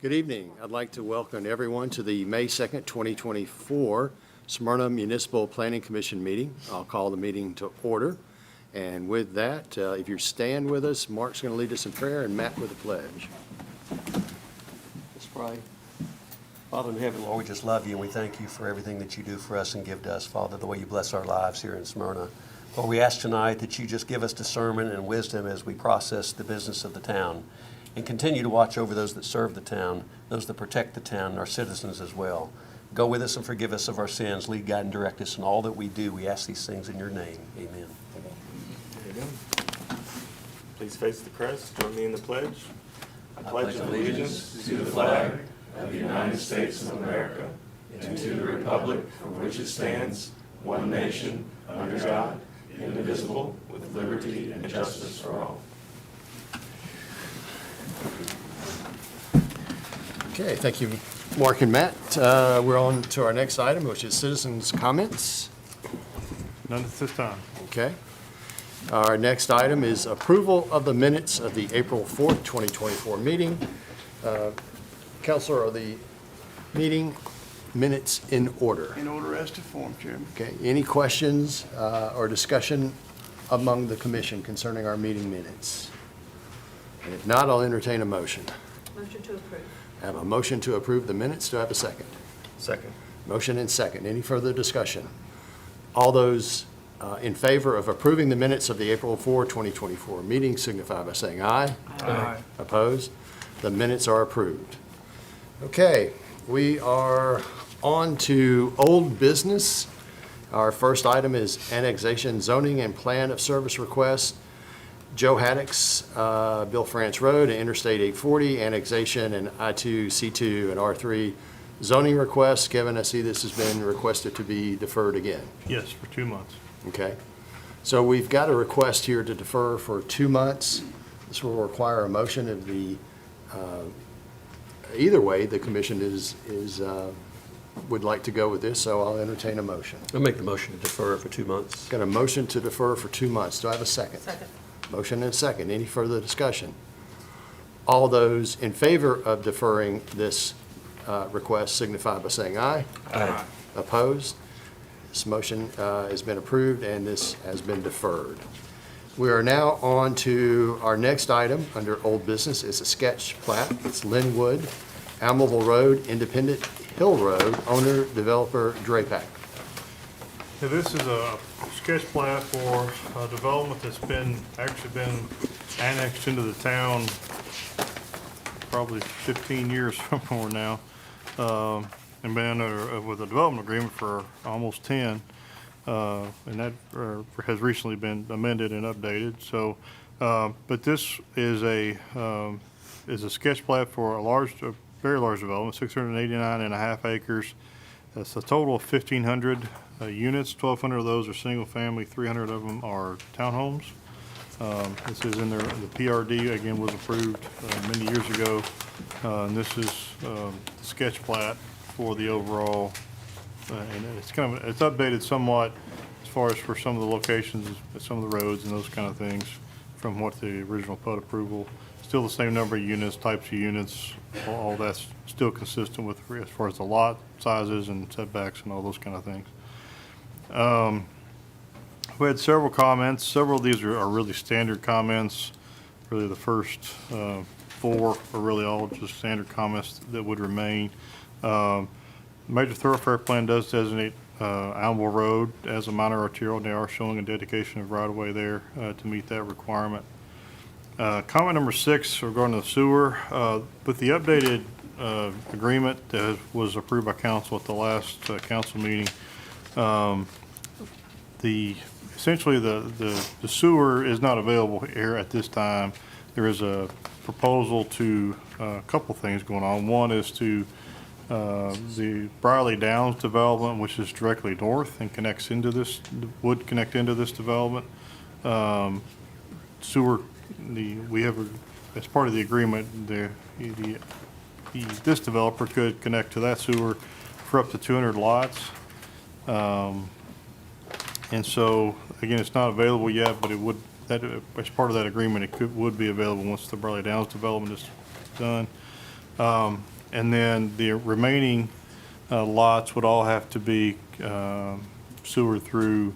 Good evening. I'd like to welcome everyone to the May 2nd, 2024 Smyrna Municipal Planning Commission meeting. I'll call the meeting to order. And with that, if you stand with us, Mark's going to lead us in prayer and Matt with a pledge. Let's pray. Father in heaven, Lord, we just love you and we thank you for everything that you do for us and give to us, Father, the way you bless our lives here in Smyrna. Lord, we ask tonight that you just give us discernment and wisdom as we process the business of the town. And continue to watch over those that serve the town, those that protect the town, and our citizens as well. Go with us and forgive us of our sins. Lead, guide, and direct us in all that we do. We ask these things in your name. Amen. Amen. Please face the crest. Join me in the pledge. I pledge allegiance to the flag of the United States of America and to the republic for which it stands, one nation, under God, indivisible, with liberty and justice for all. Okay, thank you, Mark and Matt. We're on to our next item, which is citizens' comments. None at this time. Okay. Our next item is approval of the minutes of the April 4th, 2024 meeting. Counselor, are the meeting minutes in order? In order as to form, Chairman. Okay, any questions or discussion among the commission concerning our meeting minutes? And if not, I'll entertain a motion. Motion to approve. I have a motion to approve the minutes. Do I have a second? Second. Motion and second. Any further discussion? All those in favor of approving the minutes of the April 4, 2024 meeting signify by saying aye. Aye. Opposed? The minutes are approved. Okay, we are on to old business. Our first item is annexation zoning and plan of service request. Joe Haddock's Bill France Road and Interstate 840 annexation and I-2, C2, and R3 zoning requests. Kevin, I see this has been requested to be deferred again. Yes, for 2 months. Okay. So we've got a request here to defer for 2 months. This will require a motion of the, either way, the commission would like to go with this, so I'll entertain a motion. I'll make the motion to defer it for 2 months. Got a motion to defer for 2 months. Do I have a second? Second. Motion and second. Any further discussion? All those in favor of deferring this request signify by saying aye. Aye. Opposed? This motion has been approved and this has been deferred. We are now on to our next item under old business. It's a sketch plat. It's Linwood, Almaville Road, Independent Hill Road, owner, developer, Drapac. Now, this is a sketch plat for a development that's actually been annexed into the town probably 15 years or more now, and been with a development agreement for almost 10, and that has recently been amended and updated. So, but this is a sketch plat for a very large development, 689.5 acres. That's a total of 1,500 units. 1,200 of those are single family, 300 of them are townhomes. This is in there. The PRD again was approved many years ago, and this is the sketch plat for the overall. And it's updated somewhat as far as for some of the locations, some of the roads, and those kind of things from what the original PUD approval. Still the same number of units, types of units, all that's still consistent with as far as the lot sizes and setbacks and all those kind of things. We had several comments. Several of these are really standard comments. Really the first 4 are really all just standard comments that would remain. Major thoroughfare plan does designate Almaville Road as a minor arterial, and they are showing a dedication of right-of-way there to meet that requirement. Comment number 6 regarding the sewer. With the updated agreement that was approved by council at the last council meeting, essentially the sewer is not available here at this time. There is a proposal to a couple things going on. One is to the Brierley Downs development, which is directly north and would connect into this development. Sewer, we have as part of the agreement, this developer could connect to that sewer for up to 200 lots. And so, again, it's not available yet, but it would, as part of that agreement, would be available once the Brierley Downs development is done. And then the remaining lots would all have to be sewer through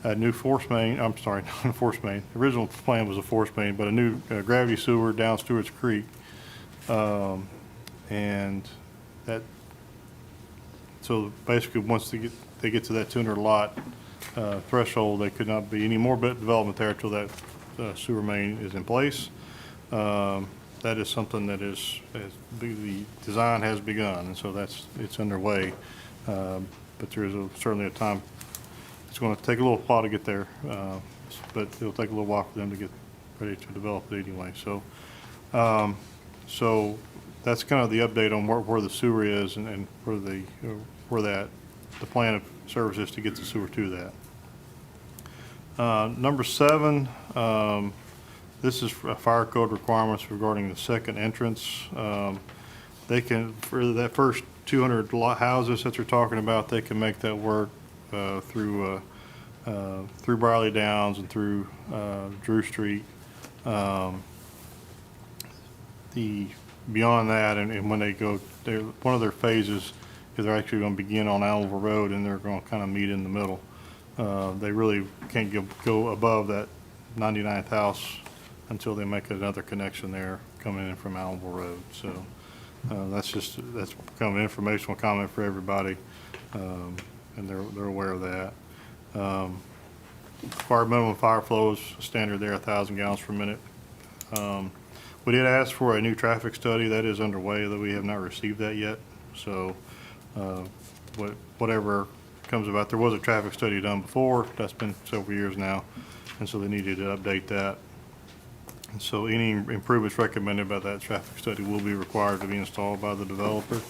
a new force main, I'm sorry, not a force main. The original plan was a force main, but a new gravity sewer down Stewart's Creek. And that, so basically, once they get to that 200 lot threshold, there could not be any more development there until that sewer main is in place. That is something that the design has begun, and so it's underway. But there is certainly a time, it's going to take a little while to get there, but it'll take a little while for them to get ready to develop it anyway. So that's kind of the update on where the sewer is and where the plan of service is to get the sewer to that. Number 7, this is fire code requirements regarding the second entrance. They can, for that first 200 houses that they're talking about, they can make that work through Briley Downs and through Drew Street. Beyond that, and when they go, one of their phases is they're actually going to begin on Allenville Road, and they're going to kind of meet in the middle. They really can't go above that 99th house until they make another connection there coming in from Allenville Road. So that's kind of an informational comment for everybody, and they're aware of that. Required minimum fire flow is standard there, 1,000 gallons per minute. We did ask for a new traffic study that is underway, though we have not received that yet. So whatever comes about, there was a traffic study done before. That's been several years now, and so they needed to update that. And so any improvements recommended by that traffic study will be required to be installed by the developer.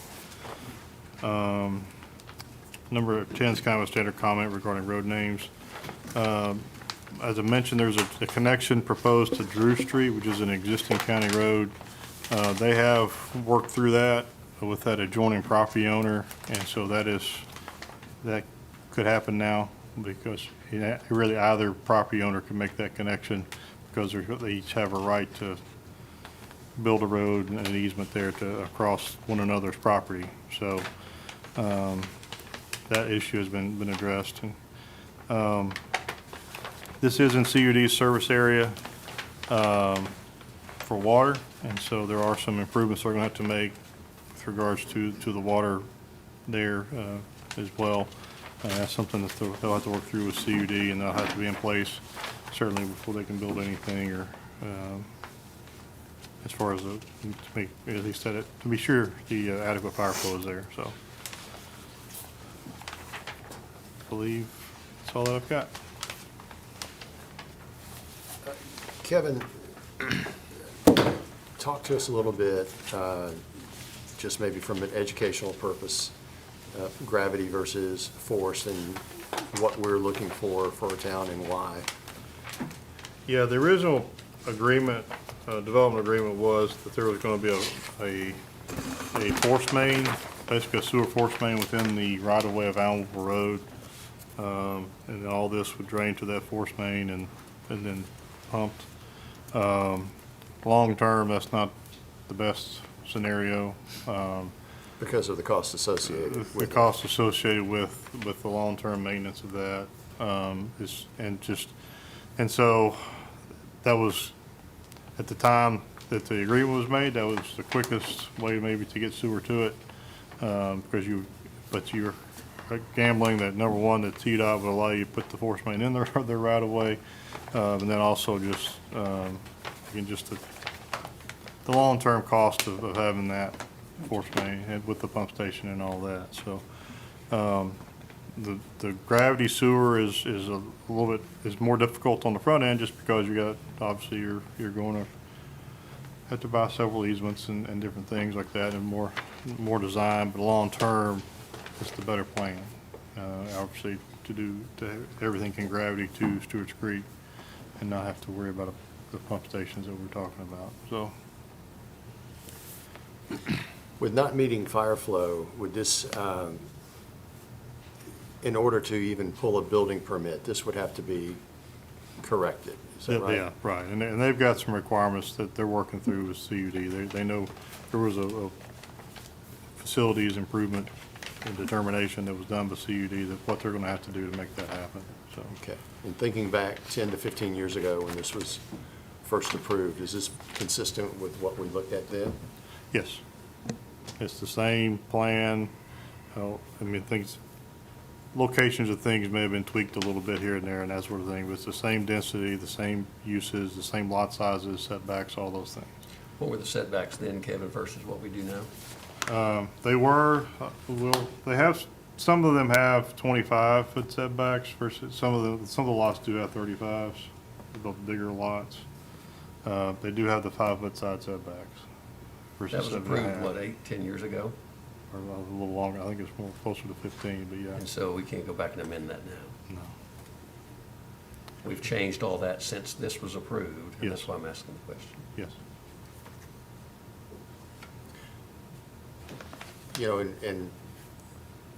Number 10 is kind of a standard comment regarding road names. As I mentioned, there's a connection proposed to Drew Street, which is an existing county road. They have worked through that with that adjoining property owner, and so that could happen now because really either property owner can make that connection because they each have a right to build a road and an easement there to across one another's property. So that issue has been addressed. And, this is in CUD's service area for water, and so there are some improvements they're going to have to make with regards to the water there as well. That's something that they'll have to work through with CUD, and they'll have to be in place certainly before they can build anything, or as far as to make, at least to be sure the adequate power flow is there. So I believe that's all that I've got. Kevin, talk to us a little bit, just maybe from an educational purpose, gravity versus force and what we're looking for a town and why. Yeah, the original agreement, development agreement was that there was going to be a force main, basically a sewer force main within the right-of-way of Allenville Road. And then all this would drain to that force main and then pumped. Long term, that's not the best scenario. Because of the cost associated The with cost associated with the long-term maintenance of that and so that was, at the time that the agreement was made, that was the quickest way maybe to get sewer to it, because you're gambling that, number one, that TDOT would allow you to put the force main in their right of way, and then also just again, just the long-term cost of having that force main and with the pump station and all that. So the gravity sewer is a little bit more difficult on the front end, just because you got, obviously you're going to have to buy several easements and different things like that, and more design. But long term, it's the better plan. Obviously, to everything can gravity to Stewart's Creek and not have to worry about the pump stations that we're talking about. So. With not meeting fire flow, would this, in order to even pull a building permit, this would have to be correct it. Is that right? Yeah, right, and they've got some requirements that they're working through with CUD. They know there was a facilities improvement and determination that was done by CUD, that what they're gonna have to do to make that happen, so. Okay. And thinking back 10 to 15 years ago when this was first approved, is this consistent with what we looked at then? Yes, it's the same plan. I mean, locations of things may have been tweaked a little bit here and there and that sort of thing, but it's the same density, the same uses, the same lot sizes, setbacks, all those things. What were the setbacks then, Kevin, versus what we do now? They were, they have, some of them have 25-foot setbacks versus some of the lots do have 35s, the bigger lots. They do have the 5-foot side setbacks versus That was 7.5. approved, what, 8, 10 years ago? Or a little longer, I think it's more closer to 15, but yeah. And so we can't go back and amend that now. No. We've changed all that since this was approved, and Yes. that's why I'm asking the question. Yes. You know, and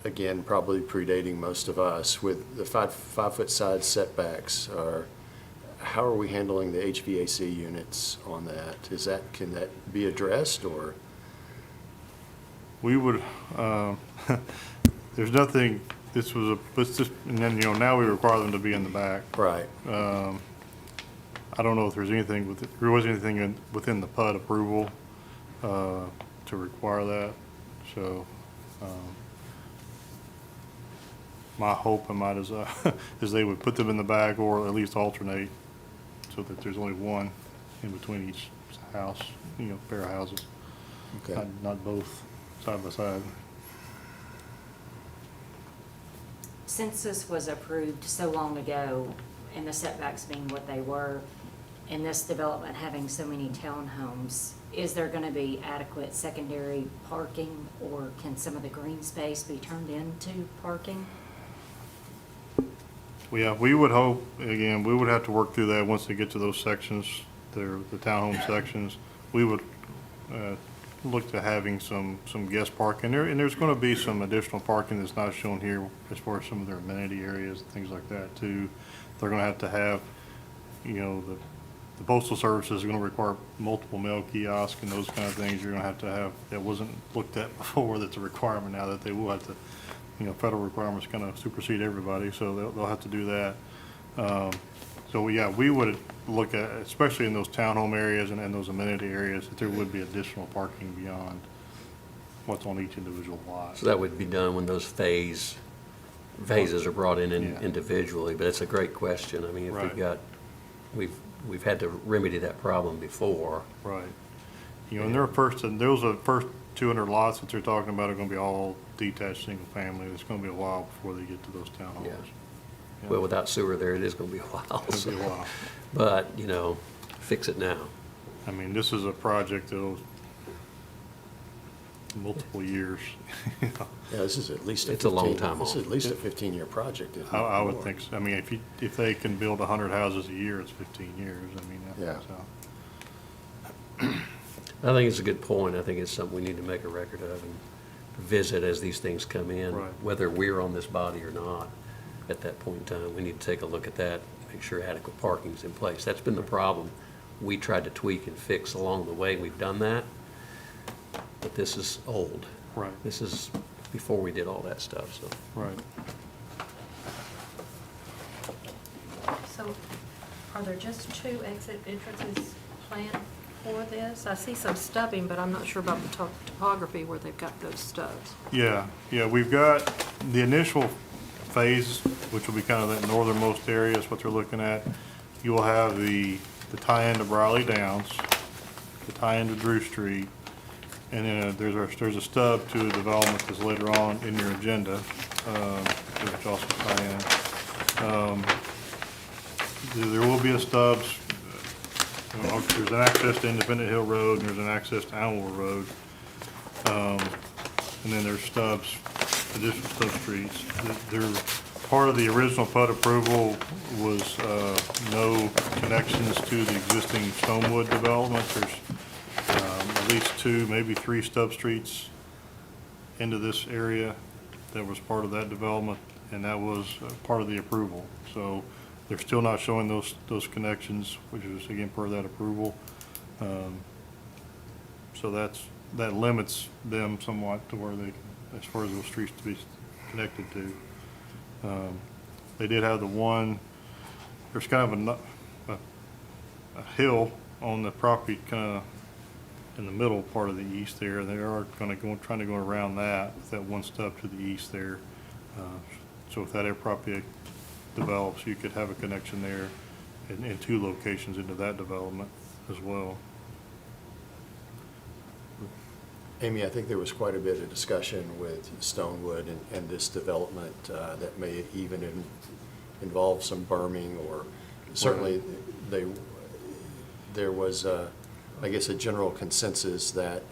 again, probably predating most of us, with the 5-foot side setbacks, how are we handling the HVAC units on that? Can that be addressed, or? We would, there's nothing, and then, now we require them to be in the back. Right. I don't know if there's anything, there was anything within the PUD approval to require that, so my hope and my desire is they would put them in the back or at least alternate so that there's only one in between each house, pair of houses, Okay. not both side by side. Since this was approved so long ago, and the setbacks being what they were, and this development having so many townhomes, is there gonna be adequate secondary parking, or can some of the green space be turned into parking? Well, yeah, we would hope, again, we would have to work through that once they get to those sections, the townhome sections. We would look to having some guest parking there, and there's gonna be some additional parking that's not shown here as far as some of their amenity areas, and things like that too. They're gonna have to have, the postal service is gonna require multiple mail kiosks and those kind of things. You're gonna have to have, that wasn't looked at before, that's a requirement now that they will have to, federal requirements kind of supersede everybody, so they'll have to do that. So, yeah, we would look at, especially in those townhome areas and those amenity areas, that there would be additional parking beyond what's on each individual lot. So that would be done when those phases are brought in Yeah. individually, but it's a great question. I mean, if Right. we've had to remedy that problem before. Right. And those are the first 200 lots that they're talking about are gonna be all detached, single family. It's gonna be a while before they get to those townhomes. Yeah. Yeah. Well, without sewer there, it is gonna be a while. It'll be a so- while. But, fix it now. I mean, this is a project that'll multiple years. Yeah, this is at least a 15. It's a long time This off. is at least a 15-year project, if I not would more. think so. I mean, if they can build 100 houses a year, it's 15 years. I mean, Yeah. so. I think it's a good point. I think it's something we need to make a record of and visit as these things come in. Right. Whether we're on this body or not, at that point in time, we need to take a look at that, make sure adequate parking's in place. That's been the problem. We tried to tweak and fix along the way. We've done that, but this is old. Right, This is before we did all that stuff, so. right. So are there just 2 exit entrances planned for this? I see some stubbing, but I'm not sure about the topography where they've got those stubs. Yeah, we've got the initial phase, which will be kind of that northernmost area is what they're looking at. You will have the tie-in to Briley Downs, the tie-in to Drew Street, and then there's a stub to a development that's later on in your agenda, which also tie in. There will be a stubs. There's an access to Independent Hill Road, and there's an access to Almore Road. And then there's stubs, additional stub streets. Part of the original PUD approval was no connections to the existing Stonewood development. There's at least 2, maybe 3 stub streets into this area that was part of that development, and that was part of the approval. So They're still not showing those connections, which is again per that approval. So that limits them somewhat to where they, as far as those streets to be connected to. They did have the one, there's kind of a hill on the property kind of in the middle part of the east there. They are trying to go around that one stub to the east there. So if that air property develops, you could have a connection there in two locations into that development as well. Amy, I think there was quite a bit of discussion with Stonewood and this development that may even involve some berming, or certainly there was, I guess, a general consensus that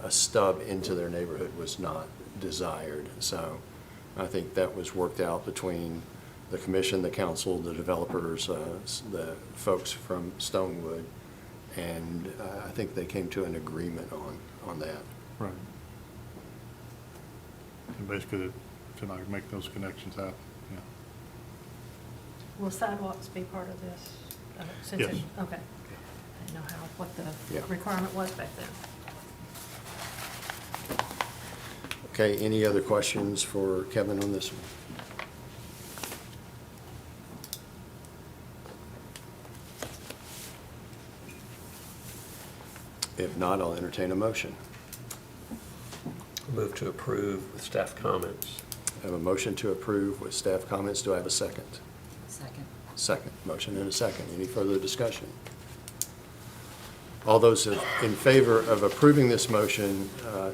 a stub into their neighborhood was not desired. So I think that was worked out between the commission, the council, the developers, the folks from Stonewood, and I think they came to an agreement on that. Right. And basically, to not make those connections happen, yeah. Will sidewalks be part of this? Since Yes. Okay. I didn't know what the Yeah. requirement was back then. Okay, any other questions for Kevin on this one? If not, I'll entertain a motion. Move to approve with staff comments. I have a motion to approve with staff comments. Do I have a second? Second. Second. Motion and a second. Any further discussion? All those in favor of approving this motion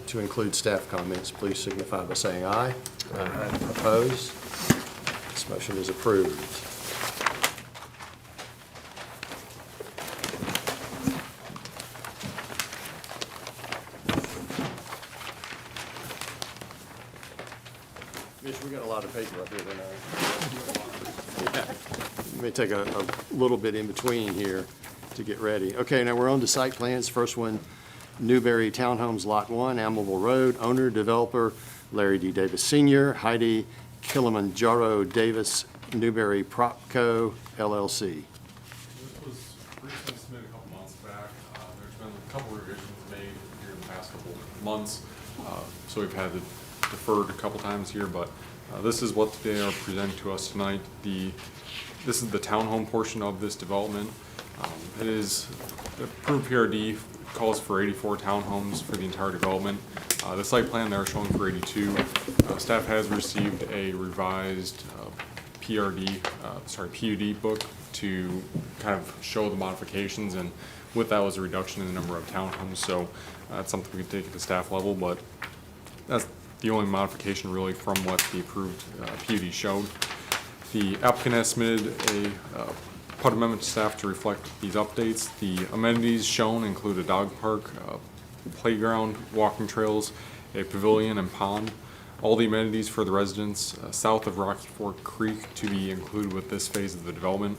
to include staff comments, please signify by saying aye. Aye. Opposed? This motion is approved. Mitch, we got a lot of paper up here tonight. Yeah. Let me take a little bit in between here to get ready. Okay, now we're on to site plans. First one, Newberry Townhomes Lot 1, Amable Road. Owner, developer, Larry D. Davis Sr., Heidi Kilimanjaro Davis, Newberry Propco, LLC. This was recently submitted a couple months back. There's been a couple revisions made here in the past couple months, so we've had it deferred a couple times here, but this is what they are presenting to us tonight. This is the townhome portion of this development. It is, the approved PRD calls for 84 townhomes for the entire development. The site plan they're showing for 82. Staff has received a revised PUD book to kind of show the modifications, and with that was a reduction in the number of townhomes, so that's something we can take at the staff level, but that's the only modification really from what the approved PUD showed. The applicant has submitted a PUD amendment to staff to reflect these updates. The amenities shown include a dog park, playground, walking trails, a pavilion and pond. All the amenities for the residents south of Rocky Fork Creek to be included with this phase of the development.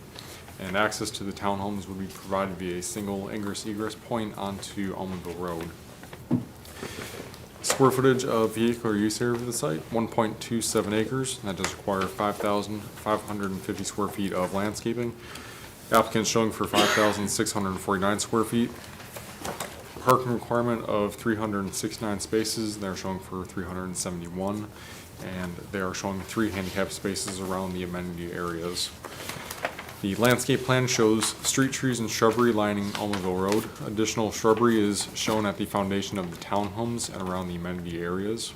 And access to the townhomes would be provided via a single ingress-egress point onto Almonville Road. Square footage of vehicular use area of the site, 1.27 acres. That does require 5,550 square feet of landscaping. Applicant showing for 5,649 square feet. Parking requirement of 369 spaces. They're showing for 371. And they are showing 3 handicap spaces around the amenity areas. The landscape plan shows street trees and shrubbery lining Almonville Road. Additional shrubbery is shown at the foundation of the townhomes and around the amenity areas.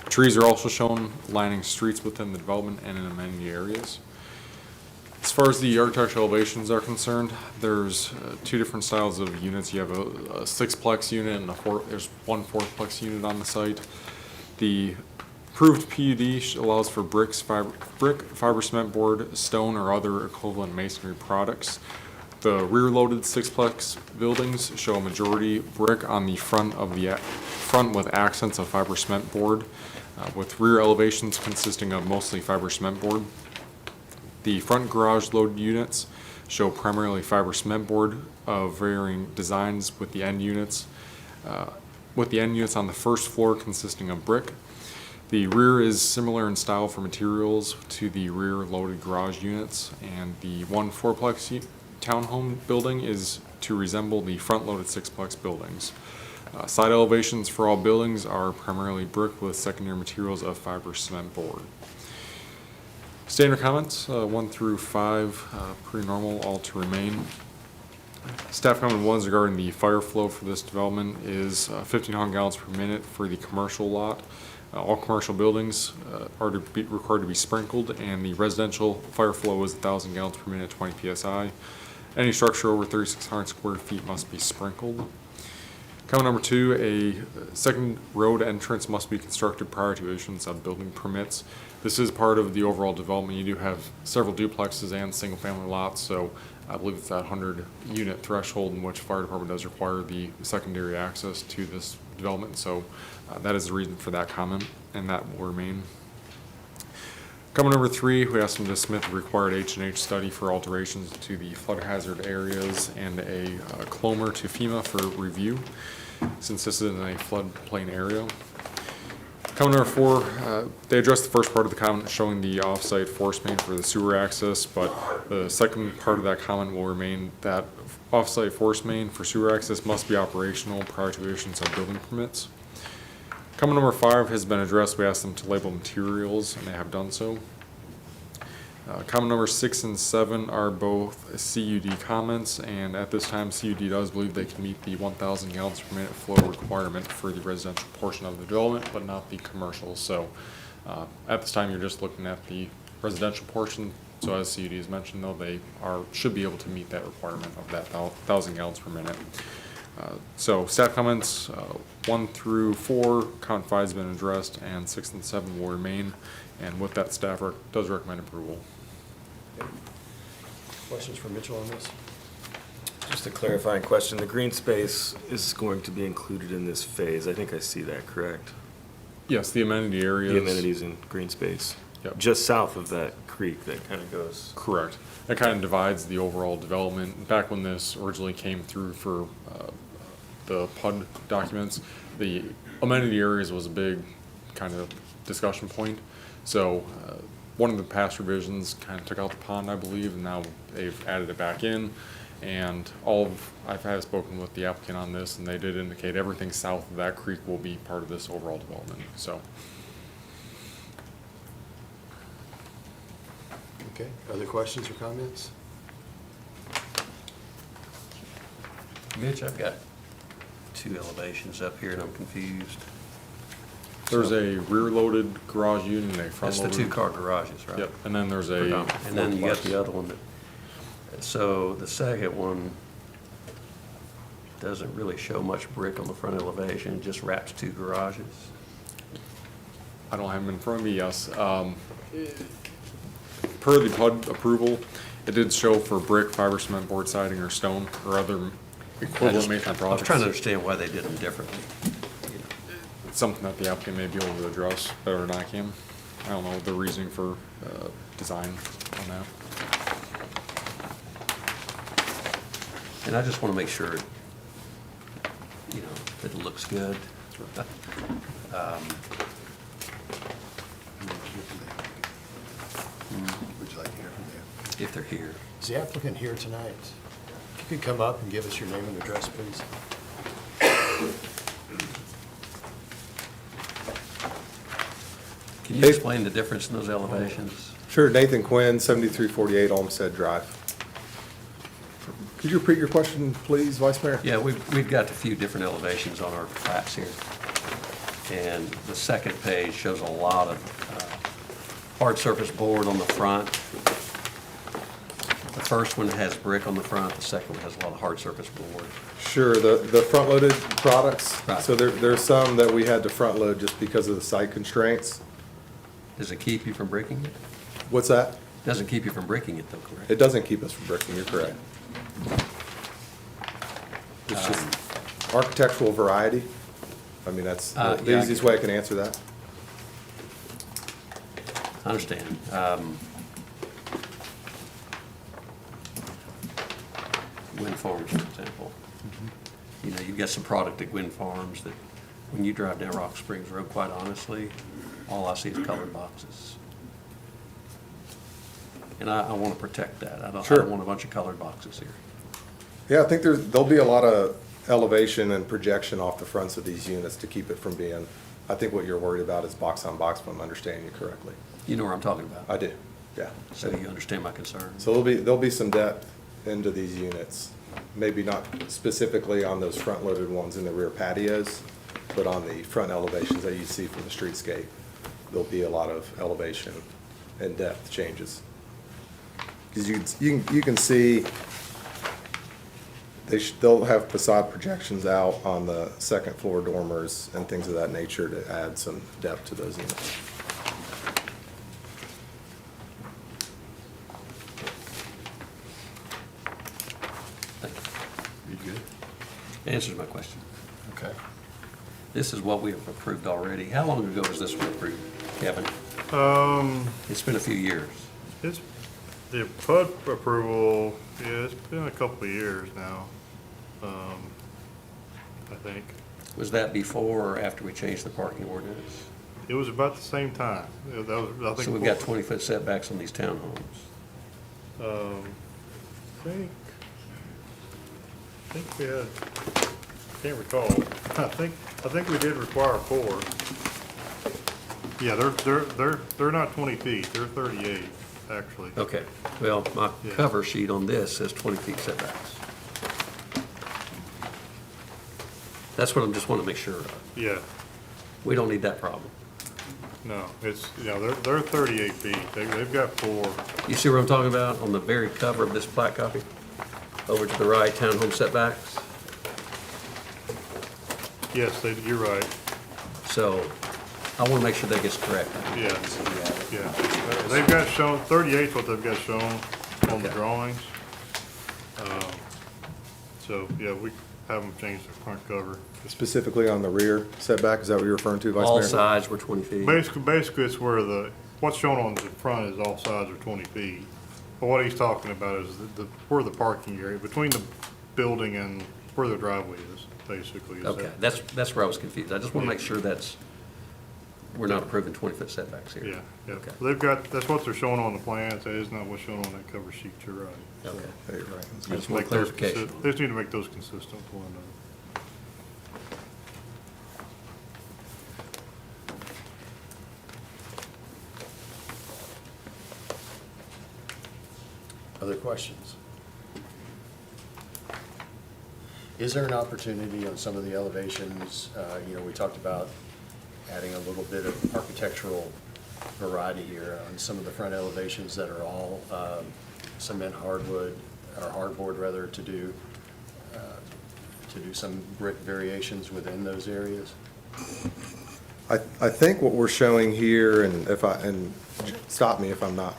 Trees are also shown lining streets within the development and in amenity areas. As far as the architectural elevations are concerned, there's 2 different styles of units. You have a 6-plex unit and there's 1 4-plex unit on the site. The approved PUD allows for brick, fiber cement board, stone, or other equivalent masonry products. The rear-loaded 6-plex buildings show a majority brick on the front with accents of fiber cement board, with rear elevations consisting of mostly fiber cement board. The front garage loaded units show primarily fiber cement board of varying designs, with the end units on the first floor consisting of brick. The rear is similar in style for materials to the rear loaded garage units, and the one fourplex townhome building is to resemble the front-loaded sixplex buildings. Side elevations for all buildings are primarily brick with secondary materials of fiber cement board. Standard comments, 1 through 5, pretty normal, all to remain. Staff comment 1 is regarding the fire flow for this development is 1,500 gallons per minute for the commercial lot. All commercial buildings are required to be sprinkled, and the residential fire flow is 1,000 gallons per minute, 20 psi. Any structure over 3,600 square feet must be sprinkled. Comment number 2, a second road entrance must be constructed prior to issuance of building permits. This is part of the overall development. You do have several duplexes and single-family lots, so I believe it's that 100-unit threshold in which fire department does require the secondary access to this development. So that is the reason for that comment, and that will remain. Comment number 3, we asked them to submit the required H&H study for alterations to the flood hazard areas and a CLOMR to FEMA for review, since this is in a floodplain area. Comment number 4, they addressed the first part of the comment showing the off-site force main for the sewer access, but the second part of that comment will remain that off-site force main for sewer access must be operational prior to issuance of building permits. Comment number 5 has been addressed. We asked them to label materials, and they have done so. Comment number 6 and 7 are both CUD comments, and at this time, CUD does believe they can meet the 1,000 gallons per minute flow requirement for the residential portion of the development, but not the commercial. So at this time, you're just looking at the residential portion. So as CUD has mentioned, though, they should be able to meet that requirement of that 1,000 gallons per minute. So staff comments 1 through 4, comment 5 has been addressed, and 6 and 7 will remain. And with that, staff does recommend approval. Questions for Mitchell on this? Just a clarifying question. The green space is going to be included in this phase. I think I see that, correct? Yes, the amenity areas. The amenities in green space. Yep. Just south of that creek that kind of goes. Correct. That kind of divides the overall development. Back when this originally came through for the PUD documents, the amenity areas was a big kind of discussion point. So one of the past revisions kind of took out the pond, I believe, and now they've added it back in. And I've had spoken with the applicant on this, and they did indicate everything south of that creek will be part of this overall development. So. Okay, other questions or comments? Mitch, I've got 2 elevations up here and I'm confused. There's a rear-loaded garage unit and a That's front-loaded. the 2-car garages, right? Yep, and then there's a. And then you got fourplex. the other one so the second one doesn't really show much brick on the front elevation, it just wraps 2 garages. I don't have them in front of me, yes. Per the PUD approval, it did show for brick, fiber cement, board siding, or stone, or other equivalent masonry I was products. trying to understand why they did them differently. It's something that the applicant may be able to address better than I can. I don't know the reasoning for design on that. And I just want to make sure, that it looks good. Would you like to hear from them? If they're here. Is the applicant here tonight? If you could come up and give us your name and address, please. Can you explain the difference in those elevations? Sure, Nathan Quinn, 7348 Olmsted Drive. Could you repeat your question, please, Vice Mayor? Yeah, we've got a few different elevations on our plats here. And the second page shows a lot of hard surface board on the front. The first one has brick on the front, the second one has a lot of hard surface board. Sure, the front-loaded products. Right. So there's some that we had to front-load just because of the site constraints. Does it keep you from bricking it? What's that? Doesn't keep you from bricking it though, correct? It doesn't keep us from bricking, you're correct. It's just architectural variety. I mean, that's Yeah, the I easiest get way it. I can answer that. I understand. Wind farms, for example. You've got some product at Wind Farms that, when you drive down Rock Springs Road, quite honestly, all I see is colored boxes. And I want to protect that. I Sure. don't want a bunch of colored boxes here. Yeah, I think there'll be a lot of elevation and projection off the fronts of these units to keep it from being, I think what you're worried about is box on box, if I'm understanding you correctly. You know what I'm talking about? I do, yeah. So you understand my concern? So there'll be some depth into these units, maybe not specifically on those front-loaded ones in the rear patios, but on the front elevations that you see from the streetscape, there'll be a lot of elevation and depth changes. Because you can see, they'll have facade projections out on the second floor dormers and things of that nature to add some depth to those units. Thank you. You good? Answers my question. Okay. This is what we have approved already. How long ago was this one approved, Kevin? It's been a few years. It's, the PUD approval, yeah, it's been a couple of years now, I think. Was that before or after we changed the parking ordinance? It was about the same time. Yeah, that was, I think. So we've got 20-foot setbacks on these townhomes. I think we had, can't recall. I think we did require 4. Yeah, they're not 20 feet, they're 38, actually. Okay, well, my Yeah. cover sheet on this says 20 feet setbacks. That's what I just want to make sure of. Yeah, We don't need that problem. no, it's, yeah, they're 38 feet, they've got 4. You see what I'm talking about on the very cover of this plat copy? Over to the right, townhome setbacks. Yes, you're right, So I want to make sure that gets corrected. yeah, yeah. They've got shown, 38 is what they've got shown on the Okay. drawings. So, yeah, we have them change the front cover. Specifically on the rear setback, is that what you're referring to, Vice Mayor? All sides were 20 feet. Basically, it's where what's shown on the front is all sides are 20 feet. But what he's talking about is where the parking area, between the building and where the driveway is, basically. is Okay, that- that's where I was confused. I just want to make sure we're not approving 20-foot setbacks here. Yeah, yeah. Okay. That's what they're showing on the plans. That is not what's shown on that cover sheet. You're right. Okay. Yeah, you're right. I just want Make those clarification. They just need to make those consistent with one another. Other questions? Is there an opportunity on some of the elevations, we talked about adding a little bit of architectural variety here on some of the front elevations that are all cement hardwood, or hardboard rather, to do some brick variations within those areas? I think what we're showing here, and stop me if I'm not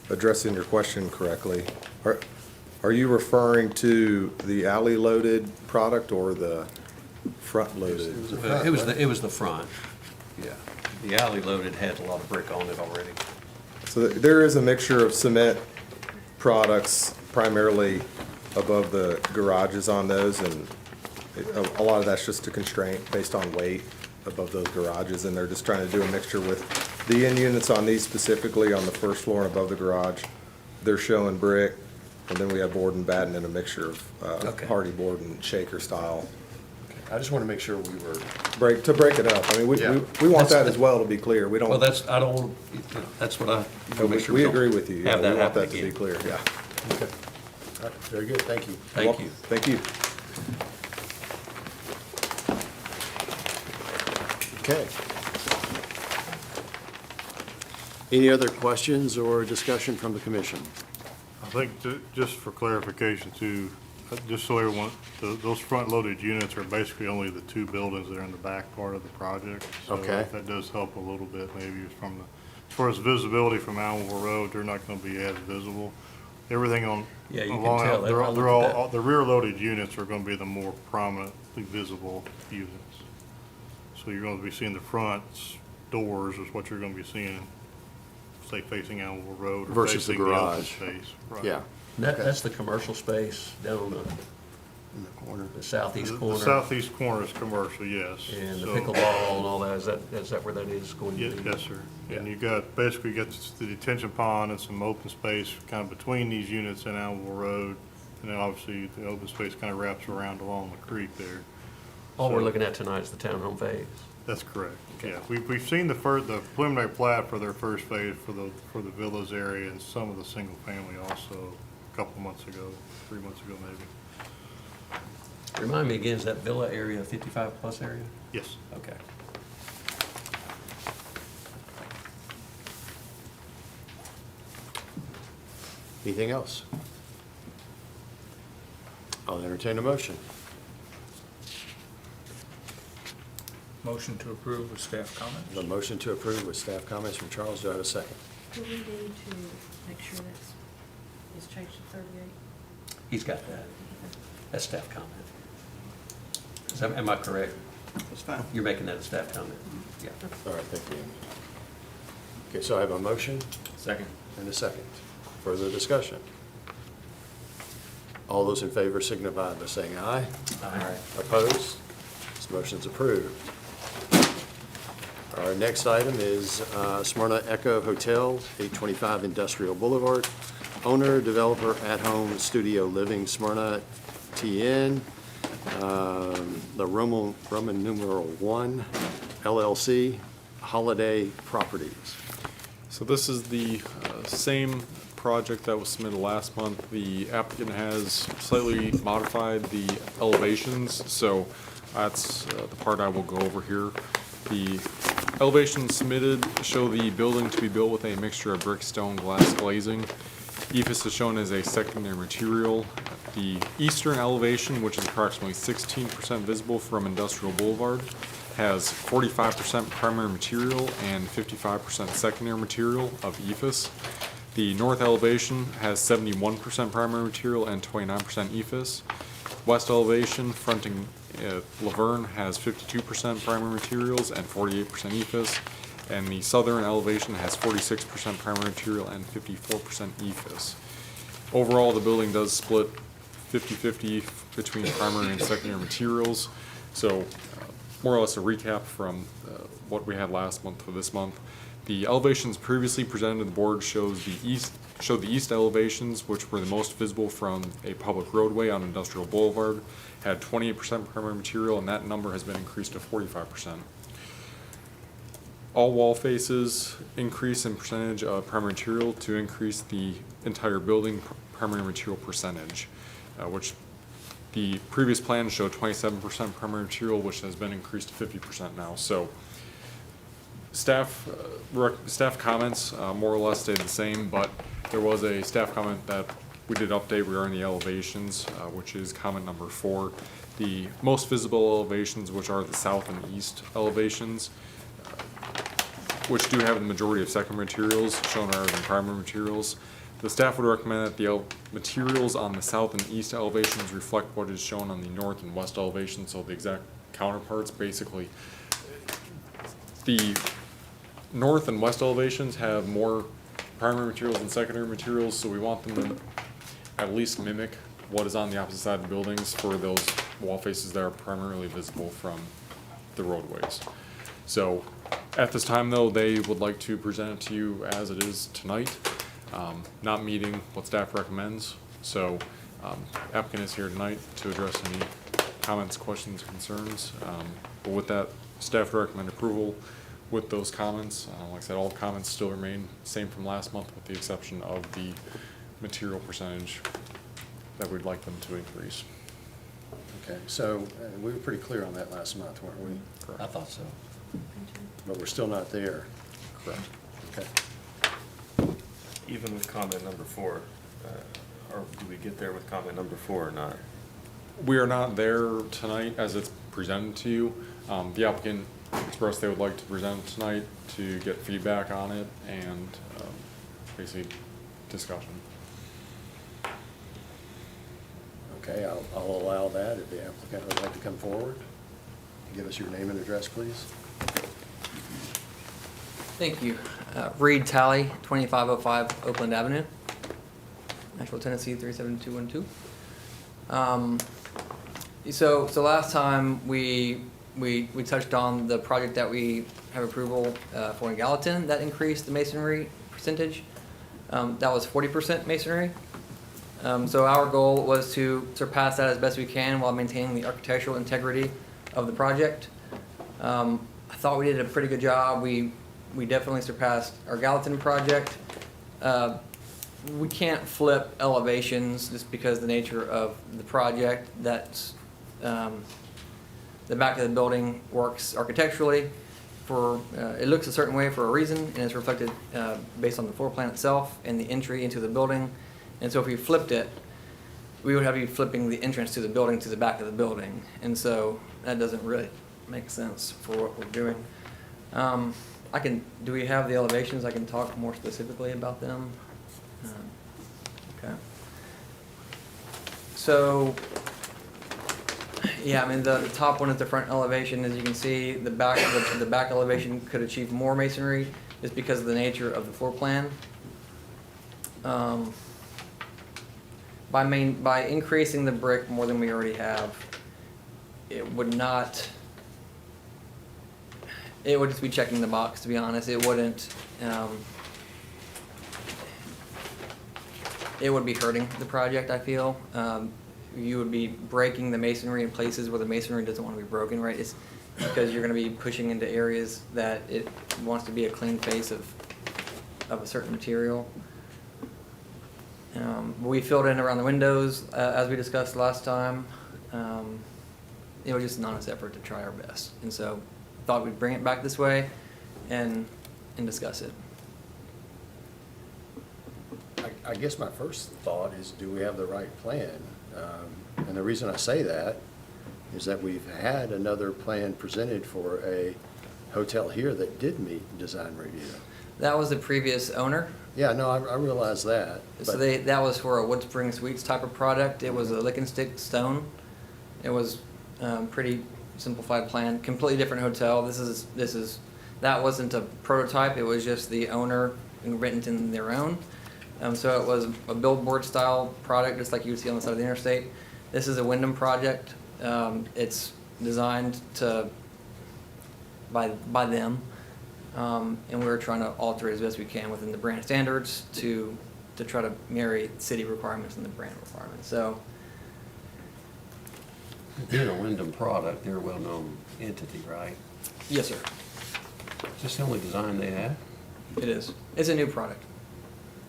addressing your question correctly, are you referring to the alley-loaded product or the front-loaded? Well, it was the front, yeah. The alley loaded had a lot of brick on it already. So there is a mixture of cement products primarily above the garages on those, and a lot of that's just a constraint based on weight above those garages, and they're just trying to do a mixture with the end units on these specifically on the first floor and above the garage. They're showing brick, and then we have board and batten and a mixture of Okay. hardy board and shaker style. I just want to make sure we were, To break it up. I mean, Yeah. we want that as well, to be clear. We don't. Well, I don't want, that's what I, want to make sure We don't agree with you. Yeah, have that we want happen that to be again. clear, yeah. okay. All right, very good, thank you. Thank you. Thank you. Okay. Any other questions or discussion from the commission? I think just for clarification too, just so everyone, those front-loaded units are basically only the 2 buildings that are in the back part of the project. Okay. So that does help a little bit, maybe as far as visibility from Allenville Road, they're not gonna be as visible. Everything on. Yeah, you can along tell. out- They're I all, looked at that. the rear-loaded units are gonna be the more prominently visible units. So you're gonna be seeing the front doors is what you're gonna be seeing, say facing Allenville Road or Versus the facing the office garage. space. Right. Yeah, That's the commercial space down on the in the corner. The southeast The corner. southeast corner is commercial, yes. And the So- pickleball and all that, is that where that is going to be? Yes, sir. And Yeah. you got, basically got the detention pond and some open space kind of between these units and Allenville Road. And then obviously the open space kind of wraps around along the creek there. All we're So- looking at tonight is the townhome phase. That's correct. Yeah, we've seen the preliminary plat for their first phase for the villas area and some of the single family also a couple months ago, 3 months ago maybe. Remind me again, is that villa area a 55-plus area? Yes. Okay. Anything else? I'll entertain a motion. Motion to approve with staff comments? The motion to approve with staff comments from Charles. Do I have a second? Do we need to make sure it's changed to 38? He's got that. That's staff comment. Am I correct? That's fine. You're making that a staff comment? Yeah. All right, thank you. Okay, so I have a motion Second. and a second. Further discussion? All those in favor signify by saying aye. Aye. Opposed? This motion's approved. Our next item is Smyrna Echo Hotel, 825 Industrial Boulevard. Owner, developer, at-home studio living, Smyrna TN, the Roman numeral 1, LLC, Holiday Properties. So this is the same project that was submitted last month. The applicant has slightly modified the elevations, so that's the part I will go over here. The elevations submitted show the building to be built with a mixture of brick, stone, glass glazing. EIFS is shown as a secondary material. The eastern elevation, which is approximately 16% visible from Industrial Boulevard, has 45% primary material and 55% secondary material of EIFS. The north elevation has 71% primary material and 29% EIFS. West elevation fronting Laverne has 52% primary materials and 48% EIFS. And the southern elevation has 46% primary material and 54% EIFS. Overall, the building does split 50-50 between primary and secondary materials. So more or less a recap from what we had last month for this month. The elevations previously presented to the board showed the east elevations, which were the most visible from a public roadway on Industrial Boulevard, had 28% primary material, and that number has been increased to 45%. All wall faces increase in percentage of primary material to increase the entire building primary material percentage, which the previous plan showed 27% primary material, which has been increased to 50% now. So staff comments more or less stayed the same, but there was a staff comment that we did update regarding the elevations, which is comment number 4. The most visible elevations, which are the south and east elevations, which do have the majority of secondary materials shown rather than primary materials. The staff would recommend that the materials on the south and east elevations reflect what is shown on the north and west elevations, so the exact counterparts. Basically, the north and west elevations have more primary materials than secondary materials, so we want them to at least mimic what is on the opposite side of the buildings for those wall faces that are primarily visible from the roadways. So at this time, though, they would like to present it to you as it is tonight, not meeting what staff recommends. So applicant is here tonight to address any comments, questions, concerns. But with that, staff would recommend approval with those comments. Like I said, all the comments still remain same from last month with the exception of the material percentage that we'd like them to increase. Okay, so we were pretty clear on that last month, weren't we? I thought so. But we're still not there. Correct. Okay. Even with comment number 4, or do we get there with comment number 4 or not? We are not there tonight as it's presented to you. The applicant expressed they would like to present it tonight to get feedback on it and basically discussion. Okay, I'll allow that if the applicant would like to come forward. Give us your name and address, please. Thank you. Reed Talley, 2505 Oakland Avenue, Nashville, Tennessee 37212. So last time we touched on the project that we have approval for in Gallatin that increased the masonry percentage. That was 40% masonry. So our goal was to surpass that as best we can while maintaining the architectural integrity of the project. I thought we did a pretty good job. We definitely surpassed our Gallatin project. We can't flip elevations just because of the nature of the project. That's the back of the building works architecturally for, it looks a certain way for a reason, and it's reflected based on the floor plan itself and the entry into the building. And so if we flipped it, we would have you flipping the entrance to the building to the back of the building. And so that doesn't really make sense for what we're doing. Do we have the elevations? I can talk more specifically about them. Okay. So, yeah, I mean, the top one is the front elevation. As you can see, the back elevation could achieve more masonry just because of the nature of the floor plan. By increasing the brick more than we already have, it would just be checking the box, to be honest. It wouldn't, it would be hurting the project, I feel. You would be breaking the masonry in places where the masonry doesn't want to be broken, right? It's because you're gonna be pushing into areas that it wants to be a clean face of a certain material. We filled in around the windows, as we discussed last time. It was just an honest effort to try our best. And so I thought we'd bring it back this way and discuss it. I guess my first thought is, do we have the right plan? And the reason I say that is that we've had another plan presented for a hotel here that did meet design review. That was the previous owner. Yeah, no, I realize that. So but- that was for a Wood Spring Suites type of product. It was a lick and stick stone. It was pretty simplified plan, completely different hotel. That wasn't a prototype. It was just the owner renting their own. So it was a billboard style product, just like you would see on the side of the interstate. This is a Wyndham project. It's designed by them. And we were trying to alter it as best we can within the brand standards to try to marry city requirements and the brand requirements. So, Being a Wyndham product, they're a well-known entity, right? yes, sir, Is this the only design they have? it is. It's a new product.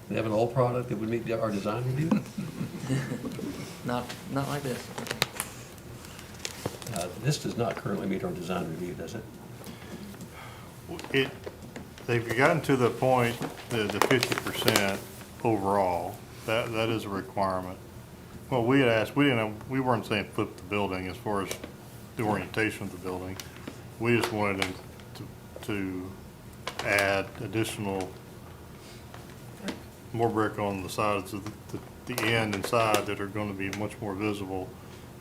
They have an old product that would meet our design review? Not like this. This does not currently meet our design review, does it? They've gotten to the point, the 50% overall, that is a requirement. Well, we had asked, we weren't saying flip the building as far as the orientation of the building. We just wanted them to add more brick on the sides of the end and side that are gonna be much more visible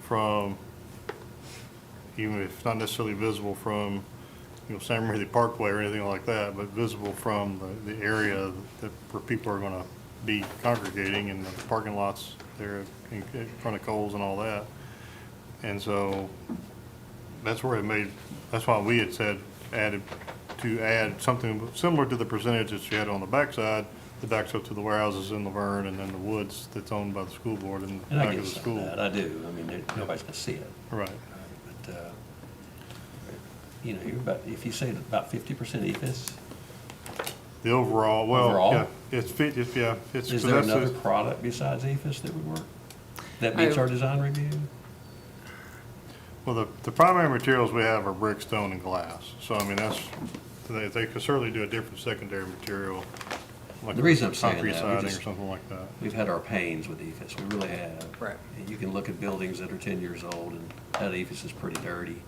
from, even if not necessarily visible from, San Marie Parkway or anything like that, but visible from the area where people are gonna be congregating in the parking lots there in front of Kohl's and all that. And so that's why we had said add something similar to the percentage that you had on the backside that backs up to the warehouses in Laverne and then the woods that's owned by the school board in the And I back get of the some school. of that, I do. I mean, nobody's gonna see it. Right. But, you're about, if you say about 50% EFS, The overall, well, Overall? yeah, it's. is so there that's another just- product besides EFS that would work? That meets our design review? Well, the primary materials we have are brick, stone, and glass. So, I mean, they could certainly do a different secondary material, like The reason I'm saying concrete that, we siding or just- something like that. We've had our pains with EFS, we really have. Right. And you can look at buildings that are 10 years old, and that EFS is pretty dirty.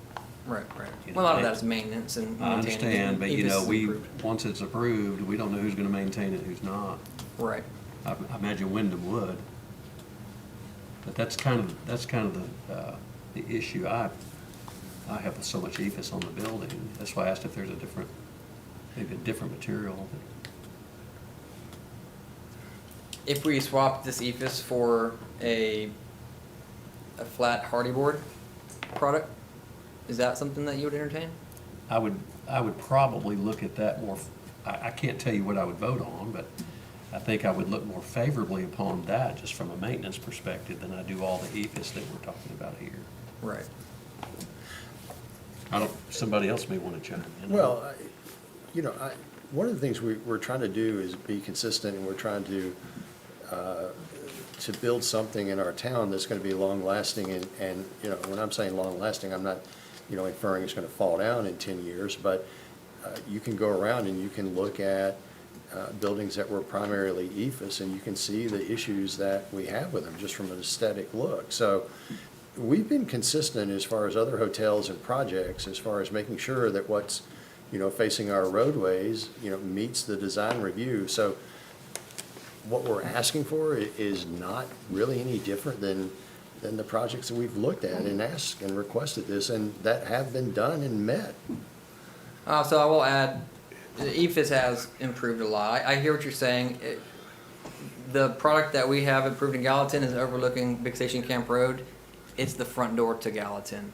Right. You Well, a lot of know, that's maintenance and I maintaining. understand, but EFS is approved. once it's approved, we don't know who's gonna maintain it, who's not. Right. I imagine Wyndham would. But that's kind of the issue I have with so much EFS on the building. That's why I asked if there's maybe a different material. If we swapped this EFS for a flat hardy board, product? Is that something that you would entertain? I would probably look at that more, I can't tell you what I would vote on, but I think I would look more favorably upon that just from a maintenance perspective than I do all the EFS that we're talking about here. Right. Somebody else may want to chime in. Well, one of the things we're trying to do is be consistent, and we're trying to build something in our town that's going to be long-lasting, and, when I'm saying long-lasting, I'm not, inferring it's going to fall down in 10 years, but you can go around and you can look at buildings that were primarily EFS, and you can see the issues that we have with them, just from an aesthetic look. So we've been consistent as far as other hotels and projects, as far as making sure that what's, facing our roadways, meets the design review. So what we're asking for is not really any different than the projects that we've looked at and asked and requested this, and that have been done and met. So I will add, the EFS has improved a lot. I hear what you're saying. The product that we have approved in Gallatin is overlooking Big Station Camp Road. It's the front door to Gallatin.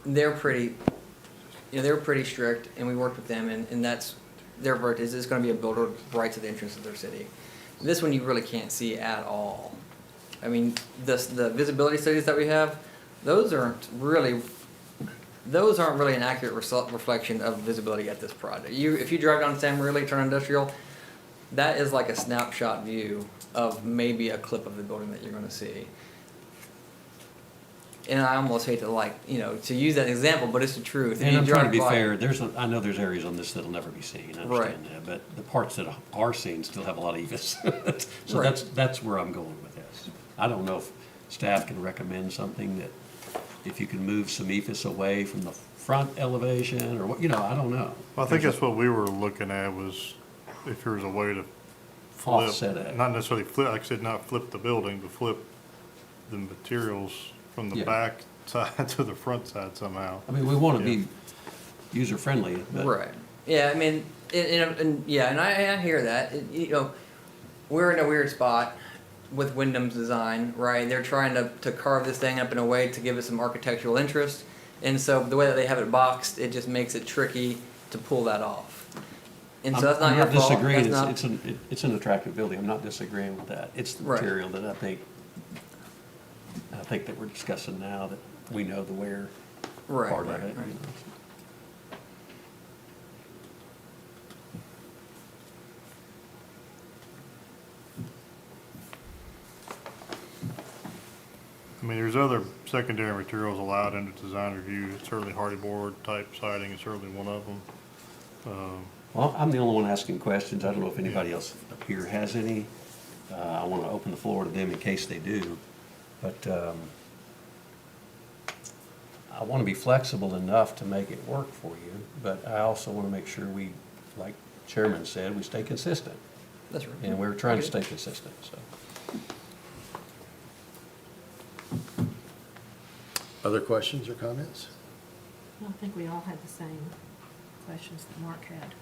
They're pretty strict, and we worked with them, and that's their verdict is it's going to be a builder right to the entrance of their city. This one you really can't see at all. I mean, the visibility studies that we have, those aren't really an accurate reflection of visibility at this project. If you drive down San Maria, turn industrial, that is like a snapshot view of maybe a clip of the building that you're going to see. And I almost hate to use that example, but it's the truth. And I'm You trying to be drive by- fair, I know there's areas on this that'll never be seen, I Right. understand that, but the parts that are seen still have a lot of EFS. So Right. that's where I'm going with this. I don't know if staff can recommend something that, if you can move some EFS away from the front elevation, or what, I don't know. I think that's what we were looking at, was if there was a way to flip, Offset it. not necessarily flip, like I said, not flip the building, but flip the materials from the Yeah. back side to the front side somehow. I mean, we want to be user-friendly, but. Right. Yeah, I mean, and I hear that. We're in a weird spot with Wyndham's design, right? They're trying to carve this thing up in a way to give it some architectural interest. And so the way that they have it boxed, it just makes it tricky to pull that off. And so that's not your fault. disagreeing. That's not- It's an attractive building. I'm not disagreeing with that. It's the Right. material that I think that we're discussing now, that we know the wear Right, part right, of it. right. I mean, there's other secondary materials allowed under design review. Certainly hardy board type siding is certainly one of them. Well, I'm the only one asking questions. I don't know if anybody else up here has any. I want to open the floor to them in case they do. But I want to be flexible enough to make it work for you, but I also want to make sure we, like Chairman said, we stay consistent. That's right. And we're trying to stay consistent, so. Other questions or comments? I think we all had the same questions that Mark had,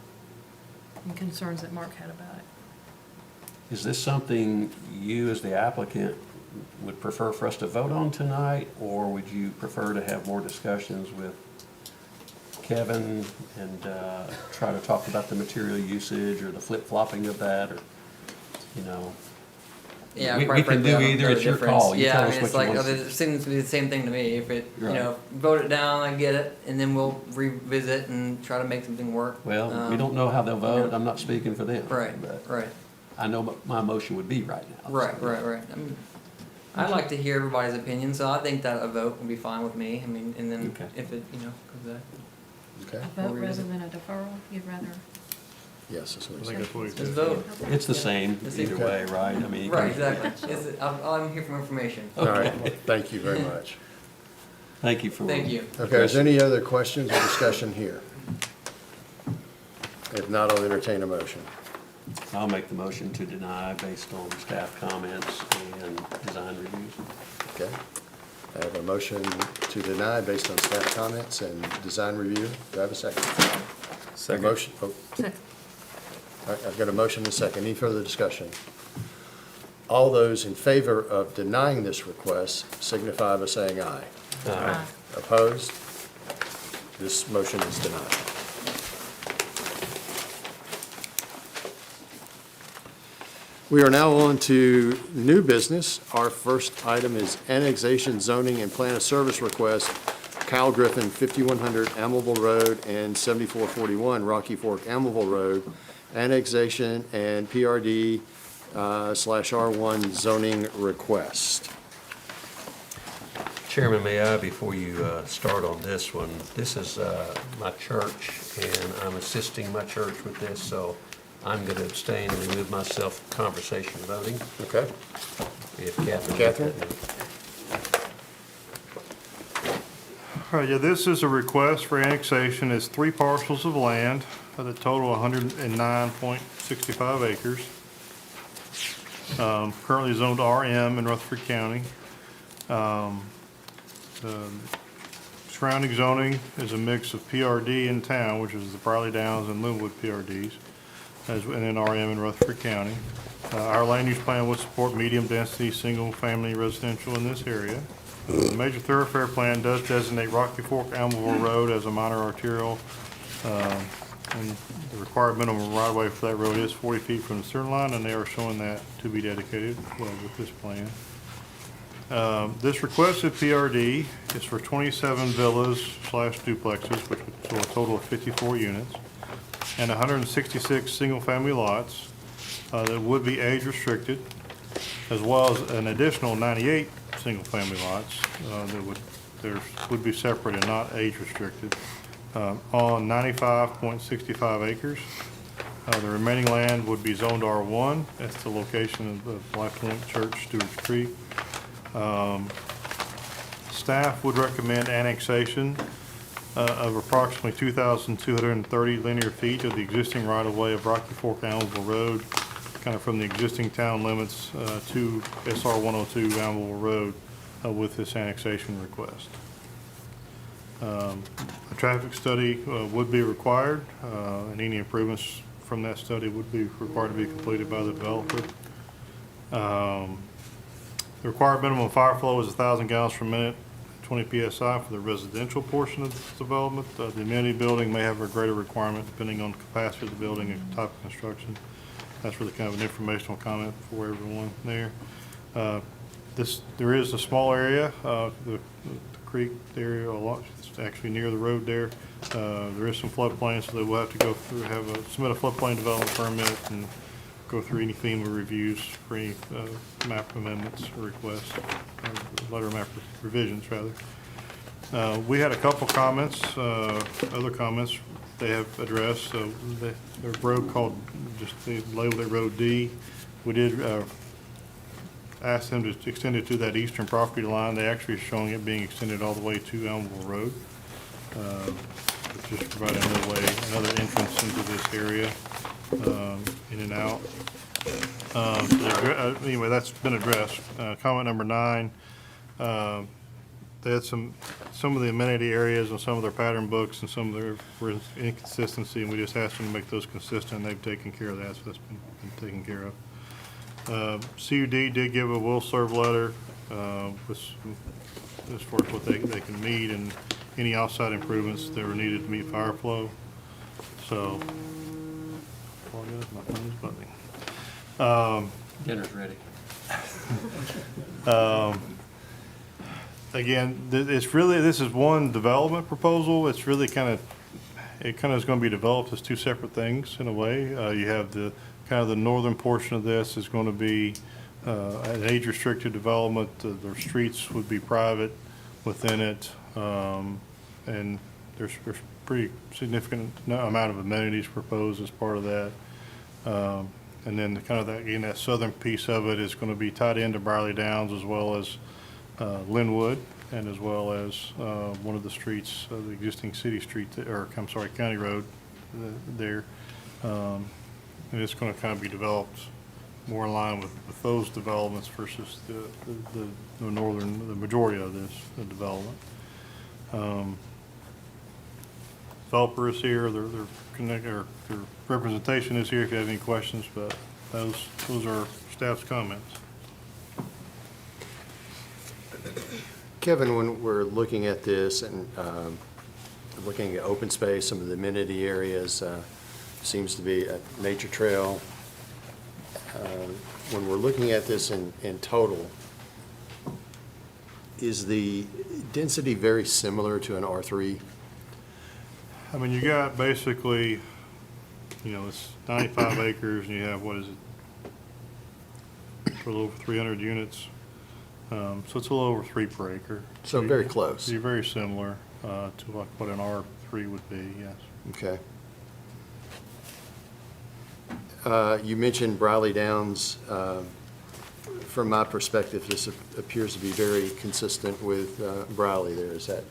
and concerns that Mark had about it. Is this something you, as the applicant, would prefer for us to vote on tonight, or would you prefer to have more discussions with Kevin and try to talk about the material usage or the flip-flopping of that, or, Yeah, We quite can frankly, do I don't either. know the It's your difference. call. You Yeah, tell I us mean, it's what you like, want. it seems to be the same thing to me. If it, Right. vote it down, I get it, and then we'll revisit and try to make something work. Well, we don't know how they'll vote. yeah. I'm not speaking for them. Right, but right, I know what my motion would be right now. right. I mean, I'd like to hear everybody's opinion, so I think that a vote would be fine with me. I mean, and then Okay. if it, comes back. Okay, A vote rather than a deferral, you'd rather? yes, that's what I he think said. that's what he Just said. vote. It's the same It's the either same. way, right? I mean. you Right, can- exactly. I'm here for information. All right, thank you very much. Thank you for. Thank you. Okay, is there any other questions or discussion here? If not, I'll entertain a motion. I'll make the motion to deny based on staff comments and design reviews. Okay. I have a motion to deny based on staff comments and design review. Do I have a second? Second. A motion, oh, Second. all right, I've got a motion and a second. Any further discussion? All those in favor of denying this request signify by saying aye. Aye. Opposed? This motion is denied. We are now on to new business. Our first item is annexation zoning and plan of service request, Cal Griffin, 5100 Amable Road and 7441 Rocky Fork Amable Road, annexation and PRD slash R1 zoning request. Chairman, may I, before you start on this one, this is my church, and I'm assisting my church with this, so I'm going to abstain and remove myself from conversation voting. Okay? If Catherine. Catherine? All right, yeah, this is a request for annexation. It's 3 parcels of land at a total of 109.65 acres. Currently zoned RM in Rutherford County. Surrounding zoning is a mix of PRD in town, which is the Briley Downs and Linwood PRDs, and then RM in Rutherford County. Our land use plan would support medium-density, single-family residential in this area. The major thoroughfare plan does designate Rocky Fork Almaville Road as a minor arterial, and the required minimum right-of-way for that road is 40 feet from the center line, and they are showing that to be dedicated with this plan. This requested PRD is for 27 villas slash duplexes, which would show a total of 54 units, and 166 single-family lots that would be age-restricted, as well as an additional 98 single-family lots that would be separate and not age-restricted on 95.65 acres. The remaining land would be zoned R1. That's the location of Life Link Church, Stewart's Creek. Staff would recommend annexation of approximately 2,230 linear feet of the existing right-of-way of Rocky Fork Almaville Road, kind of from the existing town limits to SR 102 Almaville Road with this annexation request. A traffic study would be required, and any improvements from that study would be required to be completed by the developer. The required minimum fire flow is 1,000 gallons per minute, 20 PSI for the residential portion of this development. The amenity building may have a greater requirement depending on the capacity of the building and type of construction. That's really kind of an informational comment for everyone there. There is a small area, the creek area, it's actually near the road there. There is some floodplain, so they will have to go through, submit a floodplain development permit and go through any FEMA reviews for any map amendments or requests, letter map revisions, rather. We had a couple comments, other comments they have addressed. Their road called, just they labeled it Road D. We did ask them to extend it to that eastern property line. They actually are showing it being extended all the way to Elmville Road. Just providing another entrance into this area, in and out. Anyway, that's been addressed. Comment number 9, they had some of the amenity areas and some of their pattern books and some of their were inconsistency, and we just asked them to make those consistent, and they've taken care of that, so that's been taken care of. CUD did give a will serve letter with as far as what they can meet and any outside improvements that were needed to meet fire flow. So, apologize, my phone is buzzing. Dinner's ready. Again, this is one development proposal. It's really kind of is going to be developed as 2 separate things in a way. You have the northern portion of this is going to be an age-restricted development. The streets would be private within it, and there's pretty significant amount of amenities proposed as part of that. And then that southern piece of it is going to be tied into Briley Downs as well as Linwood, and as well as one of the streets, the existing city street, county road there. And it's going to kind of be developed more in line with those developments versus the majority of this development. Developer is here, their representation is here if you have any questions, but those are staff's comments. Kevin, when we're looking at this and looking at open space, some of the amenity areas, seems to be a nature trail. When we're looking at this in total, is the density very similar to an R3? I mean, you got basically, you know, it's 95 acres and you have, what is it? A little over 300 units. So it's a little over 3 per acre. So very close. You're very similar to like what an R3 would be, yes. Okay. You mentioned Briley Downs. From my perspective, this appears to be very consistent with Briley there. Is that?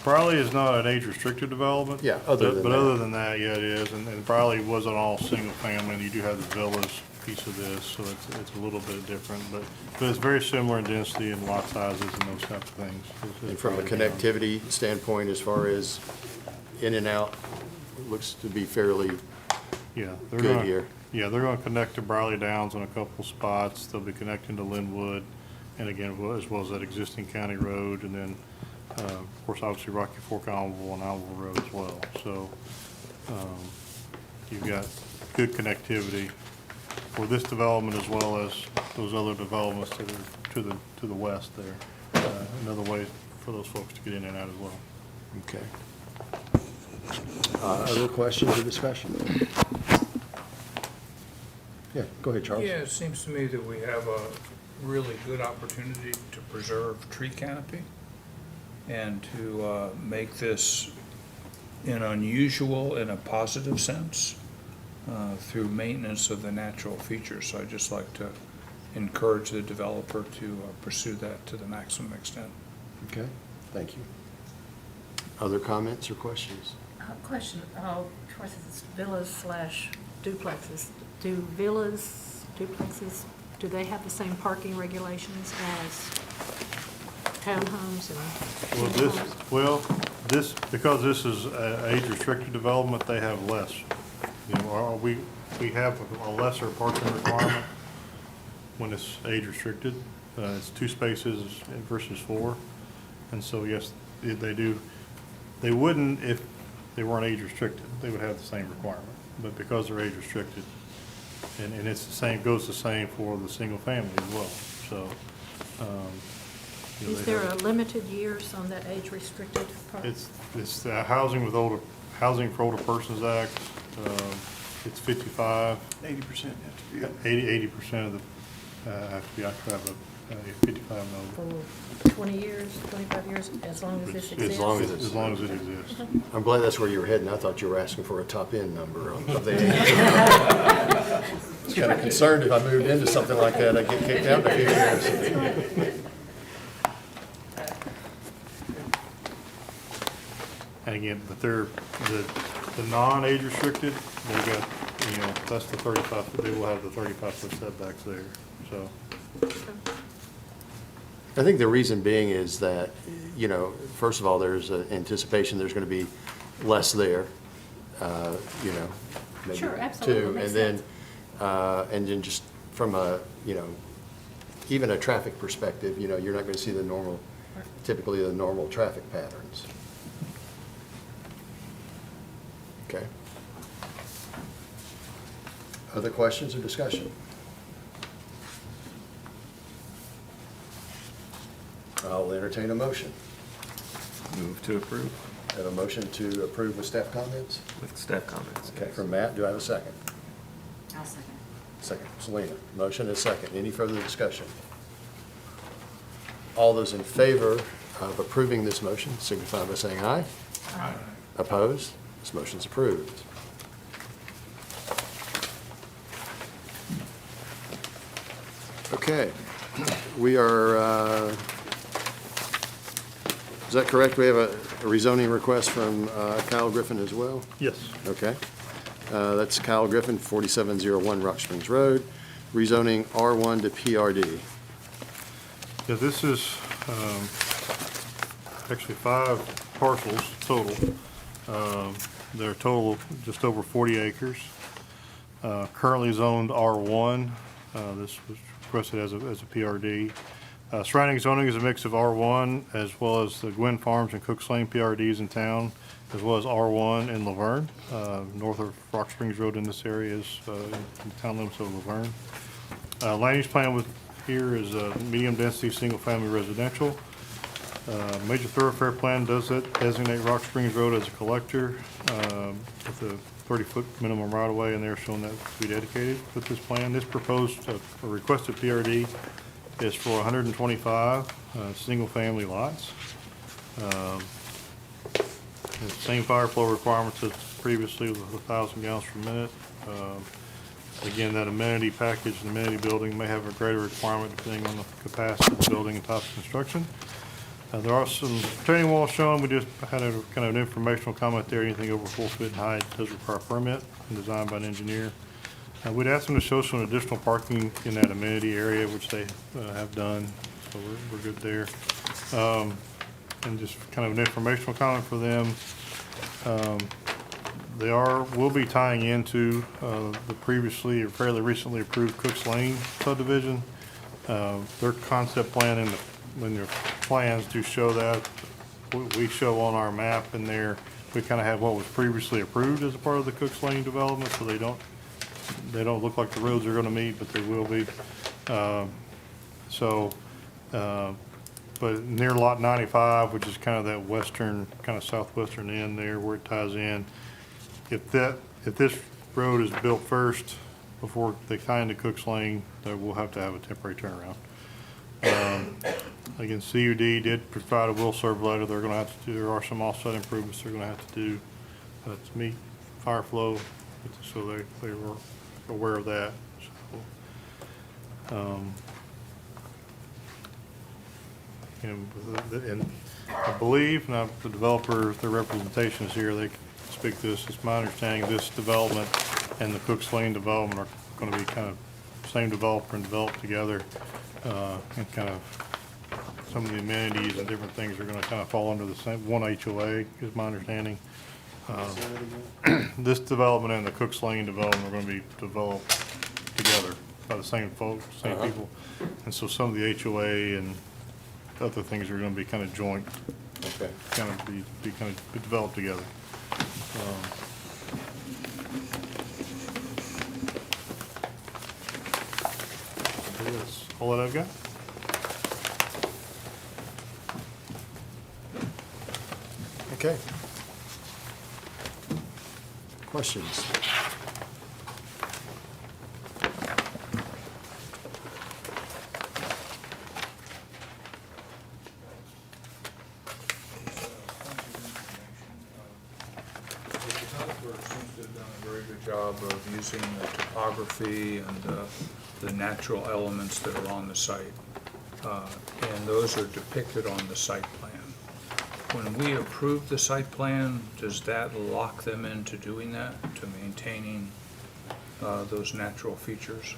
Briley is not an age-restricted development. Yeah, other than But that. other than that, yeah, it is. And Briley was an all single-family, and you do have the villas piece of this, so it's a little bit different. But it's very similar in density and lot sizes and those types of things. And from a Briley Downs. connectivity standpoint, as far as in and out, looks to be fairly Yeah, good here. Yeah, they're gonna connect to Briley Downs in a couple spots. They'll be connecting to Linwood, and again, as well as that existing county road, and then, of course, obviously Rocky Fork, Allenville, and Allenville Road as well. So, you've got good connectivity for this development as well as those other developments that are to the west there. Another way for those folks to get in and out as well. Okay. Other questions or discussion? Yeah, go ahead, Charles. Yeah, it seems to me that we have a really good opportunity to preserve tree canopy and to make this an unusual in a positive sense through maintenance of the natural features. So I'd just like to encourage the developer to pursue that to the maximum extent. Okay, thank you. Other comments or questions? Question, of course, it's villas slash duplexes. Do villas, duplexes, do they have the same parking regulations as townhomes and single homes? Because this is a age-restricted development, they have less. You know, we have a lesser parking requirement when it's age-restricted. It's 2 spaces versus 4. And so, yes, they do. They wouldn't if they weren't age-restricted. They would have the same requirement. But because they're age-restricted, and it's the same, goes the same for the single family as well. So, you know, Is they there have- a limited years on that age-restricted part? It's the Housing for Older Persons Act. It's 55. 80% have to be. 80% of the, have to have a 55 and over. For 20 years, 25 years, as long as this exists? As long as As long as it exists. I'm glad that's where you were heading. I thought you were asking for a top-end number of the age. I was kind of concerned if I moved into something like that, I'd get kicked out in a few years. And again, but they're, the non-age restricted, they got, you know, that's the 35, they will have the 35-foot setbacks there, so. I think the reason being is that, you know, first of all, there's an anticipation there's going to be less there, you know, maybe Sure, absolutely, two. makes And then just from a, you know, even a traffic perspective, you know, you're not going to see the normal, typically the normal traffic patterns. Okay. Other questions or discussion? I'll entertain a motion. Move to approve Have a motion to approve with staff comments? with staff comments. Okay, from Matt, do I have a second? I'll second. Second, Selena. Motion is second. Any further discussion? All those in favor of approving this motion signify by saying aye. Aye. Opposed? This motion's approved. Okay, we are, is that correct? We have a rezoning request from Kyle Griffin as well? Yes. Okay. That's Kyle Griffin, 4701 Rock Springs Road, rezoning R1 to PRD. Yeah, this is actually 5 parcels total. They're total just over 40 acres. Currently zoned R1. This was requested as a PRD. Surrounding zoning is a mix of R1 as well as the Gwynn Farms and Cooks Lane PRDs in town, as well as R1 in Laverne. North of Rock Springs Road in this area is in the town limits of Laverne. Land use plan with here is a medium-density, single-family residential. Major thoroughfare plan does designate Rock Springs Road as a collector with a 30-foot minimum right-of-way, and they're showing that to be dedicated with this plan. This proposed, or requested PRD is for 125 single-family lots. The same fire flow requirements as previously with 1,000 gallons per minute. Again, that amenity package, the amenity building may have a greater requirement depending on the capacity of the building and type of construction. There are some retaining walls shown. We just had a kind of an informational comment there. Anything over 4 foot in height does require a permit and designed by an engineer. We'd ask them to show some additional parking in that amenity area, which they have done, so we're good there. And just kind of an informational comment for them. They will be tying into the previously or fairly recently approved Cooks Lane subdivision. Their concept plan in their plans do show that. We show on our map in there, we kind of have what was previously approved as a part of the Cooks Lane development, so they don't look like the roads are gonna meet, but they will be. But near lot 95, which is kind of that western, kind of southwestern end there where it ties in, if this road is built first before they tie into Cooks Lane, then we'll have to have a temporary turnaround. Again, CUD did provide a will serve letter. They're gonna have to do, there are some offset improvements they're gonna have to do to meet fire flow, so they were aware of that. So, and I believe, and the developer, their representation is here, they can speak to this. It's my understanding this development and the Cooks Lane development are gonna be kind of same developer and developed together, and kind of some of the amenities and different things are gonna kind of fall under the same, one HOA is my understanding. This development and the Cooks Lane development are gonna be developed together by the same folks, same people. And so some of the HOA and other things are gonna be kind of joint, Okay. kind of be kind of developed together. That's all that I've got. Okay. Questions? Seems to have done a very good job of using the topography and the natural elements that are on the site. And those are depicted on the site plan. When we approve the site plan, does that lock them into doing that, to maintaining those natural features?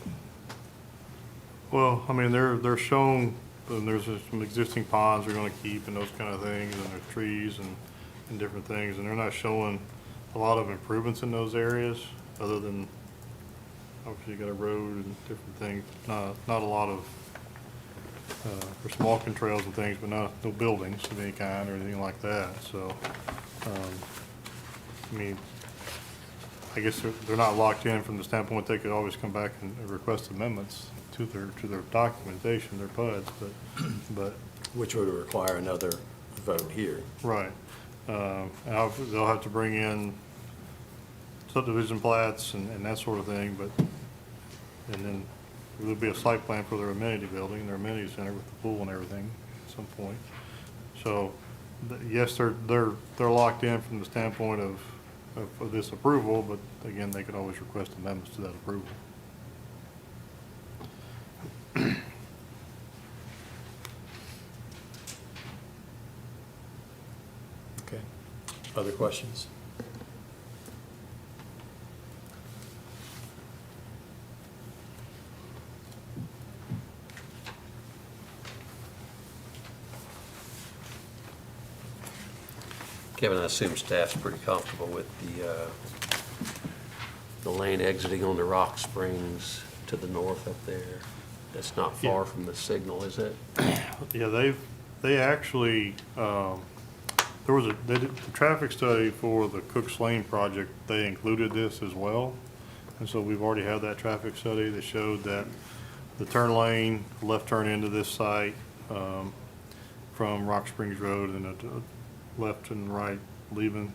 Well, I mean, they're shown, and there's some existing ponds they're gonna keep and those kind of things, and there's trees and different things, and they're not showing a lot of improvements in those areas, other than, obviously you got a road and different things, not a lot of, there's some walking trails and things, but no buildings of any kind or anything like that, so, I mean, I guess they're not locked in from the standpoint they could always come back and request amendments to their documentation, their PUDs, but. Which would require another vote here. Right. And they'll have to bring in subdivision plats and that sort of thing, and then there'll be a site plan for their amenity building, their amenity center with the pool and everything at some point. So, yes, they're locked in from the standpoint of this approval, but again, they could always request amendments to that approval. Okay. Other questions? Kevin, I assume staff's pretty comfortable with the lane exiting on the Rock Springs to the north up there. That's not far from the signal, is it? Yeah, they actually, there was they did the traffic study for the Cooks Lane project, they included this as well. And so we've already had that traffic study that showed that the turn lane, left turn into this site, from Rock Springs Road and a left and right leaving.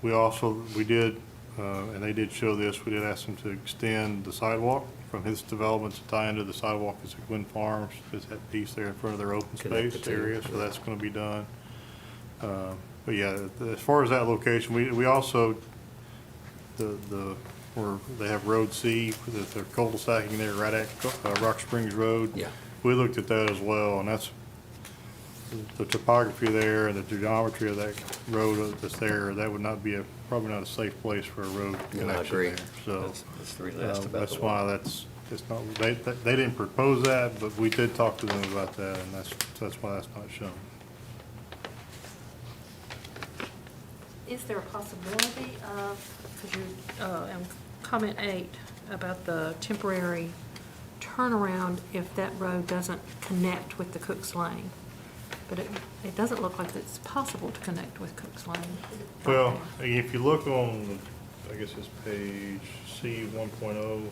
We did, and they did show this, we did ask them to extend the sidewalk from his development to tie into the sidewalk that's at Gwen Farms. There's that piece there in front of their open Connect the space two, area, so yeah. that's gonna be done. But yeah, as far as that location, we also, where they have Road C, that they're cul-de-sacing there right at Rock Springs Road. Yeah. We looked at that as well, and that's, the topography there and the geometry of that road that's there, that would not be probably not a safe place for a road No, I connection agree. there. So, That's the reason I asked about that's the why water. it's not, they didn't propose that, but we did talk to them about that, and that's why that's not shown. Is there a possibility of, because you, in comment 8, about the temporary turnaround if that road doesn't connect with the Cooks Lane? But it doesn't look like it's possible to connect with Cooks Lane. Well, if you look on, I guess it's page C 1.0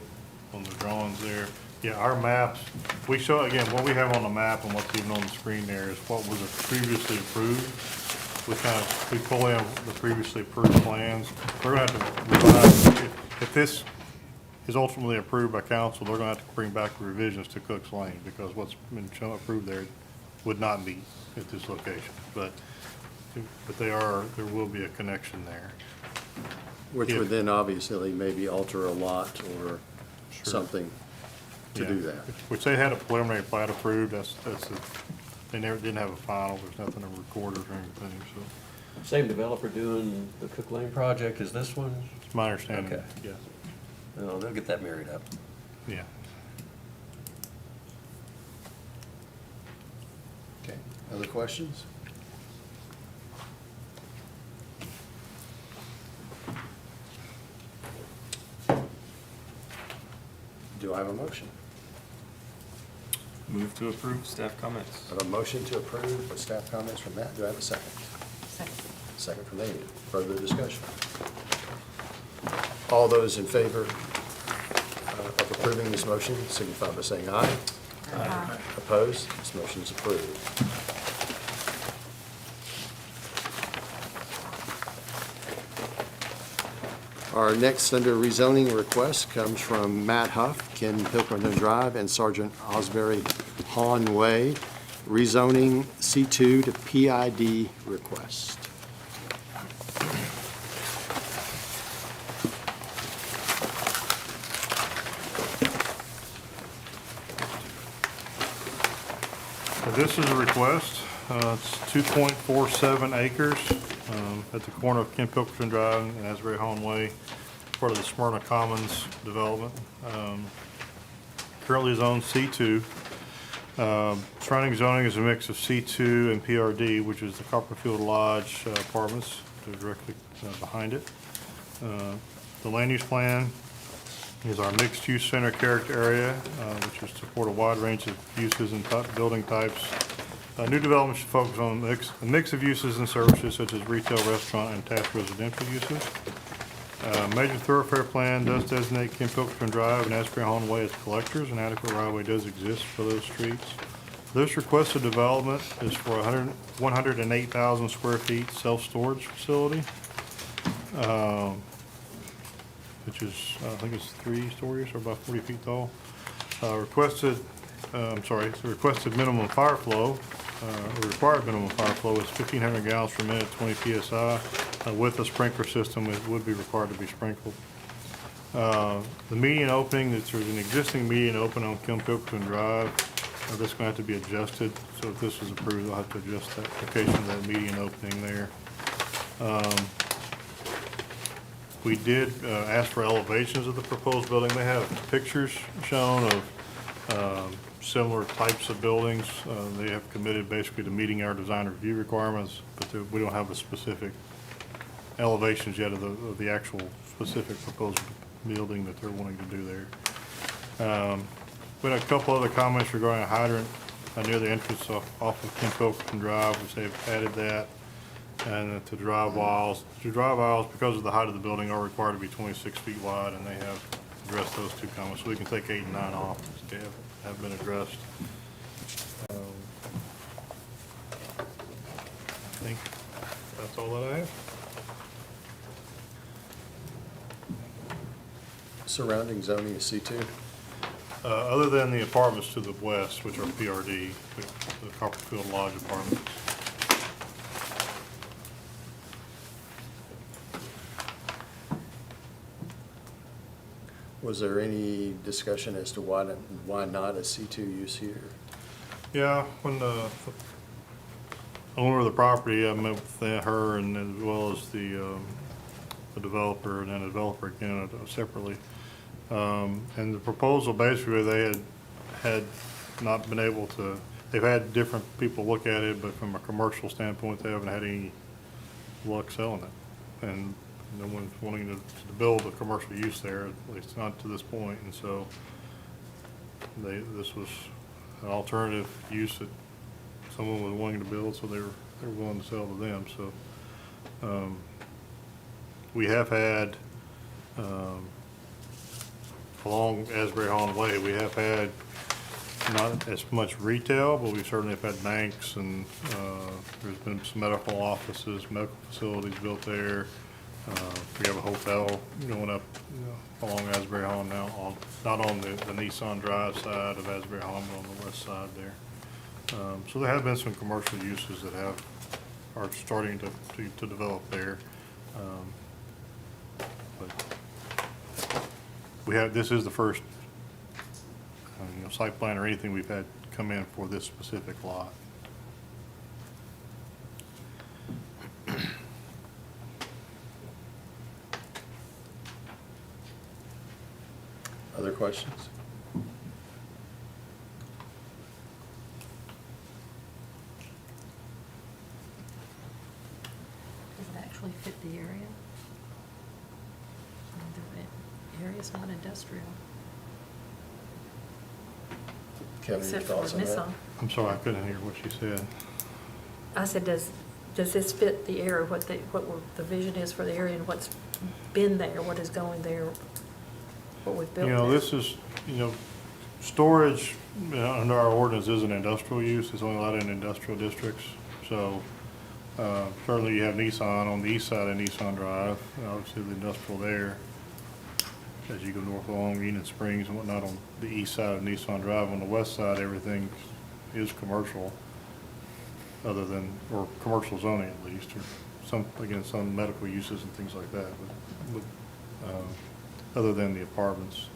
on the drawings there, yeah, our maps, we show, again, what we have on the map and what's even on the screen there is what was previously approved. We pull in the previously approved plans. We're gonna have to revise, if this is ultimately approved by council, they're gonna have to bring back revisions to Cooks Lane, because what's been approved there would not meet at this location. But there will be a connection there. Which would then obviously maybe alter a lot or something to do Yeah. that. Which they had a preliminary plat approved, they didn't have a final, there's nothing to record or anything, so Same developer doing the Cook Lane project as this one? it's my understanding, Okay. yes, No, they'll get that married up. yeah. Okay, other questions? Do I have a motion? Move to approve staff comments. I have a motion to approve with staff comments from Matt. Do I have a second? Second. Second from Amy. Further discussion? All those in favor of approving this motion signify by saying aye. Aye. Opposed? This motion is approved. Our next under rezoning request comes from Matt Huff, Ken Pilkington Drive, and Sergeant Osbury Hawn Way, rezoning C2 to PID request. This is a request. It's 2.47 acres at the corner of Ken Pilkington Drive and Asbury Home Way, part of the Smyrna Commons development. Currently zoned C2. Surrounding zoning is a mix of C2 and PRD, which is the Copperfield Lodge apartments directly behind it. The land use plan is our mixed-use center character area, which is to support a wide range of uses and building types. New development should focus on a mix of uses and services such as retail, restaurant, and attached residential uses. Major thoroughfare plan does designate Ken Pilkington Drive and Asbury Home Way as collectors, and adequate right-of-way does exist for those streets. This requested development is for a 108,000 square feet self-storage facility, which is, I think it's 3 stories or about 40 feet tall. The requested minimum fire flow, the required minimum fire flow is 1,500 gallons per minute, 20 PSI. With a sprinkler system, it would be required to be sprinkled. The median opening, there's an existing median open on Ken Pilkington Drive. That's going to have to be adjusted, so if this is approved, I'll have to adjust that location of that median opening there. We did ask for elevations of the proposed building. They have pictures shown of similar types of buildings. They have committed basically to meeting our design review requirements, but we don't have the specific elevations yet of the actual specific proposed building that they're wanting to do there. We had a couple other comments regarding a hydrant near the entrance off of Ken Pilkington Drive, which they've added that. And to drive aisles, because of the height of the building, are required to be 26 feet wide, and they have addressed those two comments. So we can take 8 and 9 off, they have been addressed. I think that's all that I have. Surrounding zoning is C2. Other than the apartments to the west, which are PRD, the Copperfield Lodge apartments. Was there any discussion as to why not a C2 use here? Yeah, when the owner of the property, I met with her and as well as the developer, and then the developer again separately. And the proposal, basically, they had not been able to, they've had different people look at it, but from a commercial standpoint, they haven't had any luck selling it. And no one's wanting to build a commercial use there, at least not to this point. And so this was an alternative use that someone was willing to build, so they were willing to sell to them. So we have had, along Asbury Holland Way, we have had not as much retail, but we certainly have had banks, and there's been some medical offices, medical facilities built there. We have a hotel going up along Asbury Holland now, not on the Nissan Drive side of Asbury Holland, but on the west side there. So there have been some commercial uses that are starting to develop there. But this is the first site plan or anything we've had come in for this specific lot. Other questions? Does it actually fit the area? The area's not industrial, Kevin, your except for thoughts on that? Nissan. I'm sorry, I couldn't hear what she said. I said, does this fit the area, what the vision is for the area and what's been there, what is going there, what we've built there? This is, storage under our ordinance is an industrial use. It's only allowed in industrial districts. So certainly you have Nissan on the east side of Nissan Drive, obviously the industrial there. As you go north along Union Springs and whatnot on the east side of Nissan Drive. On the west side, everything is commercial, other than, or commercial zoning at least, or some medical uses and things like that, but other than the apartments.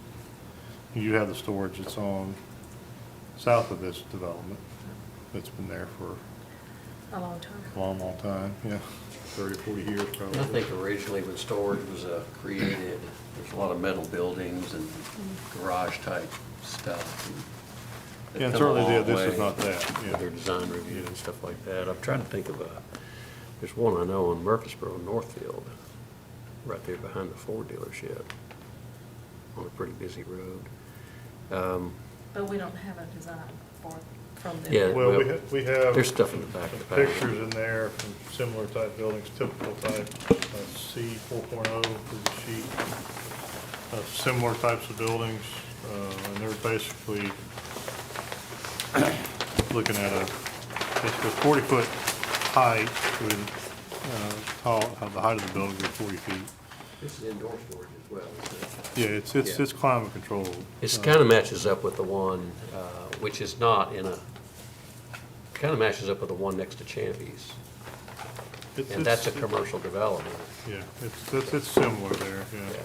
You have the storage that's on south of this development that's been there for A long time. a long, long time, 30, 40 years probably. I think originally when storage was created, there's a lot of metal buildings and garage type stuff. They've Yeah, and come a certainly long this is way not that, with their design review and stuff like that. I'm trying to think of there's one I know in Murfreesboro, Northfield, right there behind the Ford dealership, on a pretty busy road. But we don't have a design from them. Yeah. Well, Well, we have. there's stuff in the back of the package. Pictures in there from similar type buildings, typical type, C 4.0 is the sheet. Similar types of buildings, and they're basically looking at basically 40-foot height with, the height of the building is 40 feet. This is indoor storage as well, isn't it? Yeah, it's climate controlled. It kind of matches up with the one, which is not kind of matches up with the one next to Champy's. And that's a commercial development. Yeah, it's similar there, yeah.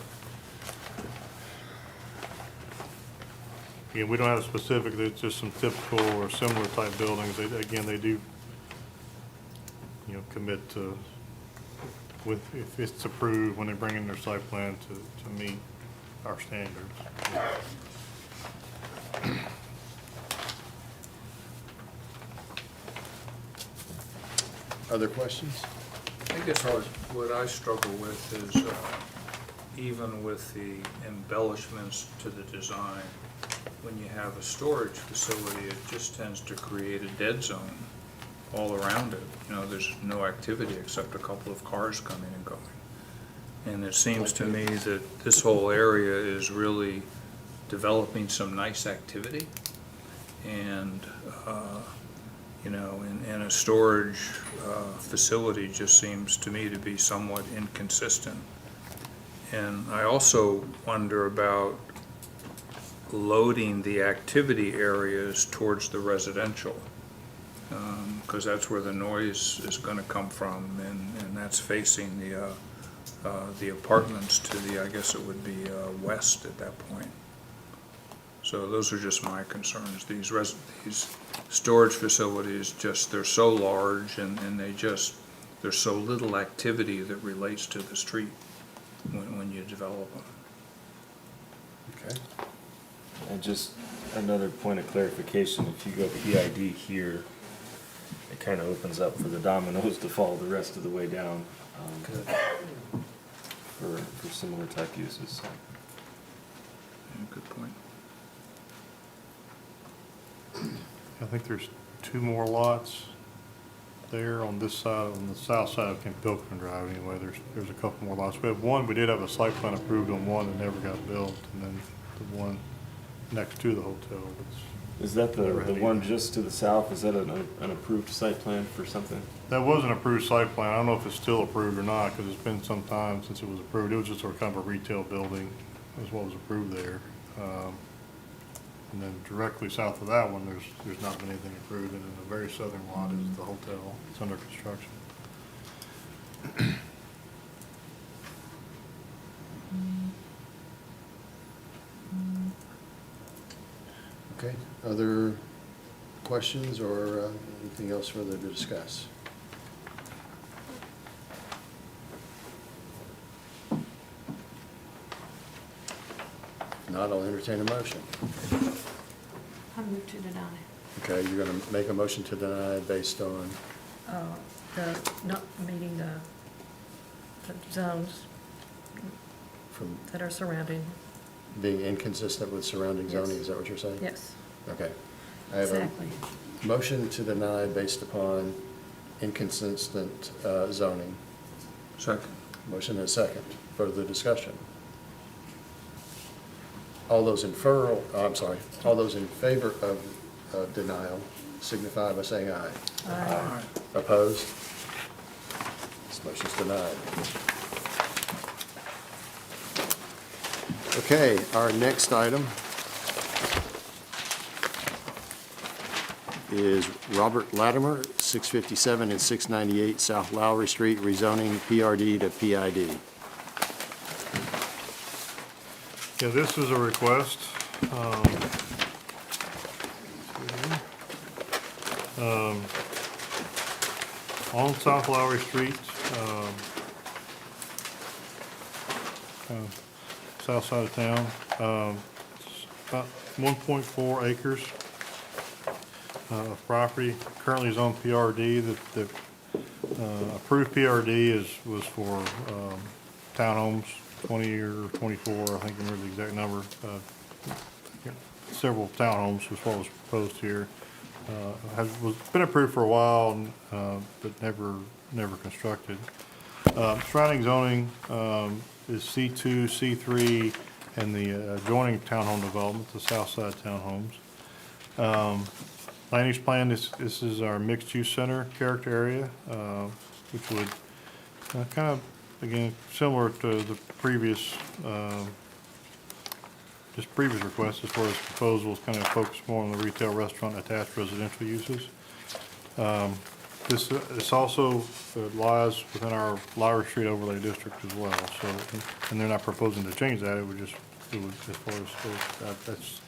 Again, we don't have specific, there's just some typical or similar type buildings. They do, commit to, if it's approved, when they bring in their site plan to meet our standards. Other questions? I guess what I struggle with is, even with the embellishments to the design, when you have a storage facility, it just tends to create a dead zone all around it. You know, there's no activity except a couple of cars coming and going. And it seems to me that this whole area is really developing some nice activity. And, you know, and a storage facility just seems to me to be somewhat inconsistent. And I also wonder about loading the activity areas towards the residential, because that's where the noise is going to come from, and that's facing the apartments to the, I guess it would be west at that point. So those are just my concerns. These storage facilities, just, they're so large, and there's so little activity that relates to the street when you develop them. Okay. And just another point of clarification, if you go PID here, it kind of opens up for the dominoes to fall the rest of the way down for similar type uses. So. Yeah, good point. I think there's 2 more lots there on this side, on the south side of Pilgrim Drive anyway. There's a couple more lots. We did have a site plan approved on one that never got built, and then the one next to the hotel. Is that the one just to the south? Is that an approved site plan for something? That was an approved site plan. I don't know if it's still approved or not, because it's been some time since it was approved. It was just sort of kind of a retail building is what was approved there. And then directly south of that one, there's not been anything approved, and then the very southern lot is the hotel. It's under construction. Okay, other questions or anything else further to discuss? If not, I'll entertain a motion. I move to deny. Okay, you're going to make a motion to deny based on, The, not meeting the zones from that are surrounding. being inconsistent with surrounding zoning, Yes. is that what you're saying? Yes, Okay. I have a exactly. motion to deny based upon inconsistent zoning. Second. Motion and a second. Further discussion. All those in all those in favor of denial signify by saying aye. Aye. Opposed? This motion's denied. Okay, our next item is Robert Latimer, 657 and 698 South Lowry Street, rezoning PRD to PID. Yeah, this is a request. On South Lowry Street, south side of town. It's about 1.4 acres of property. Currently zoned PRD. The approved PRD was for townhomes, 20 or 24, I think I remember the exact number. Several townhomes was what was proposed here. Was been approved for a while, but never constructed. Surrounding zoning is C2, C3, and the adjoining townhome development, the south side townhomes. Land use plan, this is our mixed-use center character area, which would kind of, again, similar to the previous request as far as proposals, kind of focus more on the retail, restaurant, attached residential uses. This also lies within our Lowry Street overlay district as well, so, and they're not proposing to change that, it would, as far as, that's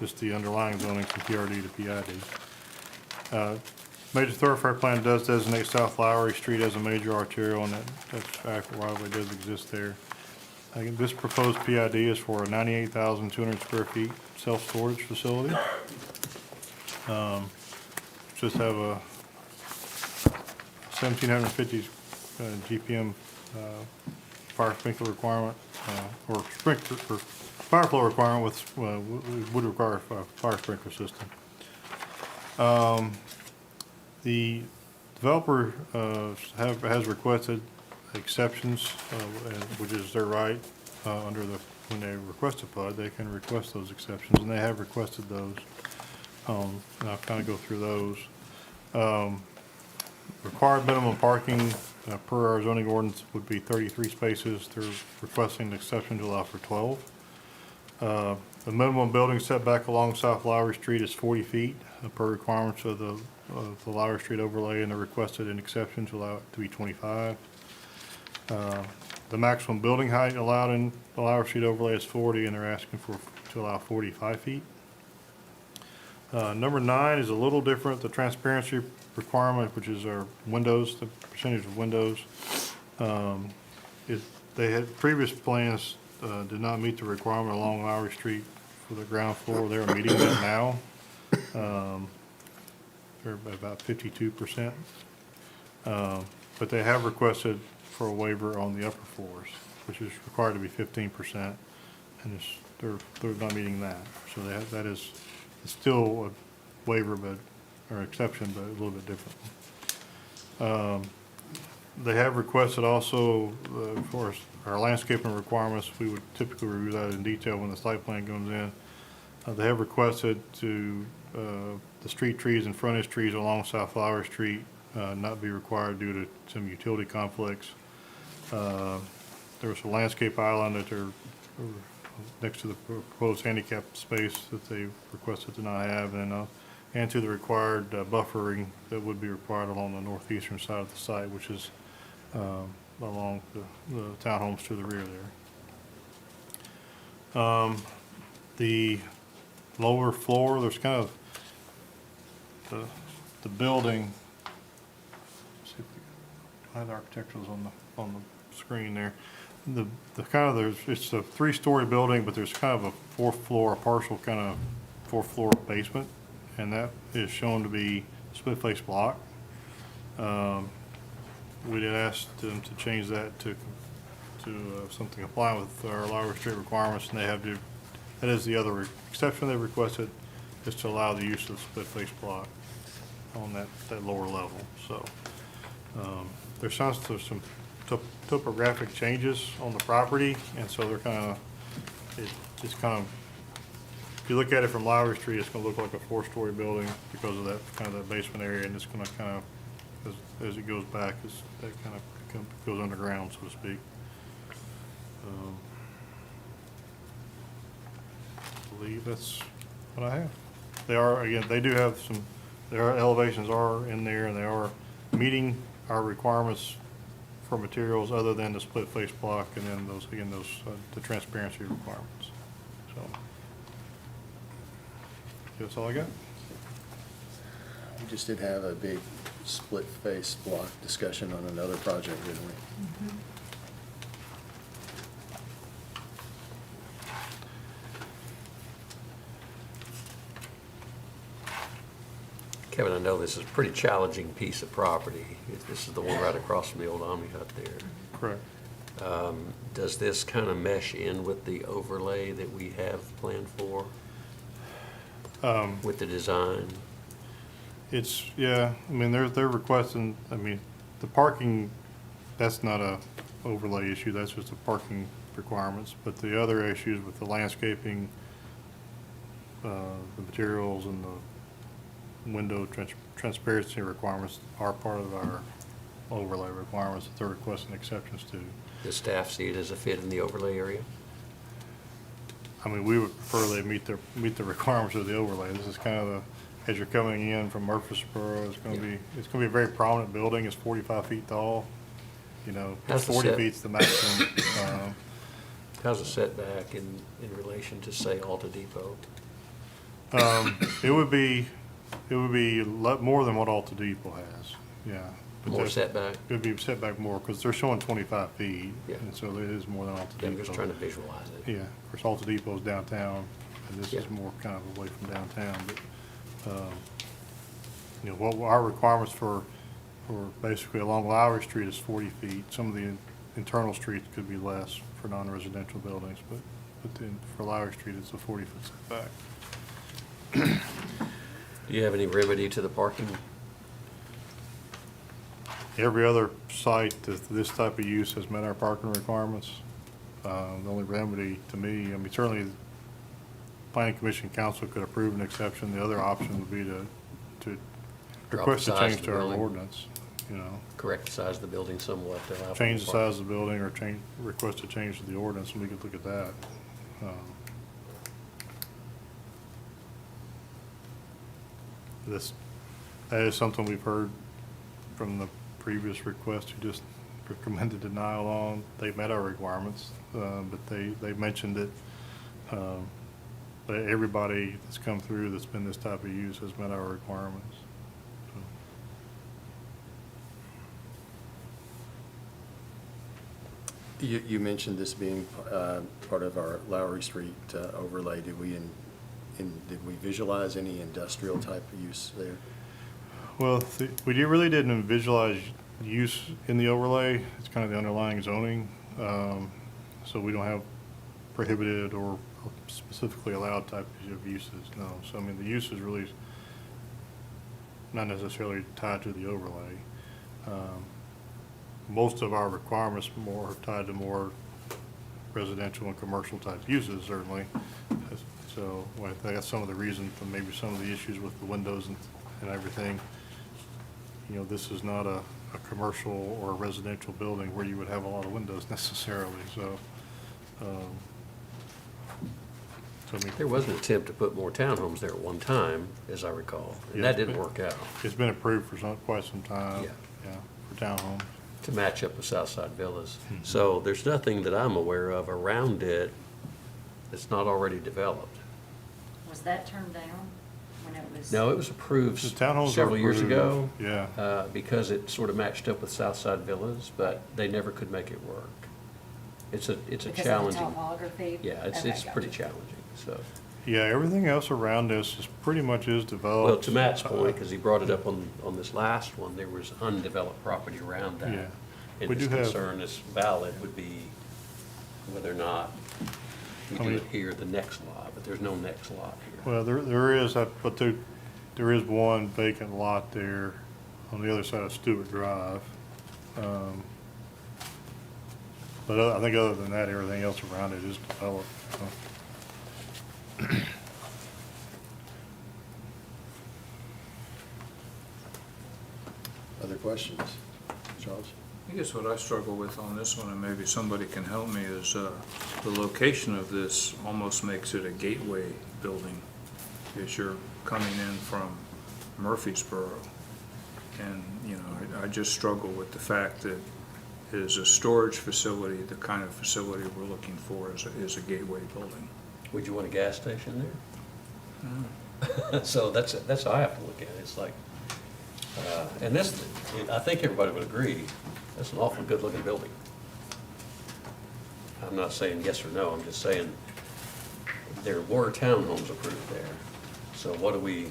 just the underlying zoning from PRD to PID. Major thoroughfare plan does designate South Lowry Street as a major arterial, and that's adequate right-of-way does exist there. Again, this proposed PID is for a 98,200 square feet self-storage facility. Just have a 1,750 GPM fire sprinkler requirement, or sprinkler, or fire flow requirement would require a fire sprinkler system. The developer has requested exceptions, which is their right, when they request a PUD, they can request those exceptions, and they have requested those. And I'll kind of go through those. Required minimum parking per our zoning ordinance would be 33 spaces. They're requesting an exception to allow for 12. The minimum building setback along South Lowry Street is 40 feet per requirements of the Lowry Street overlay, and they requested an exception to allow it to be 25. The maximum building height allowed in the Lowry Street overlay is 40, and they're asking to allow 45 feet. Number 9 is a little different. The transparency requirement, which is our windows, the percentage of windows. They had previous plans did not meet the requirement along Lowry Street for the ground floor. They're meeting that now. They're about 52%. But they have requested for a waiver on the upper floors, which is required to be 15%, and they're not meeting that. So that is, it's still a waiver, or exception, but a little bit different. They have requested also, for our landscaping requirements, we would typically review that in detail when the site plan comes in. They have requested the street trees and frontage trees along South Lowry Street not be required due to some utility conflicts. There was a landscape island that they're next to the proposed handicap space that they requested to not have, and to the required buffering that would be required along the northeastern side of the site, which is along the townhomes to the rear there. The lower floor, there's kind of the building. Let's see if we have the architecturals on the screen there. It's a 3-story building, but there's kind of a a partial kind of 4th-floor basement, and that is shown to be split face block. We did ask them to change that to something complying with our Lowry Street requirements, and that is the other exception they requested, is to allow the use of split face block on that lower level. So there's some topographic changes on the property, and so they're if you look at it from Lowry Street, it's gonna look like a 4-story building because of that kind of that basement area, and it's gonna kind of, as it goes back, that kind of goes underground, so to speak. I believe that's what I have. They do have their elevations are in there, and they are meeting our requirements for materials other than the split face block, and then the transparency requirements. So that's all I got. We just did have a big split face block discussion on another project, didn't we? Kevin, I know this is a pretty challenging piece of property. This is the one right across from the old Omni Hut there. Correct. Does this kind of mesh in with the overlay that we have planned for, with the design? Yeah, I mean, they're requesting, the parking, that's not a overlay issue, that's just the parking requirements. But the other issues with the landscaping, the materials, and the window transparency requirements are part of our overlay requirements that they're requesting exceptions to. Does staff see it as a fit in the overlay area? We would prefer they meet the requirements of the overlay. This is kind of as you're coming in from Murfreesboro, it's going to be a very prominent building. It's 45 feet tall. How's the 40 set- feet's the maximum. How's the setback in relation to, say, Alta Depot? It would be more than what Alta Depot has. Yeah. More setback? It would be set back more because they're showing 25 feet. Yeah. And so it is more than Alta Depot. I'm just trying to visualize it. Yeah, of course, Alta Depot's downtown, and this is Yeah. more kind of away from downtown, but, what our requirements for basically along Lowry Street is 40 feet. Some of the internal streets could be less for non-residential buildings, but, but then for Lowry Street, it's a 40-foot setback. Do you have any remedy to the parking? Every other site that this type of use has met our parking requirements. The only remedy to me, I mean, certainly, Planning Commission Council could approve an exception. The other option would be to Drop request the a size change of the to our building. ordinance, you know. Correct the size of the building somewhat to allow. for Change the parking? size of the building or request a change to the ordinance, and we could look at that. That is something we've heard from the previous request who just recommended denial on. They met our requirements, but they mentioned it. But everybody that's come through that's been this type of use has met our requirements. So. You mentioned this being part of our Lowry Street overlay. Did we visualize any industrial type of use there? Well, really didn't visualize use in the overlay. It's kind of the underlying zoning. So we don't have prohibited or specifically allowed type of uses, no. So, I mean, the use is really not necessarily tied to the overlay. Most of our requirements more are tied to more residential and commercial type uses, certainly. So I think that's some of the reason for maybe some of the issues with the windows and everything. You know, this is not a commercial or a residential building where you would have a lot of windows necessarily, so. I mean, There was an attempt to put more townhomes there at one time, as I recall, and Yeah, that it's didn't been- work out It's been approved for quite some time. Yeah. Yeah, for townhomes. to match up with Southside Villas. So there's nothing that I'm aware of around it that's not already developed. Was that turned down when it was? No, it was The approved townhomes are several years approved, ago. yeah. Because it sort of matched up with Southside Villas, but they never could make it work. It's a Because of the challenging. topography? Yeah, it's Okay, pretty gotcha. challenging, so. Yeah, everything else around us is pretty much developed. Well, to Matt's point, because he brought it up on this last one, there was undeveloped property around that. Yeah. And We his do have- concern is valid would be whether or not we I do mean- it here, the next lot, but there's no next lot here. Well, there is, but there is one vacant lot there on the other side of Stewart Drive. But I think other than that, everything else around it is developed. So. Other questions? Charles? I guess what I struggle with on this one, and maybe somebody can help me, is the location of this almost makes it a gateway building as you're coming in from Murfreesboro. And, you know, I just struggle with the fact that it is a storage facility, the kind of facility we're looking for is a gateway building. Would you want a gas station there? So that's how I have to look at it. It's like, and this, I think everybody would agree, that's an awfully good-looking building. I'm not saying yes or no, I'm just saying there were townhomes approved there. So what are we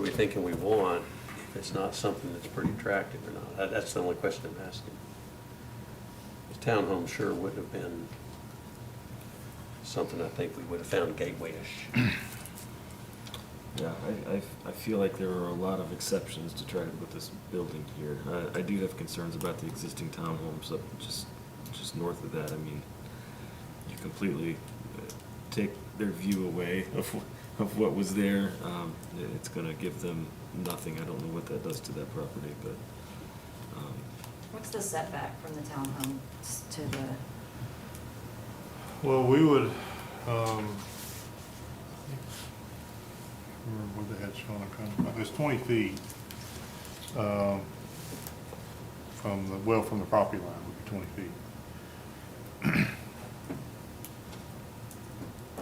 thinking we want if it's not something that's pretty attractive or not? That's the only question I'm asking. The townhome sure would have been something I think we would have found gateway-ish. Yeah, I feel like there are a lot of exceptions to try to put this building here. I do have concerns about the existing townhomes up just north of that. I mean, you completely take their view away of what was there. It's gonna give them nothing. I don't know what that does to that property, but. What's the setback from the townhomes to the, Well, we would, remember what they had shown, it's 20 feet, from the property line would be 20 feet.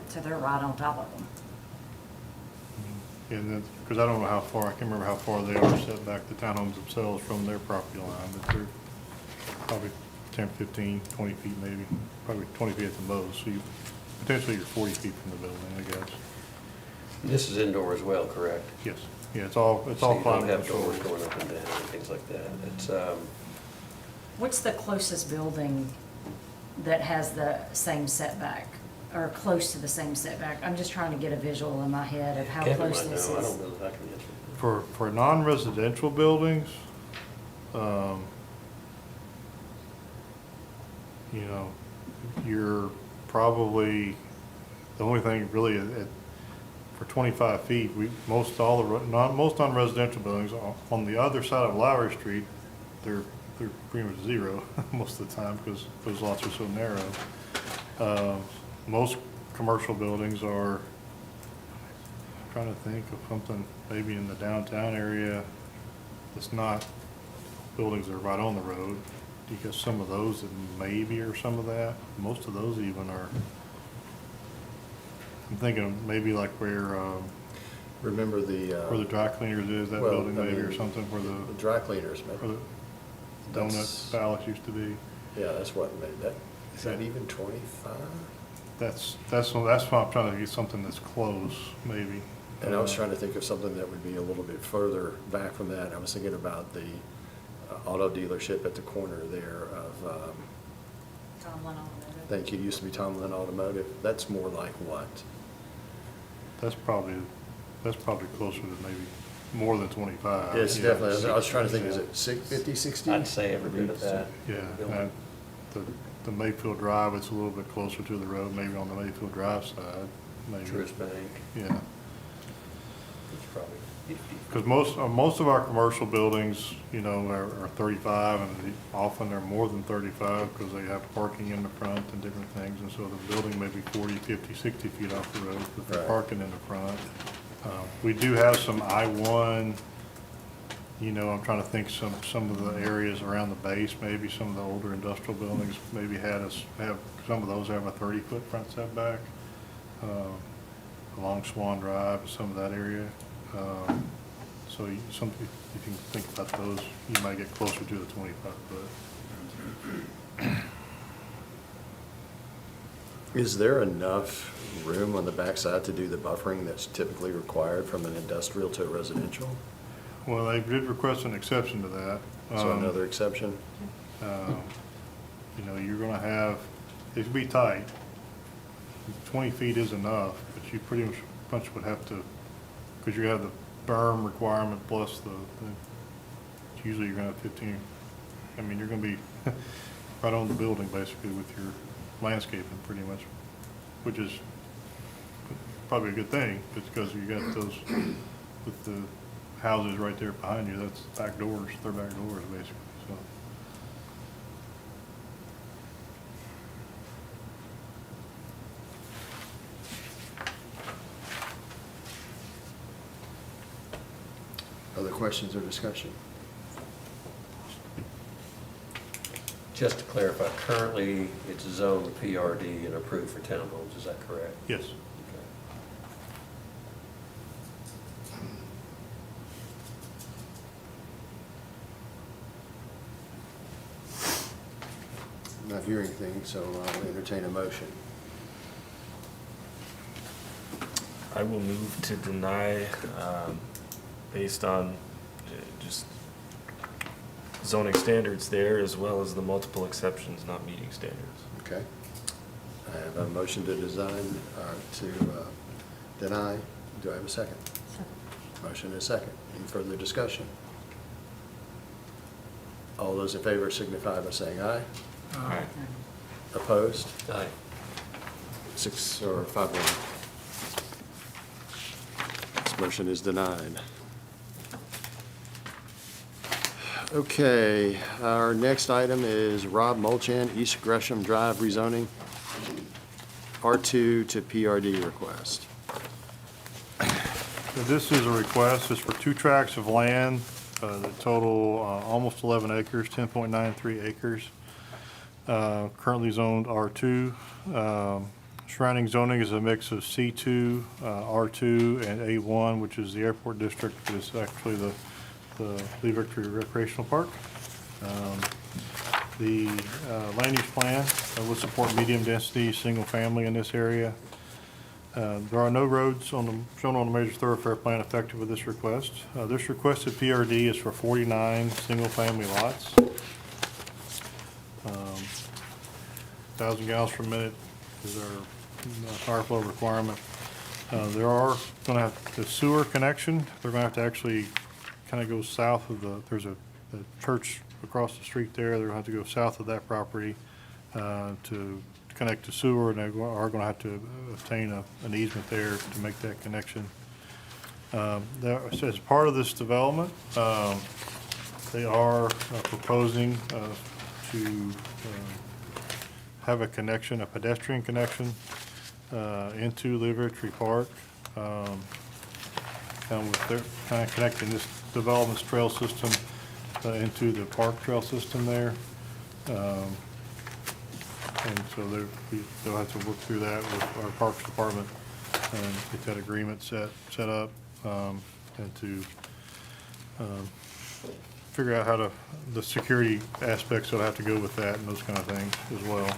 so they're right on top of them? And then, because I don't know how far, I can't remember how far they are set back, the townhomes themselves from their property line, but they're probably 10, 15, 20 feet maybe, probably 20 feet at the most, so potentially you're 40 feet from the building, I guess. This is indoor as well, correct? Yes, yeah, it's all So you don't climate have controlled. doors going up and down and things like that. It's, What's the closest building that has the same setback, or close to the same setback? I'm just trying to get a visual in my head of how Kevin close might this know. I is. don't know if I can answer. For non-residential buildings, you know, you're probably, the only thing really, for 25 feet, most non-residential buildings on the other side of Lowry Street, they're pretty much zero most of the time because those lots are so narrow. Most commercial buildings are, trying to think of something maybe in the downtown area that's not buildings that are right on the road. You got some of those that maybe are some of that. Most of those even are, I'm thinking maybe like where Remember the the, dry cleaners is, that well, building I maybe, or mean, something where the dry cleaners, where man. the That's- donut palace used to be. Yeah, that's what made that, is that even 25? That's why I'm trying to get something that's close, maybe. And I was trying to think of something that would be a little bit further back from that. I was thinking about the auto dealership at the corner there of, Tomlin Automotive. I think it used to be Tomlin Automotive. That's more like what? That's probably closer to maybe more than 25. It's Yeah. definitely, I was trying to think, is it 50, 60? I'd say every bit of that. Yeah, and the Mayfield Drive, it's a little bit closer to the road, maybe on the Mayfield Drive side, maybe. Truist Bank, Yeah, it's probably 50. because most of our commercial buildings, you know, are 35, and often they're more than 35 because they have parking in the front and different things, and so the building may be 40, 50, 60 feet off the road, but they're Right. parking in the front. We do have some I-1, you know, I'm trying to think some of the areas around the base, maybe some of the older industrial buildings maybe some of those have a 30-foot front setback, along Swan Drive, some of that area. So if you think about those, you might get closer to the 25 foot. Is there enough room on the backside to do the buffering that's typically required from an industrial to a residential? Well, they did request an exception to that. So another exception? You know, you're gonna have, it'd be tight. 20 feet is enough, but you pretty much would have to, because you have the berm requirement plus usually you're gonna have 15, I mean, you're gonna be right on the building basically with your landscaping pretty much, which is probably a good thing, because you got those, with the houses right there behind you, that's back doors, they're back doors basically, so. Other questions or discussion? Just to clarify, currently it's zoned PRD and approved for townhomes, is that correct? Yes. Okay. Not hearing anything, so I'll entertain a motion. I will move to deny, based on just zoning standards there, as well as the multiple exceptions not meeting standards. Okay. I have a motion to deny. Do I have a second? Motion and a second. Any further discussion? All those in favor signify by saying aye. Aye. Opposed? Aye. 6 or 5-1. This motion is denied. Okay, our next item is Rob Mulchan, East Gresham Drive rezoning, R2 to PRD request. So this is a request, it's for 2 tracts of land, that total almost 11 acres, 10.93 acres. Currently zoned R2. Surrounding zoning is a mix of C2, R2, and A1, which is the airport district, but it's actually the Lee Victory Recreational Park. The land use plan will support medium-density, single-family in this area. There are no roads shown on the major thoroughfare plan effective with this request. This requested PRD is for 49 single-family lots. 1,000 gallons per minute is our power flow requirement. There are gonna have the sewer connection, they're gonna have to actually kind of go south of there's a church across the street there, they're gonna have to go south of that property to connect to sewer, and they are gonna have to obtain an easement there to make that connection. As part of this development, they are proposing to have a connection, a pedestrian connection into Liberty Park. Kind of connecting this development's trail system into the park trail system there. And so they'll have to work through that with our Parks Department and get that agreement set up, and to figure out how the security aspects that'll have to go with that and those kind of things as well.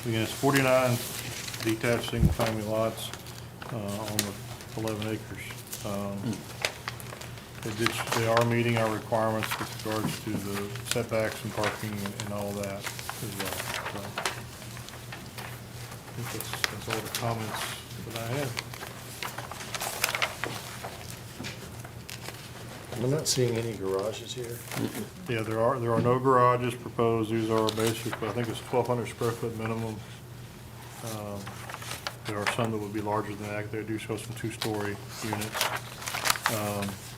Again, it's 49 detached single-family lots on the 11 acres. They are meeting our requirements with regards to the setbacks and parking and all that as well. So, I think that's all the comments that I have. I'm not seeing any garages here. Yeah, there are no garages proposed. These are basically, I think it's 1,200 square foot minimum. There are some that would be larger than that. They do show some two-story units.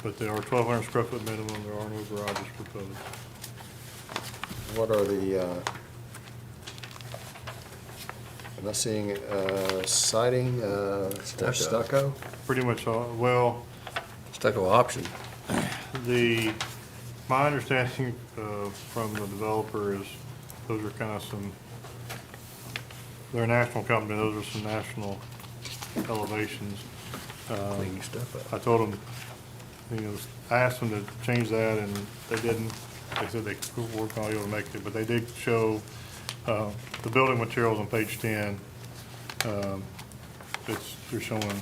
But there are 1,200 square foot minimum. There are no garages proposed. What are the, am I seeing siding, stucco? Pretty much all, well, Stucco option. my understanding from the developer is those are kind of they're a national company. Those are some national elevations. Clean stuff up. I told them, I asked them to change that, and they didn't. They said they could work on able to make it, but they did show the building materials on page 10. They're showing,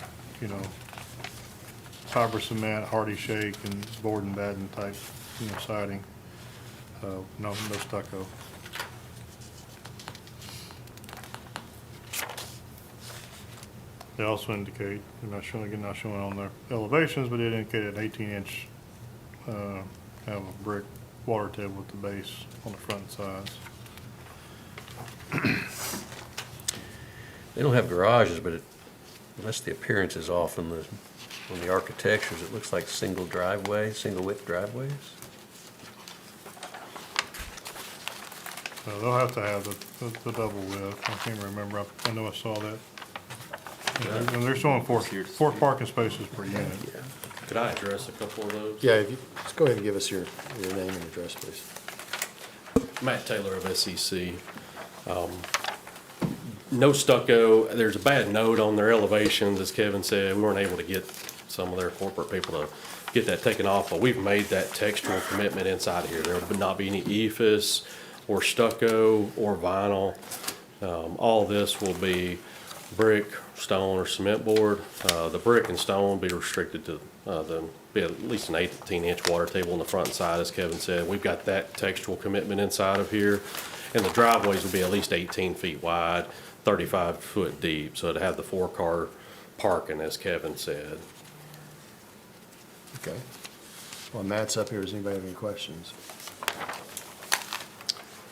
fiber cement, hardy shake, and board and batten type, siding. No stucco. They also indicate, not showing on their elevations, but it indicated an 18-inch kind of a brick water table at the base on the front and sides. They don't have garages, but unless the appearance is off on the architectures, it looks like single width driveways. They'll have to have the double width. I can't remember. I know I saw that. And they're showing four parking spaces per unit. Could I address a couple of those? Yeah, if you, just go ahead and give us your name and address, please. Matt Taylor of SEC. No stucco. There's a bad note on their elevations, as Kevin said. We weren't able to get some of their corporate people to get that taken off, but we've made that textural commitment inside here. There would not be any EIFS or stucco or vinyl. All this will be brick, stone, or cement board. The brick and stone will be restricted to be at least an 18-inch water table on the front and side, as Kevin said. We've got that textual commitment inside of here. And the driveways will be at least 18 feet wide, 35 foot deep, so it'd have the 4-car parking, as Kevin said. Okay. Well, Matt's up here. Does anybody have any questions?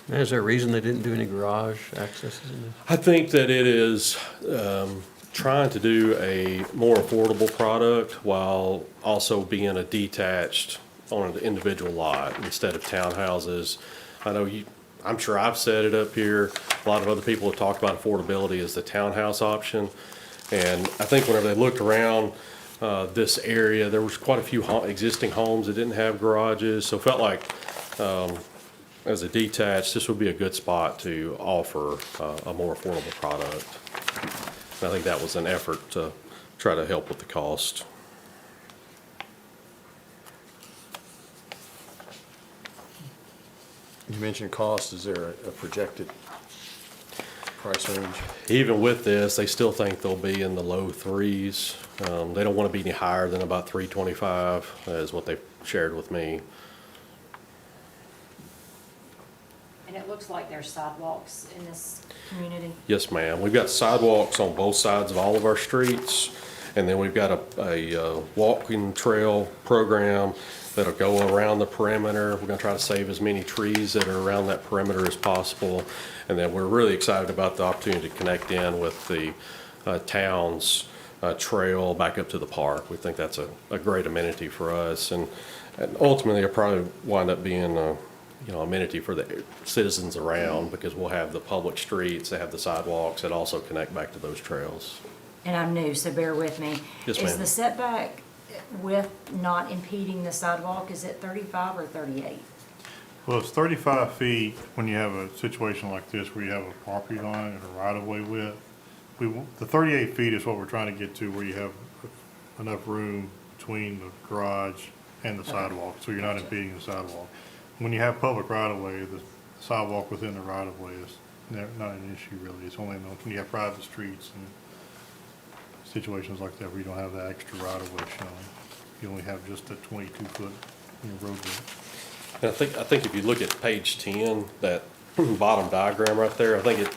Is there a reason they didn't do any garage accesses in this? I think that it is trying to do a more affordable product while also being a detached on an individual lot instead of townhouses. I know I'm sure I've said it up here. A lot of other people have talked about affordability as the townhouse option. And I think whenever they looked around this area, there was quite a few existing homes that didn't have garages. So it felt like as a detached, this would be a good spot to offer a more affordable product. And I think that was an effort to try to help with the cost. You mentioned cost. Is there a projected price range? Even with this, they still think they'll be in the low threes. They don't want to be any higher than about $325, is what they've shared with me. And it looks like there's sidewalks in this community. Yes, ma'am. We've got sidewalks on both sides of all of our streets, and then we've got a walking trail program that'll go around the perimeter. We're gonna try to save as many trees that are around that perimeter as possible. And then we're really excited about the opportunity to connect in with the town's trail back up to the park. We think that's a great amenity for us, and ultimately it'll probably wind up being a amenity for the citizens around, because we'll have the public streets, they have the sidewalks that also connect back to those trails. And I'm new, so bear with me. Yes, Is ma'am. the setback with not impeding the sidewalk, is it 35 or 38? Well, it's 35 feet when you have a situation like this where you have a property line and a right-of-way width. The 38 feet is what we're trying to get to, where you have enough room between the garage and the sidewalk, so you're not impeding the sidewalk. When you have public right-of-way, the sidewalk within the right-of-way is not an issue really. It's only when you have private streets and situations like that where you don't have that extra right-of-way shown. You only have just a 22-foot road width. And I think if you look at page 10, that bottom diagram right there, I think it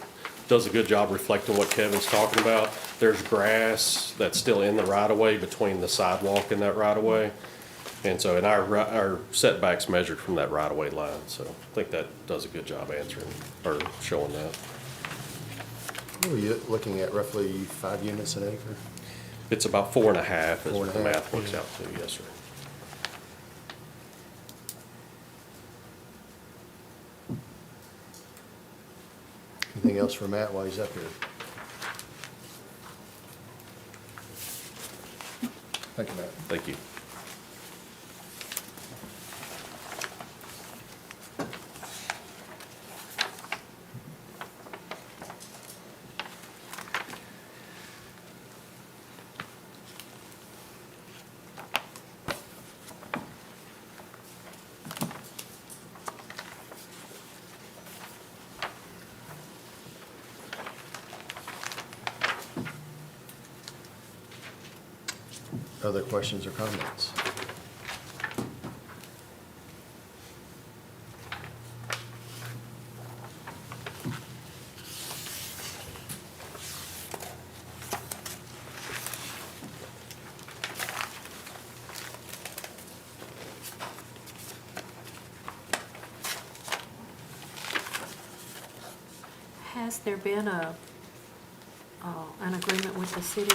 does a good job reflecting what Kevin's talking about. There's grass that's still in the right-of-way between the sidewalk and that right-of-way. And so, and our setbacks measured from that right-of-way line, so I think that does a good job answering, or showing that. Are you looking at roughly 5 units an acre? It's about 4.5 is what the 4.5, math works out to, yes, sir. Anything else for Matt while he's up here? Thank you, Matt. Thank you. Other questions or comments? Has there been an agreement with the city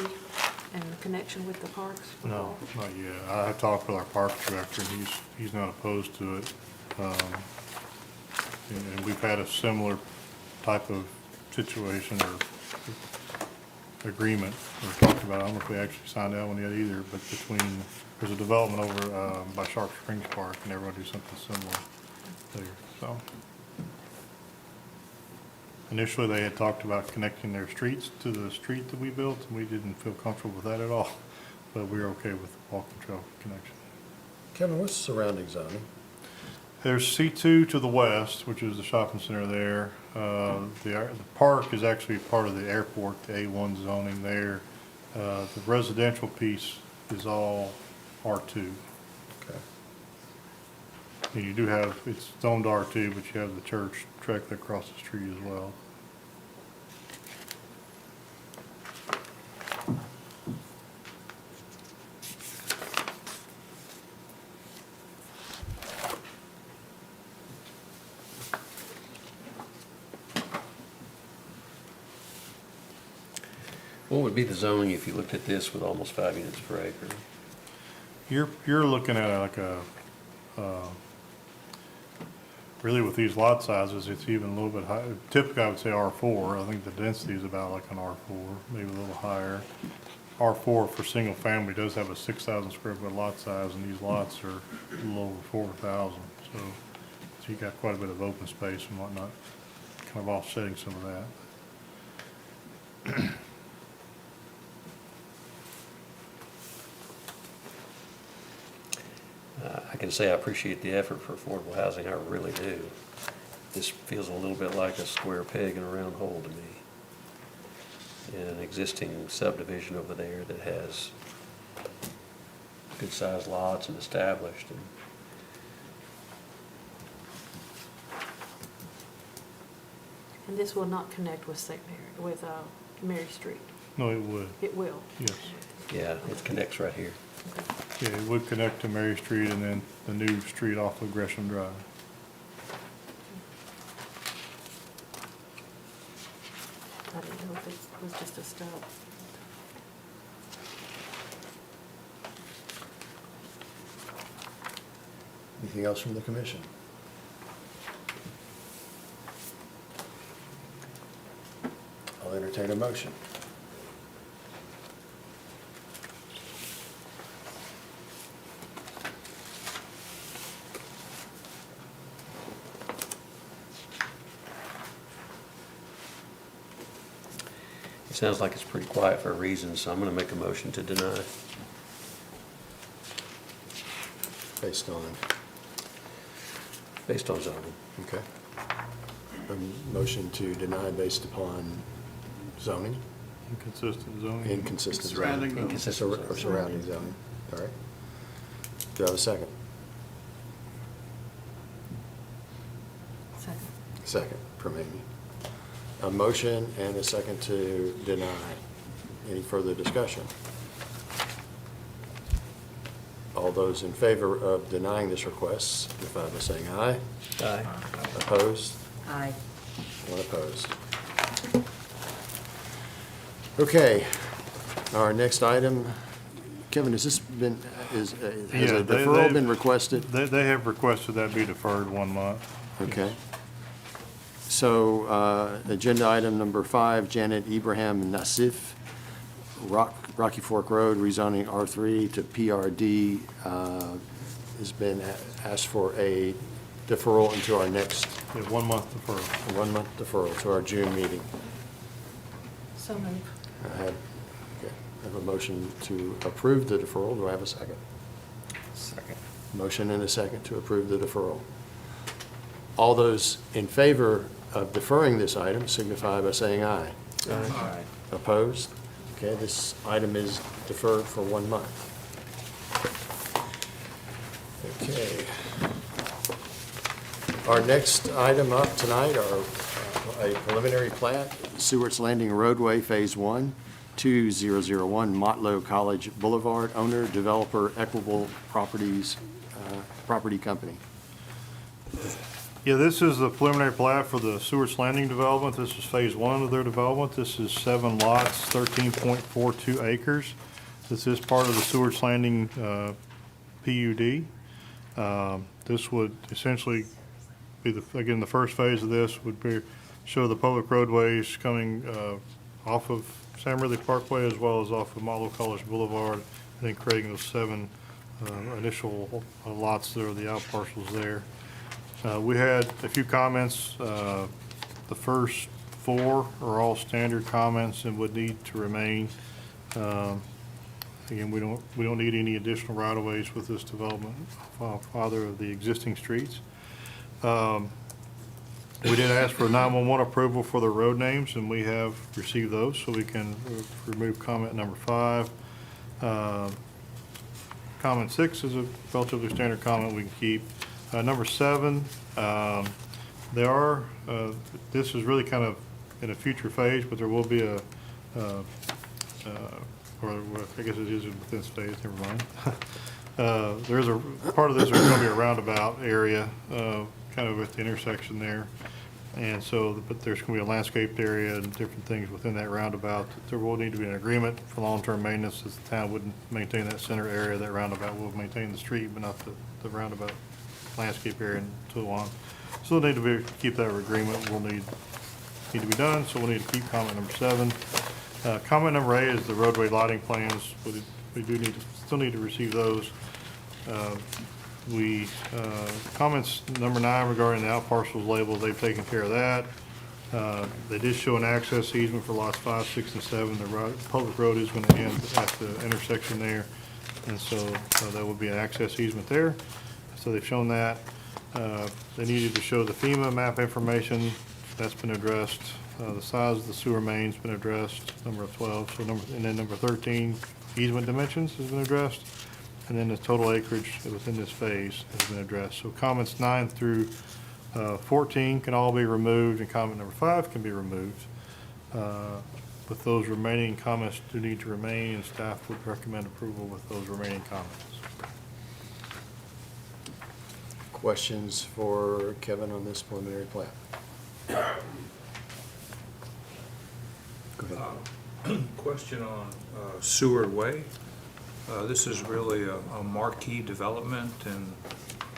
in connection with the parks? No, not yet. I talked with our park director, and he's not opposed to it. And we've had a similar type of situation or agreement we're talking about. I don't know if we actually signed that one yet either, but there's a development over by Sharp Springs Park, and they're gonna do something similar there, so. Initially, they had talked about connecting their streets to the street that we built, and we didn't feel comfortable with that at all, but we're okay with the walking trail connection. Kevin, what's surrounding zoning? There's C2 to the west, which is the shopping center there. The park is actually part of the airport, the A1 zoning there. The residential piece is all R2. Okay. And you do have, it's zoned R2, but you have the church directly across the street as well. What would be the zoning if you looked at this with almost 5 units per acre? You're looking at like really with these lot sizes, it's even a little bit high. Typically, I would say R4. I think the density is about like an R4, maybe a little higher. R4 for single family does have a 6,000 square foot lot size, and these lots are a little over 4,000. So you got quite a bit of open space and whatnot, kind of offsetting some of that. I can say I appreciate the effort for affordable housing, I really do. This feels a little bit like a square peg in a round hole to me. An existing subdivision over there that has good-sized lots and established. And And this will not connect with St. Mary, with Mary Street. No, it would, It will. yes. Yeah, it connects right here. Yeah, it would connect to Mary Street and then the new street off of Gresham Drive. I didn't know if it was just a stub. Anything else from the commission? I'll entertain a motion. It sounds like it's pretty quiet for a reason, so I'm going to make a motion to deny. Based on, Based on zoning. okay. A motion to deny based upon zoning, Inconsistent zoning. inconsistent zoning. Surrounding zoning. Inconsistent Or surrounding zoning, all right. Do I have a second? Second. Second from Amy. A motion and a second to deny. Any further discussion? All those in favor of denying this request, signify by saying aye. Aye. Opposed? Aye. One opposed. Okay, our next item, Kevin, has this been, has Yeah, a they- deferral they- been requested? They have requested that be deferred 1 month. Okay. So, agenda item number 5, Janet Ibrahim Nassif, Rocky Fork Road, rezoning R3 to PRD, has been asked for a deferral into our next, Yeah, 1 month deferral. 1-month deferral to our June meeting. So moved. Okay, I have a motion to approve the deferral. Do I have a second? Second. Motion and a second to approve the deferral. All those in favor of deferring this item signify by saying aye. Aye. Opposed? Okay, this item is deferred for 1 month. Okay. Our next item up tonight are a preliminary plat, Stewart's Landing Roadway Phase 1, 2001 Motlow College Boulevard, owner, developer, Equitable Properties, Property Company. Yeah, this is the preliminary plat for the Stewart's Landing development. This is phase 1 of their development. This is 7 lots, 13.42 acres. This is part of the Stewart's Landing PUD. This would essentially be again, the first phase of this would be, show the public roadways coming off of Sam Ridley Parkway as well as off of Motlow College Boulevard, and then creating those 7 initial lots that are the out parcels there. We had a few comments. The first 4 are all standard comments and would need to remain. Again, we don't need any additional right-of-ways with this development of either of the existing streets. We did ask for 911 approval for the road names, and we have received those, so we can remove comment number 5. Comment 6 is a relatively standard comment we can keep. Number 7, this is really kind of in a future phase, but there will be a, or I guess it is within this phase, never mind. There's a, part of this is going to be a roundabout area, kind of at the intersection there. And so, but there's going to be a landscaped area and different things within that roundabout. There will need to be an agreement for long-term maintenance, as the town wouldn't maintain that center area. That roundabout will maintain the street, but not the roundabout landscape area and so on. So they'll need to keep that agreement. Will need to be done, so we'll need to keep comment number 7. Comment number 8 is the roadway lighting plans. We do still need to receive those. Comments number 9 regarding the out parcels labels, they've taken care of that. They did show an access easement for lots 5, 6, and 7. The public road is going to end at the intersection there, and so there will be an access easement there. So they've shown that. They needed to show the FEMA map information. That's been addressed. The size of the sewer main's been addressed, number 12. So and then number 13, easement dimensions has been addressed. And then the total acreage within this phase has been addressed. So comments 9 through 14 can all be removed, and comment number 5 can be removed. With those remaining comments do need to remain, and staff would recommend approval with those remaining comments. Questions for Kevin on this preliminary plat? Go ahead. Question on Seward Way. This is really a marquee development, and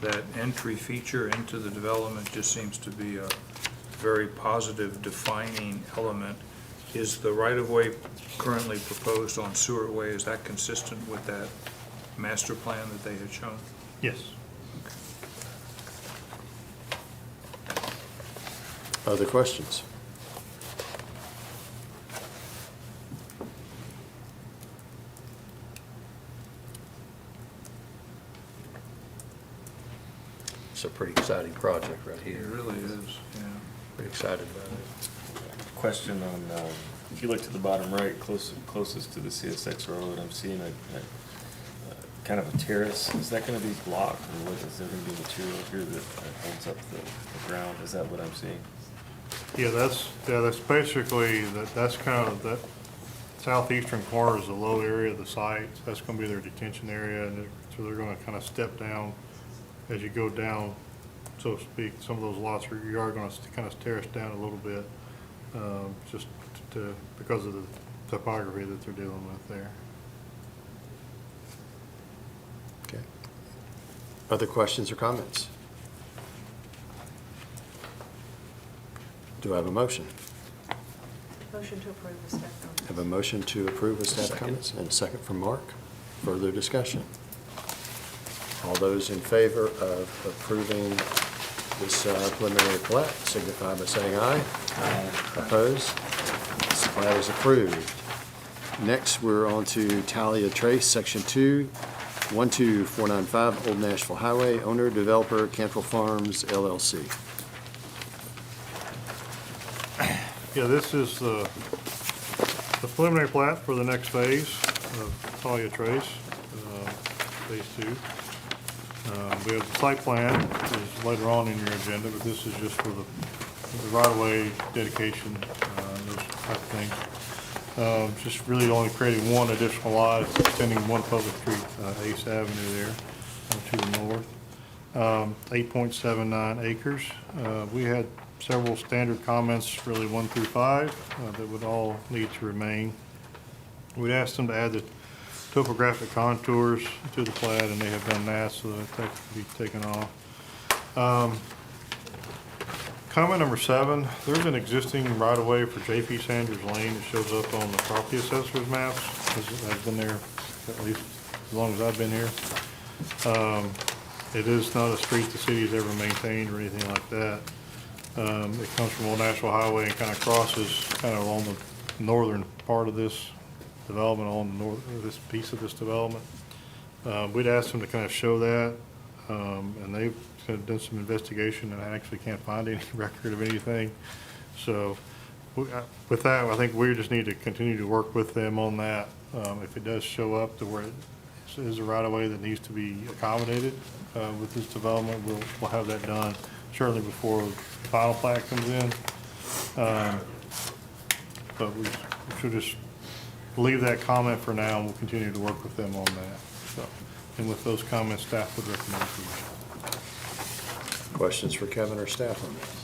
that entry feature into the development just seems to be a very positive defining element. Is the right-of-way currently proposed on Seward Way, is that consistent with that master plan that they had shown? Yes. Other questions? It's a pretty exciting project right It here. really is, yeah. Pretty excited about it. Question on, if you look to the bottom right, closest to the CSX road, I'm seeing a kind of a terrace. Is that gonna be blocked, or what, is there gonna be material here that holds up the ground? Is that what I'm seeing? Yeah, that's basically, that's kind of, that southeastern corner is the low area of the site. That's gonna be their detention area, and so they're gonna kind of step down as you go down, so to speak. Some of those lots you are gonna kind of terrace down a little bit, just because of the topography that they're dealing with there. Okay. Other questions or comments? Do I have a motion? Motion to approve the staff comments. Have a motion to approve with staff comments, and a second from Mark. Further discussion? All those in favor of approving this preliminary plat signify by saying aye. Aye. Opposed? This plat is approved. Next, we're on to Talia Trace, Section 2, 12495 Old Nashville Highway, owner, developer, Cantrell Farms, LLC. Yeah, this is the preliminary plat for the next phase of Talia Trace, phase 2. We have the site plan, which is later on in your agenda, but this is just for the right-of-way dedication, those type of things. Just really only creating one additional lot, it's extending one public street, Ace Avenue there to the north. 8.79 acres. We had several standard comments, really 1 through 5, that would all need to remain. We'd asked them to add the topographic contours to the plat, and they have done that, so that can be taken off. Comment number 7, there's an existing right-of-way for J.P. Sanders Lane that shows up on the property assessor's maps. I've been there at least as long as I've been here. It is not a street the city's ever maintained or anything like that. It comes from Old Nashville Highway and kind of crosses kind of along the northern part of this development, on the north, this piece of this development. We'd asked them to kind of show that, and they've kind of done some investigation, and I actually can't find any record of anything. So with that, I think we just need to continue to work with them on that. If it does show up to where it is a right-of-way that needs to be accommodated with this development, we'll have that done certainly before the final plat comes in. But we should just leave that comment for now, and we'll continue to work with them on that. So, and with those comments, staff would recommend approval. Questions for Kevin or staff on this?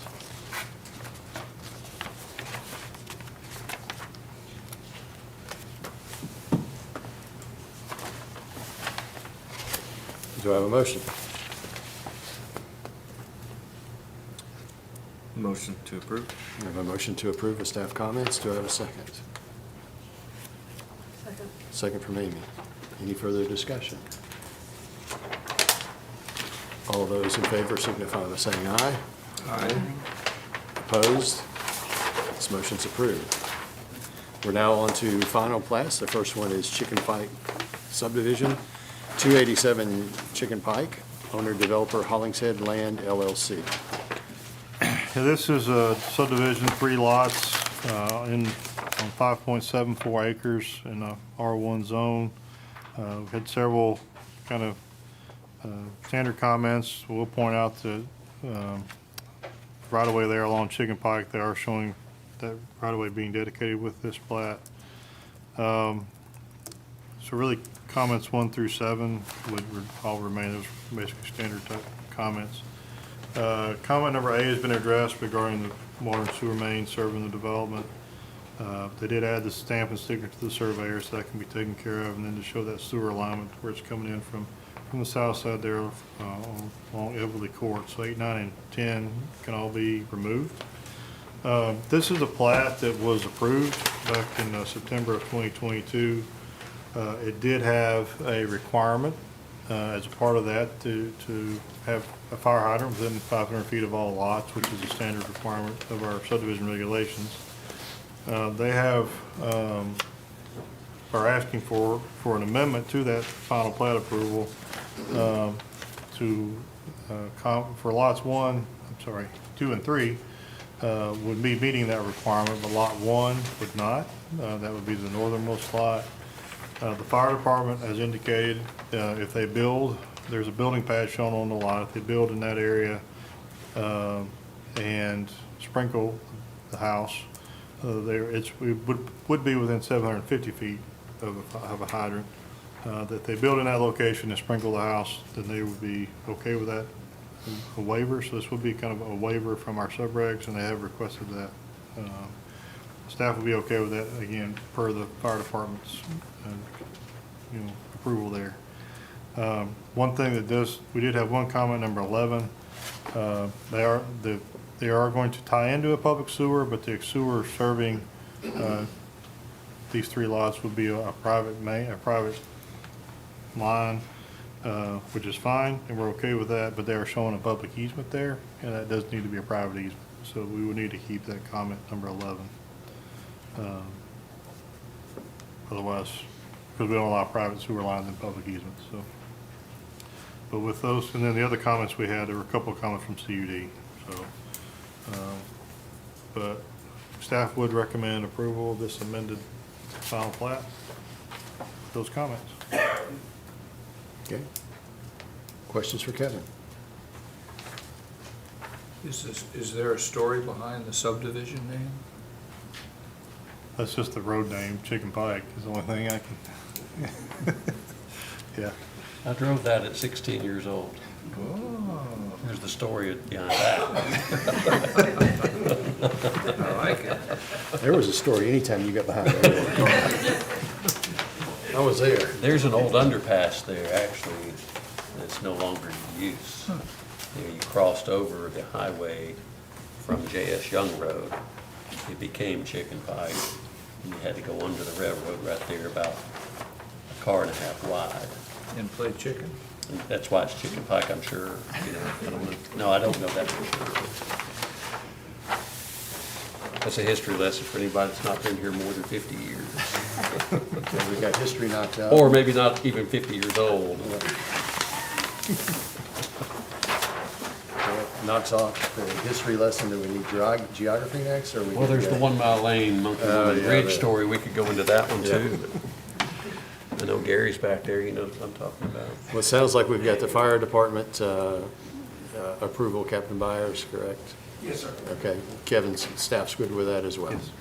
Do I have a motion? Motion to approve. I have a motion to approve with staff comments. Do I have a second? Second. Second from Amy. Any further discussion? All those in favor signify by saying aye. Aye. Opposed? This motion's approved. We're now on to final plats. The first one is Chicken Pike subdivision, 287 Chicken Pike, owner developer Hollingshead Land LLC. Yeah, this is a subdivision, 3 lots, on 5.74 acres in a R1 zone. We've had several kind of standard comments. We'll point out that right-of-way there along Chicken Pike, they are showing that right-of-way being dedicated with this plat. So really, comments 1 through 7 would all remain, those basically standard type comments. Comment number A has been addressed regarding the water and sewer main serving the development. They did add the stamp and signature to the surveyor, so that can be taken care of, and then to show that sewer alignment where it's coming in from the south side there along Everly Court. So 8, 9, and 10 can all be removed. This is a plat that was approved back in September of 2022. It did have a requirement as a part of that to have a fire hydrant within 500 feet of all lots, which is a standard requirement of our subdivision regulations. They have, are asking for an amendment to that final plat approval for lots 2 and 3 would be meeting that requirement, but lot 1 would not. That would be the northernmost lot. The fire department has indicated if they build, there's a building pad shown on the lot. If they build in that area and sprinkle the house, it would be within 750 feet of a hydrant. That they build in that location and sprinkle the house, then they would be okay with that, a waiver. So this would be kind of a waiver from our subregs, and they have requested that. Staff would be okay with that, again, per the fire department's, approval there. One thing we did have one comment, number 11. They are going to tie into a public sewer, but the sewer serving these 3 lots would be a private line, which is fine, and we're okay with that, but they are showing a public easement there, and that does need to be a private easement. So we would need to keep that comment number 11. Otherwise, because we don't allow private sewer lines in public easements, so. But with those, and then the other comments we had, there were a couple of comments from CUD, so. But staff would recommend approval of this amended final plat. Those comments. Okay. Questions for Kevin? Is there a story behind the subdivision name? That's just the road name, Chicken Pike is the only thing I can. Yeah. I drove that at 16 years old. Oh, There's the story behind that. I like it. There was a story anytime you got behind it. I was there. There's an old underpass there, actually, that's no longer in use. You crossed over the highway from J.S. Young Road. It became Chicken Pike, and you had to go under the railroad right there, about a car and a half wide. And play chicken? And that's why it's Chicken Pike, I'm sure. I don't know. No, I don't know that for sure. That's a history lesson for anybody that's not been here more than 50 years. Okay, we got history knocked out. Or maybe not even 50 years old. Knocks off the history lesson. Do we need geography next, or we? Well, there's the 1 Mile Lane, Monkey Woman yeah, Bridge that- story. We could go into that one Yeah. too. I know Gary's back there. He knows what I'm talking about. Well, it sounds like we've got the fire department approval, Captain Byers, correct? Yes, sir. Okay, Kevin's staff's good with that as well? Yes.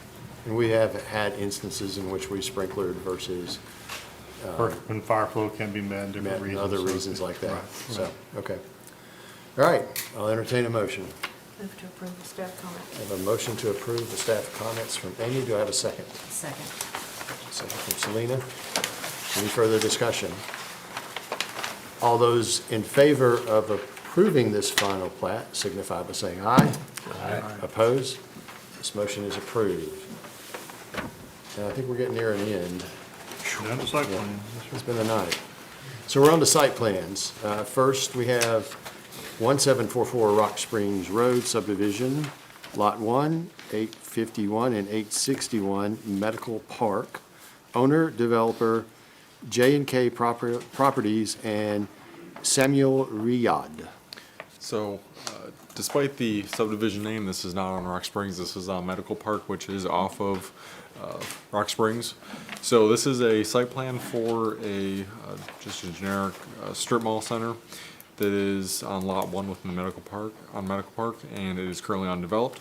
And we have had instances in which we sprinklered versus When fire flow can be met, different met reasons. other so- reasons like that, Right, so, right. okay. All right, I'll entertain a motion. Move to approve the staff comment. I have a motion to approve the staff comments from Amy. Do I have a second? Second. Second from Selena. Any further discussion? All those in favor of approving this final plat signify by saying aye. Aye. Opposed? This motion is approved. And I think we're getting near an end. Down to site plan. It's been a night. So we're on to site plans. First, we have 1744 Rock Springs Road subdivision, Lot 1, 851 and 861 Medical Park. Owner, developer, J&K Properties and Samuel Riyad. So despite the subdivision name, this is not on Rock Springs. This is on Medical Park, which is off of Rock Springs. So this is a site plan for just a generic strip mall center. that is on Lot 1 within the Medical Park, and it is currently undeveloped.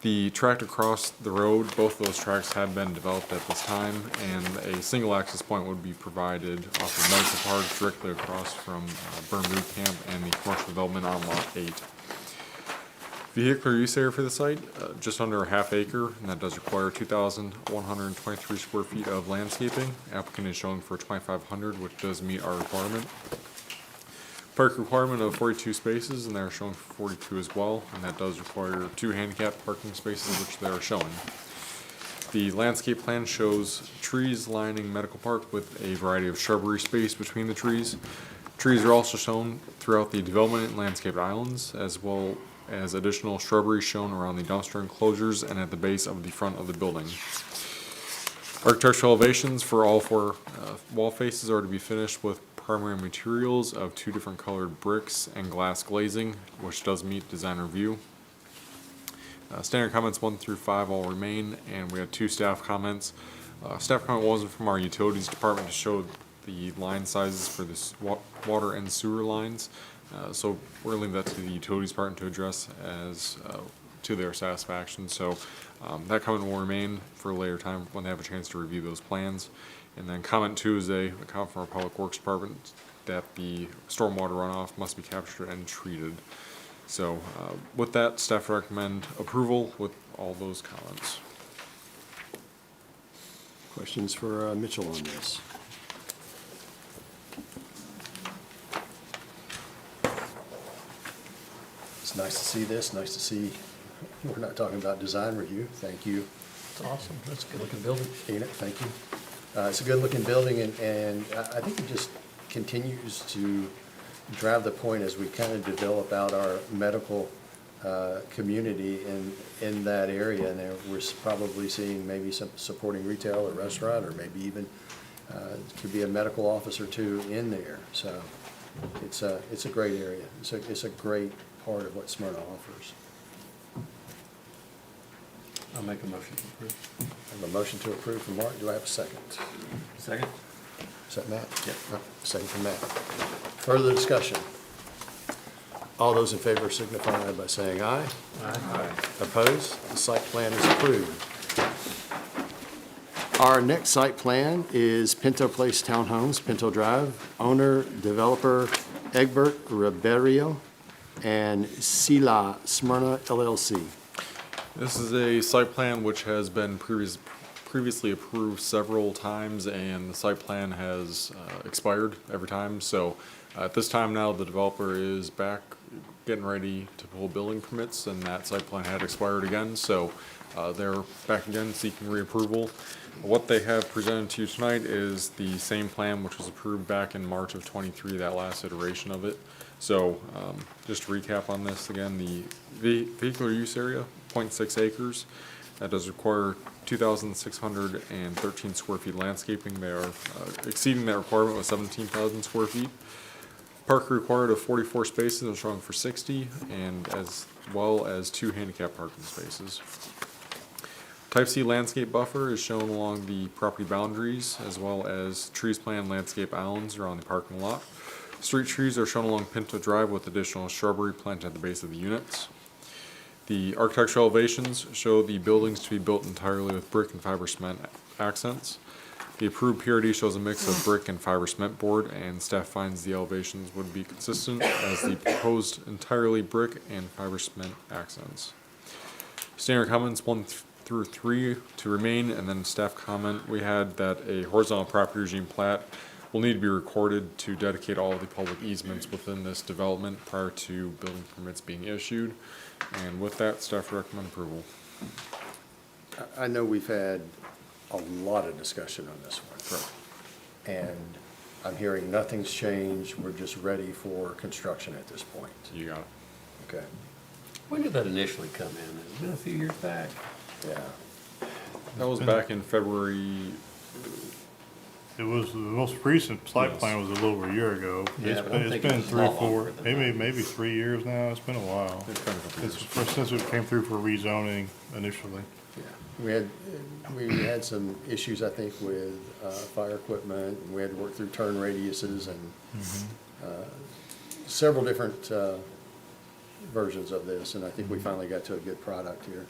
The tract across the road, both of those tracks have been developed at this time, and a single access point would be provided off of Medical Park directly across from Burn Boot Camp and the commercial development on Lot 8. Vehicular use area for the site, just under a half acre, and that does require 2,123 square feet of landscaping. Applicant is showing for 2,500, which does meet our requirement. Park requirement of 42 spaces, and they're showing for 42 as well, and that does require 2 handicap parking spaces, which they are showing. The landscape plan shows trees lining Medical Park with a variety of shrubbery space between the trees. Trees are also shown throughout the development and landscaped islands, as well as additional shrubbery shown around the dumpster enclosures and at the base of the front of the building. Architectural elevations for all 4 wall faces are to be finished with primary materials of 2 different colored bricks and glass glazing, which does meet design review. Standard comments 1 through 5 all remain, and we had 2 staff comments. Staff comment wasn't from our utilities department to show the line sizes for this water and sewer lines. So we're gonna leave that to the utilities department to address as to their satisfaction. So that comment will remain for a later time when they have a chance to review those plans. And then comment 2 is a comment from our public works department that the stormwater runoff must be captured and treated. So with that, staff recommend approval with all those comments. Questions for Mitchell on this? It's nice to see this, nice to see, we're not talking about design review. Thank you. It's awesome. That's a good looking building. Enoch, thank you. It's a good-looking building, and I think it just continues to drive the point as we kind of develop out our medical community in that area. And there we're probably seeing maybe some supporting retail or restaurant, or maybe even could be a medical office or 2 in there. So it's a great area. It's a great part of what Smyrna offers. I'll make a motion to approve. I have a motion to approve from Mark. Do I have a second? Second? Is that Matt? Yep. Second from Matt. Further discussion? All those in favor signify by saying aye. Aye. Opposed? The site plan is approved. Our next site plan is Pinto Place Townhomes, Pinto Drive. Owner, developer Egbert Ribeiro and Sila Smyrna LLC. This is a site plan which has been previously approved several times, and the site plan has expired every time. So at this time now, the developer is back getting ready to pull building permits, and that site plan had expired again. So they're back again seeking reapproval. What they have presented to you tonight is the same plan which was approved back in March of '23, that last iteration of it. So just to recap on this again, the vehicular use area, 0.6 acres. That does require 2,613 square feet landscaping. They are exceeding that requirement with 17,000 square feet. Park required of 44 spaces, they're showing for 60, and as well as 2 handicap parking spaces. Type C landscape buffer is shown along the property boundaries, as well as trees planted landscape islands around the parking lot. Street trees are shown along Pinto Drive with additional shrubbery planted at the base of the units. The architectural elevations show the buildings to be built entirely with brick and fiber cement accents. The approved PRD shows a mix of brick and fiber cement board, and staff finds the elevations would be consistent as the proposed entirely brick and fiber cement accents. Standard comments 1 through 3 to remain, and then staff comment, we had that a horizontal property regime plat will need to be recorded to dedicate all of the public easements within this development prior to building permits being issued. And with that, staff recommend approval. I know we've had a lot of discussion on this one. And I'm hearing nothing's changed. We're just ready for construction at this point. You got it. Okay, When did that initially come in? It's been a few years back. yeah. That was back in February. It was, the most recent site Yes. plan was a little over a year ago. Yeah, It's but I'm been, it's thinking been it's a 3, lot 4, longer than maybe 3 years now. It's been a while. It's been a couple It's years. since it came through for rezoning initially. Yeah. We had some issues, I think, with fire equipment, and we had to work through turn radiuses and several different versions of this, and I think we finally got to a good product here.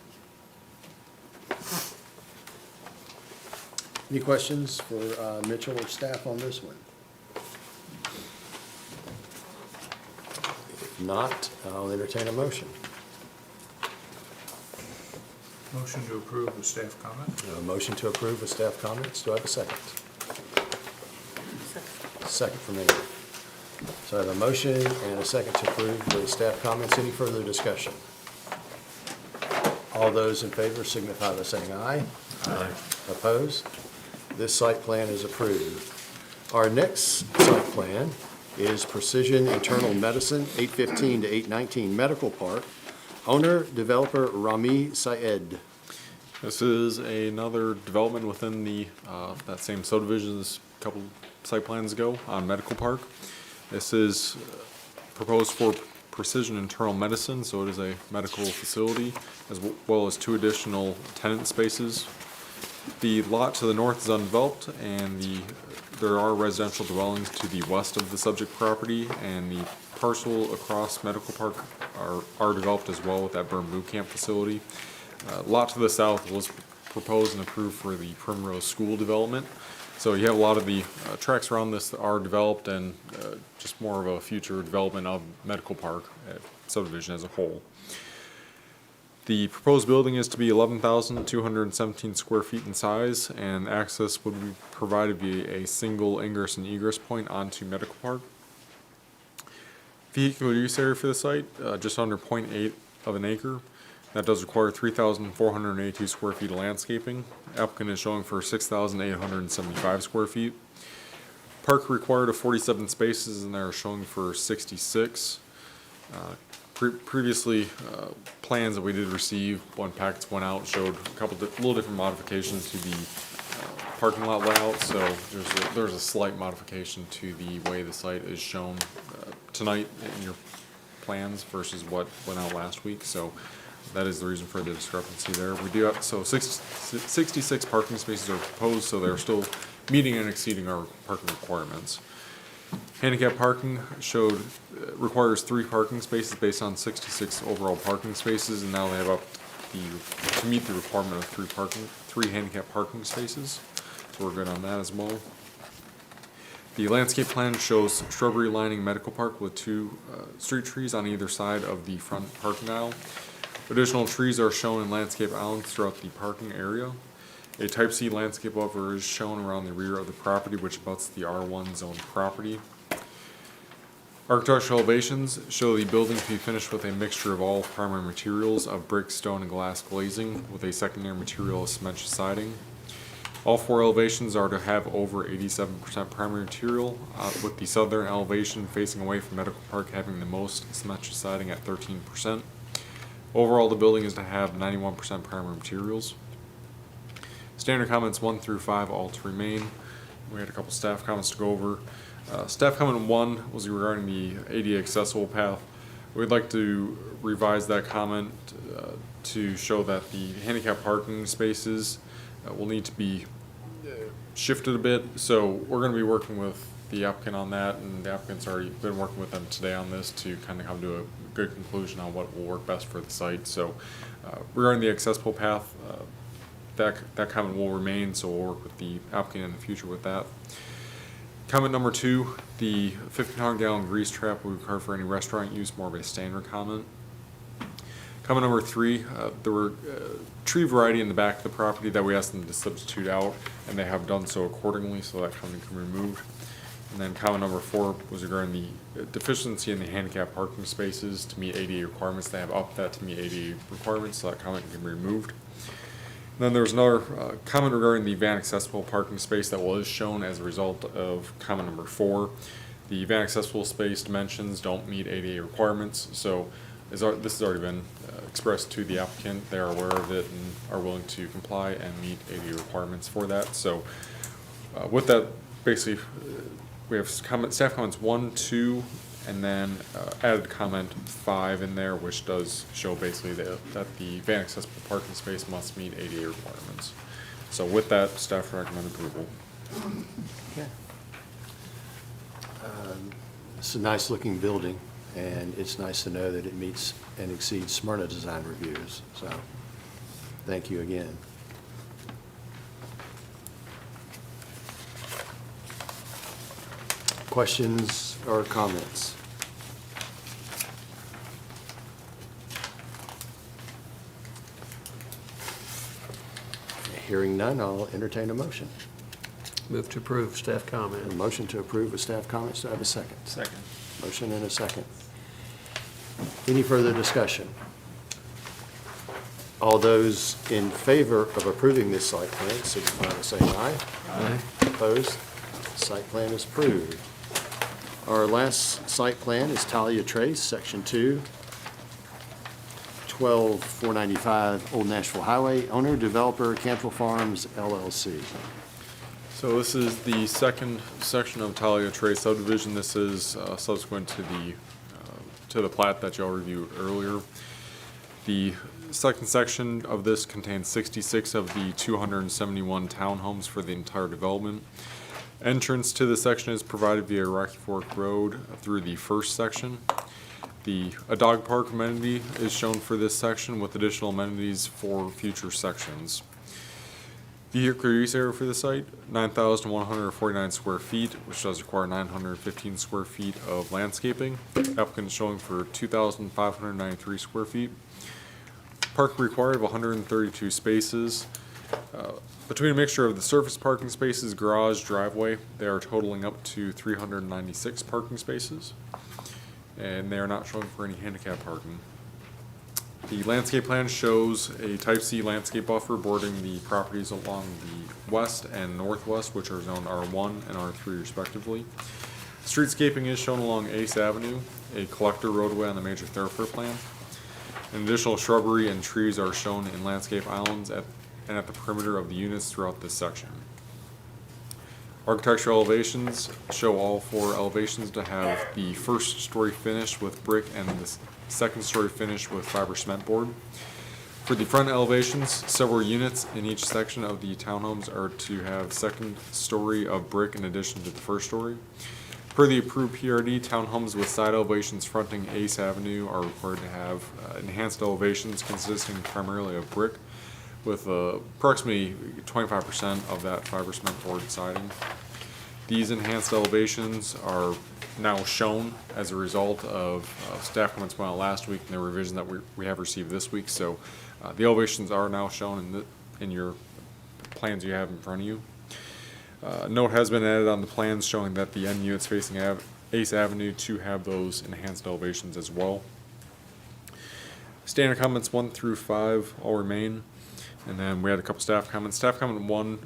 Any questions for Mitchell or staff on this one? If not, I'll entertain a motion. Motion to approve with staff comment? A motion to approve with staff comments. Do I have a second? Second from me. So I have a motion and a second to approve with staff comments. Any further discussion? All those in favor signify by saying aye. Aye. Opposed? This site plan is approved. Our next site plan is Precision Internal Medicine, 815 to 819 Medical Park. Owner, developer Rami Syed. This is another development within the, that same subdivision as a couple site plans ago on Medical Park. This is proposed for Precision Internal Medicine, so it is a medical facility, as well as 2 additional tenant spaces. The lot to the north is undeveloped, and there are residential dwellings to the west of the subject property, and the parcel across Medical Park are developed as well with that Burn Boot Camp facility. Lot to the south was proposed and approved for the Primrose School development. So you have a lot of the tracks around this that are developed, and just more of a future development of Medical Park subdivision as a whole. The proposed building is to be 11,217 square feet in size, and access would be provided via a single ingress and egress point onto Medical Park. Vehicular use area for the site, just under 0.8 of an acre. That does require 3,482 square feet of landscaping. Applicant is showing for 6,875 square feet. Park required of 47 spaces, and they're showing for 66. Previously, plans that we did receive when packets went out showed a couple little different modifications to the parking lot layout. So there's a slight modification to the way the site is shown tonight in your plans versus what went out last week. So that is the reason for the discrepancy there. We do have, so 66 parking spaces are proposed, so they're still meeting and exceeding our parking requirements. Handicap parking requires 3 parking spaces based on 66 overall parking spaces, and now they have to meet the requirement of 3 handicap parking spaces. So we're good on that as well. The landscape plan shows shrubbery lining Medical Park with 2 street trees on either side of the front parking aisle. Additional trees are shown in landscape islands throughout the parking area. A Type C landscape buffer is shown around the rear of the property, which abuts the R1 zone property. Architectural elevations show the building to be finished with a mixture of all primary materials of brick, stone, and glass glazing, with a secondary material of cementitious siding. All 4 elevations are to have over 87% primary material, with the southern elevation facing away from Medical Park having the most cementitious siding at 13%. Overall, the building is to have 91% primary materials. Standard comments 1 through 5 all to remain. We had a couple staff comments to go over. Staff comment 1 was regarding the ADA accessible path. We'd like to revise that comment to show that the handicap parking spaces will need to be shifted a bit. So we're going to be working with the applicant on that, and the applicant's already been working with them today on this to kind of come to a good conclusion on what will work best for the site. So regarding the accessible path, that comment will remain, so we'll work with the applicant in the future with that. Comment number 2, the 1,500-gallon grease trap will be required for any restaurant use, more of a standard comment. Comment number 3, there were tree variety in the back of the property that we asked them to substitute out, and they have done so accordingly, so that comment can be removed. And then comment number 4 was regarding the deficiency in the handicap parking spaces to meet ADA requirements. They have upped that to meet ADA requirements, so that comment can be removed. And then there's another comment regarding the van accessible parking space that was shown as a result of comment number 4. The van accessible space dimensions don't meet ADA requirements, so this has already been expressed to the applicant. They are aware of it and are willing to comply and meet ADA requirements for that. So with that, basically, we have staff comments 1, 2, and then added comment 5 in there, which does show basically that the van accessible parking space must meet ADA requirements. So with that, staff recommend approval. It's a nice looking building. and it's nice to know that it meets and exceeds Smyrna design reviews. So, thank you again. Questions or comments? Hearing none, I'll entertain a motion. Move to approve staff A comment. motion to approve with staff comments. Do I have a second? Second. Motion and a second. Any further discussion? All those in favor of approving this site plan, signify by saying aye. Aye. Opposed? Site plan is approved. Our last site plan is Talia Trace, Section 2, 12495 Old Nashville Highway, owner, developer, Cantrell Farms, LLC. So this is the second section of Talia Trace subdivision. This is subsequent to the plat that y'all reviewed earlier. The second section of this contains 66 of the 271 townhomes for the entire development. Entrance to this section is provided via Rocky Fork Road through the first section. A dog park amenity is shown for this section with additional amenities for future sections. Vehicular use area for the site, 9,149 square feet, which does require 915 square feet of landscaping. Applicant is showing for 2,593 square feet. Park required of 132 spaces. Between a mixture of the surface parking spaces, garage, driveway, they are totaling up to 396 parking spaces. And they are not showing for any handicap parking. The landscape plan shows a type C landscape buffer bordering the properties along the west and northwest, which are zoned R1 and R3 respectively. Streetscaping is shown along Ace Avenue, a collector roadway on the major thoroughfare plan. And additional shrubbery and trees are shown in landscape islands and at the perimeter of the units throughout this section. Architectural elevations show all four elevations to have the first story finished with brick and the second story finished with fiber cement board. For the front elevations, several units in each section of the townhomes are to have second story of brick in addition to the first story. Per the approved PRD, townhomes with side elevations fronting Ace Avenue are required to have enhanced elevations consisting primarily of brick, with approximately 25% of that fiber cement board siding. These enhanced elevations are now shown as a result of staff comments went out last week and the revision that we have received this week. So the elevations are now shown in your plans you have in front of you. Note has been added on the plans showing that the end units facing Ace Avenue to have those enhanced elevations as well. Standard comments 1 through 5 all remain. And then we had a couple staff comments. Staff comment 1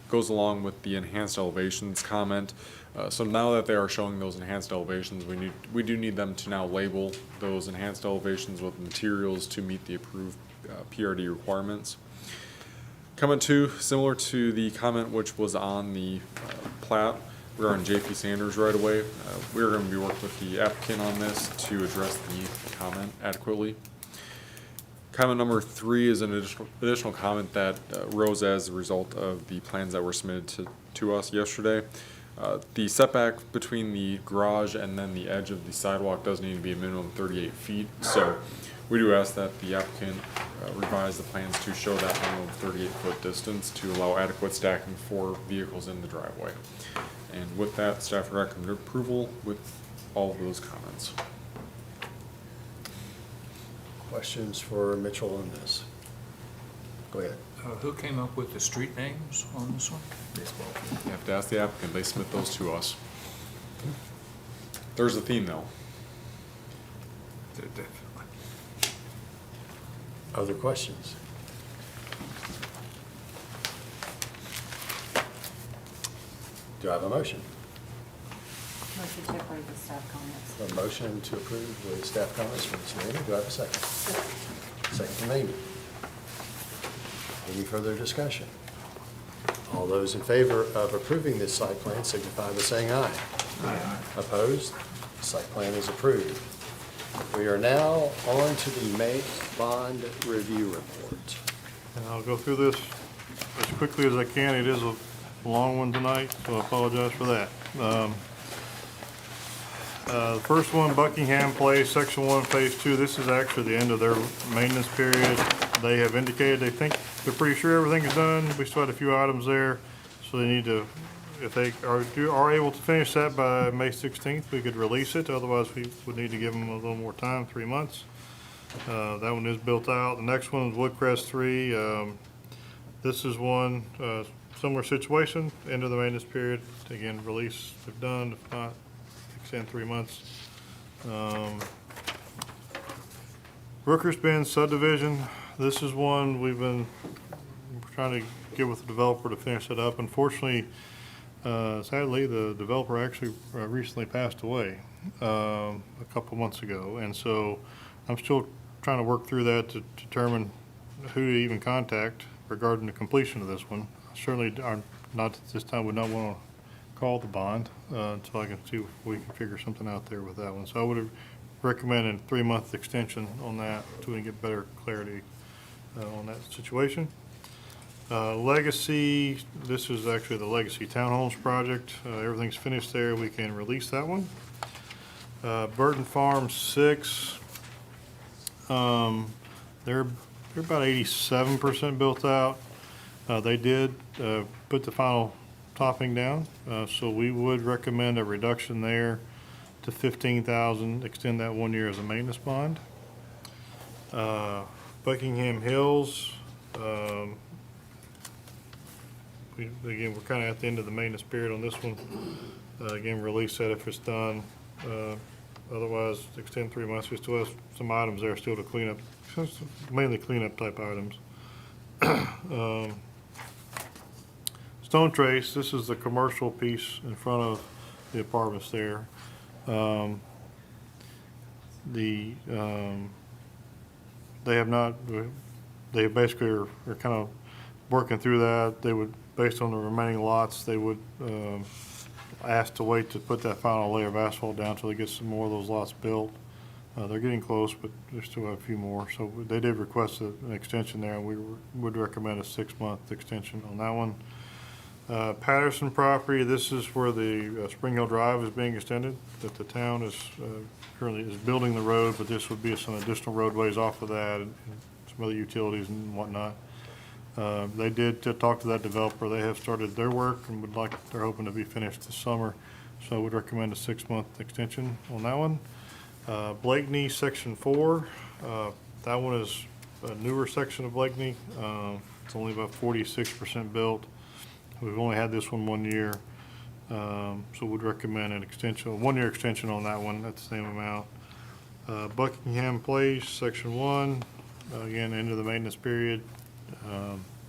goes along with the enhanced elevations comment. So now that they are showing those enhanced elevations, we do need them to now label those enhanced elevations with materials to meet the approved PRD requirements. Comment 2, similar to the comment which was on the plat, we're on JP Sanders right away. We're going to be working with the applicant on this to address the comment adequately. Comment number 3 is an additional comment that arose as a result of the plans that were submitted to us yesterday. The setback between the garage and then the edge of the sidewalk does need to be a minimum of 38 feet. So we do ask that the applicant revise the plans to show that minimum 38-foot distance to allow adequate stacking for vehicles in the driveway. And with that, staff recommend approval with all of those comments. Questions for Mitchell on this? Go ahead. Who came up with the street names on this one? You have to ask the applicant, they submit those to us. There's a theme though. Definitely. Other questions? Do I have a motion? Motion to approve the staff comments. A motion to approve with staff comments from Ms. Manning. Do I have a second? Second from Amy. Any further discussion? All those in favor of approving this site plan signify by saying aye. Aye. Opposed? Site plan is approved. We are now on to the May bond review report. And I'll go through this as quickly as I can. It is a long one tonight, so I apologize for that. The first one, Buckingham Place, Section 1, Phase 2, this is actually the end of their maintenance period. They have indicated they think, they're pretty sure everything is done. We still had a few items there, so they need to, if they are able to finish that by May 16th, we could release it. Otherwise, we would need to give them a little more time, 3 months. That one is built out. The next one is Woodcrest 3. This is one, similar situation, end of the maintenance period. Again, release if done, if not, extend 3 months. Brooker's Bend subdivision, this is one we've been trying to get with the developer to finish it up. Unfortunately, sadly, the developer actually recently passed away a couple months ago, and so I'm still trying to work through that to determine who to even contact regarding the completion of this one. Certainly, not at this time, would not want to call the bond until I can see if we can figure something out there with that one. So I would have recommended a 3-month extension on that until we can get better clarity on that situation. Legacy, this is actually the Legacy Townhomes project. Everything's finished there. We can release that one. Burton Farm 6, they're about 87% built out. They did put the final topping down, so we would recommend a reduction there to $15,000, extend that 1 year as a maintenance bond. Buckingham Hills, again, we're kind of at the end of the maintenance period on this one. Again, release that if it's done. Otherwise, extend 3 months. We still have some items there still to clean up, mainly cleanup type items. Stone Trace, this is the commercial piece in front of the apartments there. They have not, they basically are kind of working through that. They would, based on the remaining lots, they would ask to wait to put that final layer of asphalt down until they get some more of those lots built. They're getting close, but they still have a few more. So they did request an extension there, and we would recommend a 6-month extension on that one. Patterson property, this is where the Spring Hill Drive is being extended, that the town is currently is building the road, but this would be some additional roadways off of that and some other utilities and whatnot. They did talk to that developer. They have started their work and they're hoping to be finished this summer. So I would recommend a 6-month extension on that one. Blakeney Section 4, that one is a newer section of Blakeney. It's only about 46% built. We've only had this one 1 year, so we'd recommend an extension, a 1-year extension on that one at the same amount. Buckingham Place, Section 1, again, end of the maintenance period.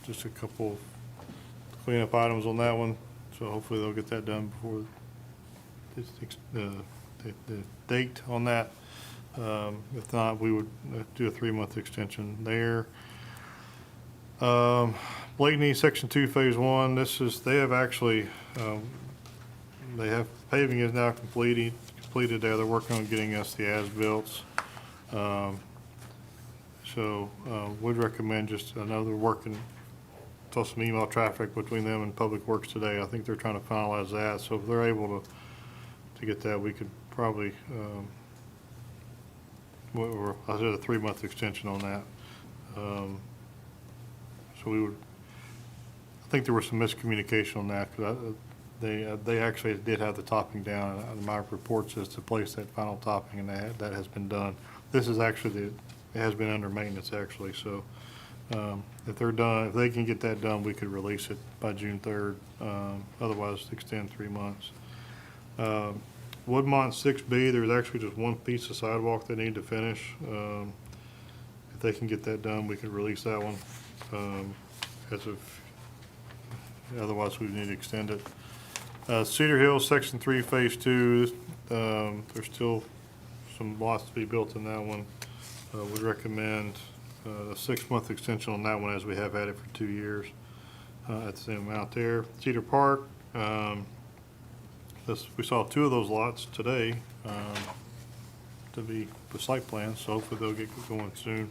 Just a couple cleanup items on that one, so hopefully they'll get that done before the date on that. If not, we would do a 3-month extension there. Blakeney Section 2 Phase 1, they have actually, they have, paving is now completed there. They're working on getting us the as-built. So would recommend just another working, saw some email traffic between them and Public Works today. I think they're trying to finalize that. So if they're able to get that, we could probably, or I said a 3-month extension on that. So we would, I think there was some miscommunication on that, because they actually did have the topping down. My report says to place that final topping, and that has been done. This is actually it has been under maintenance actually. So if they're done, if they can get that done, we could release it by June 3rd. Otherwise, extend 3 months. Woodmont 6B, there's actually just one piece of sidewalk they need to finish. If they can get that done, we can release that one. Otherwise we need to extend it. Cedar Hill Section 3 Phase 2, there's still some lots to be built in that one. Would recommend a 6-month extension on that one, as we have had it for 2 years at the same amount there. Cedar Park, we saw 2 of those lots today to be the site plans, so hopefully they'll get going soon.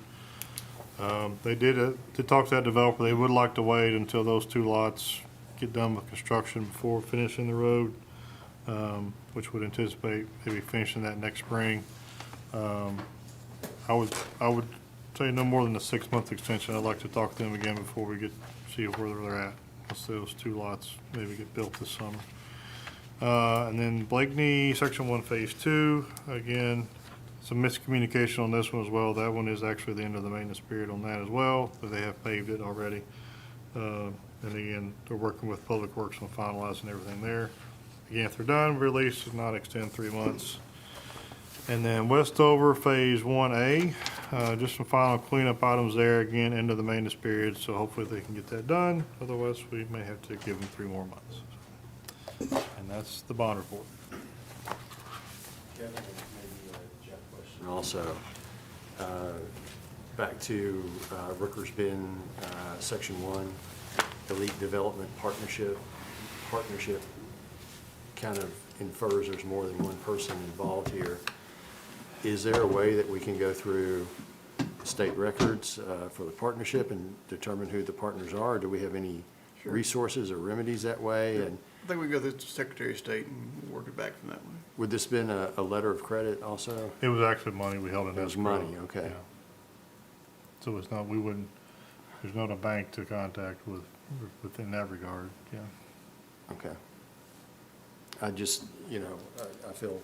They did talk to that developer. They would like to wait until those 2 lots get done with construction before finishing the road. which would anticipate maybe finishing that next spring. I would say no more than a 6-month extension. I'd like to talk to them again before we see where they're at. Once those 2 lots maybe get built this summer. And then Blakeney, Section 1, Phase 2, again, some miscommunication on this one as well. That one is actually the end of the maintenance period on that as well, but they have paved it already. And again, they're working with Public Works on finalizing everything there. Again, if they're done, release should not extend 3 months. And then Westover Phase 1A, just some final cleanup items there. Again, end of the maintenance period, so hopefully they can get that done. Otherwise, we may have to give them 3 more months. And that's the bond report. And also, back to Rooker's Bend, Section 1, Elite Development Partnership. Partnership kind of infers there's more than one person involved here. Is there a way that we can go through state records for the partnership and determine who the partners are? Do we have any resources or remedies that way? And I think we go to the Secretary of State and work it back from that way. would this been a letter of credit also? It was actually money we held in escrow. It was money, okay. Yeah. So it's not, there's not a bank to contact within that regard, yeah. Okay. I just, I feel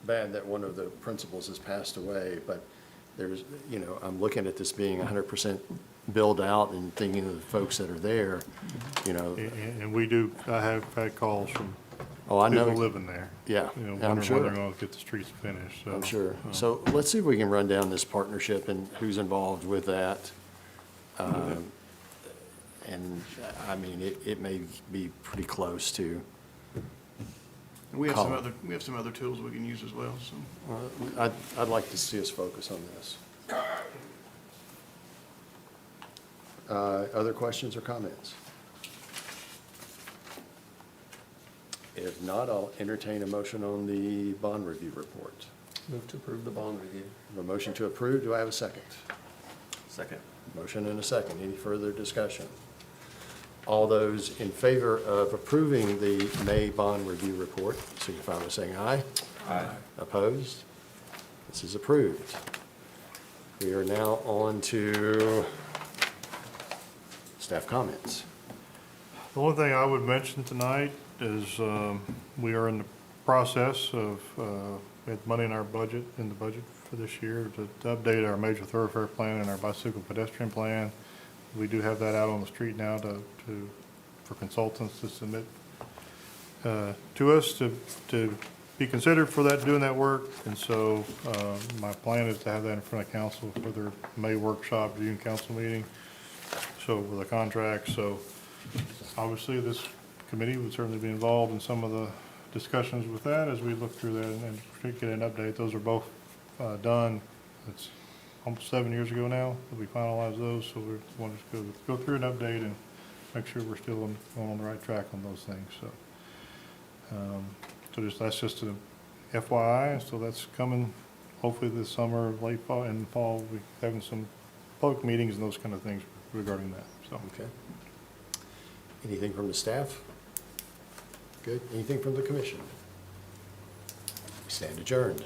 bad that one of the principals has passed away, but there's, I'm looking at this being 100% built out and thinking of the folks that are there, And I have had calls from Oh, I know. people living there. Yeah, You know, I'm wondering sure. when they're gonna get the streets finished, so. I'm sure. So let's see if we can run down this partnership and who's involved with that. And, I mean, it may be pretty close to, And we have some Colin. other tools we can use as well, so. I'd like to see us focus on this. Other questions or comments? If not, I'll entertain a motion on the bond review report. Move to approve the bond review. A motion to approve, do I have a second? Second. Motion and a second. Any further discussion? All those in favor of approving the May bond review report, signify by saying aye. Aye. Opposed? This is approved. We are now on to staff comments. The one thing I would mention tonight is, we are in the process of, we had money in our budget, for this year to update our major thoroughfare plan and our bicycle pedestrian plan. We do have that out on the street now for consultants to submit, to us to be considered for that, doing that work. And so, my plan is to have that in front of council for their May workshop, June council meeting. So with the contract, so obviously this committee would certainly be involved in some of the discussions with that as we look through that and get an update. Those are both done. It's almost 7 years ago now that we finalized those, so we want to go through an update and make sure we're still on the right track on those things. So, that's just an FYI. So that's coming hopefully this summer, late fall, and fall. We're having some public meetings and those kind of things regarding that. So. Okay. Anything from the staff? Good. Anything from the commission? We stand adjourned.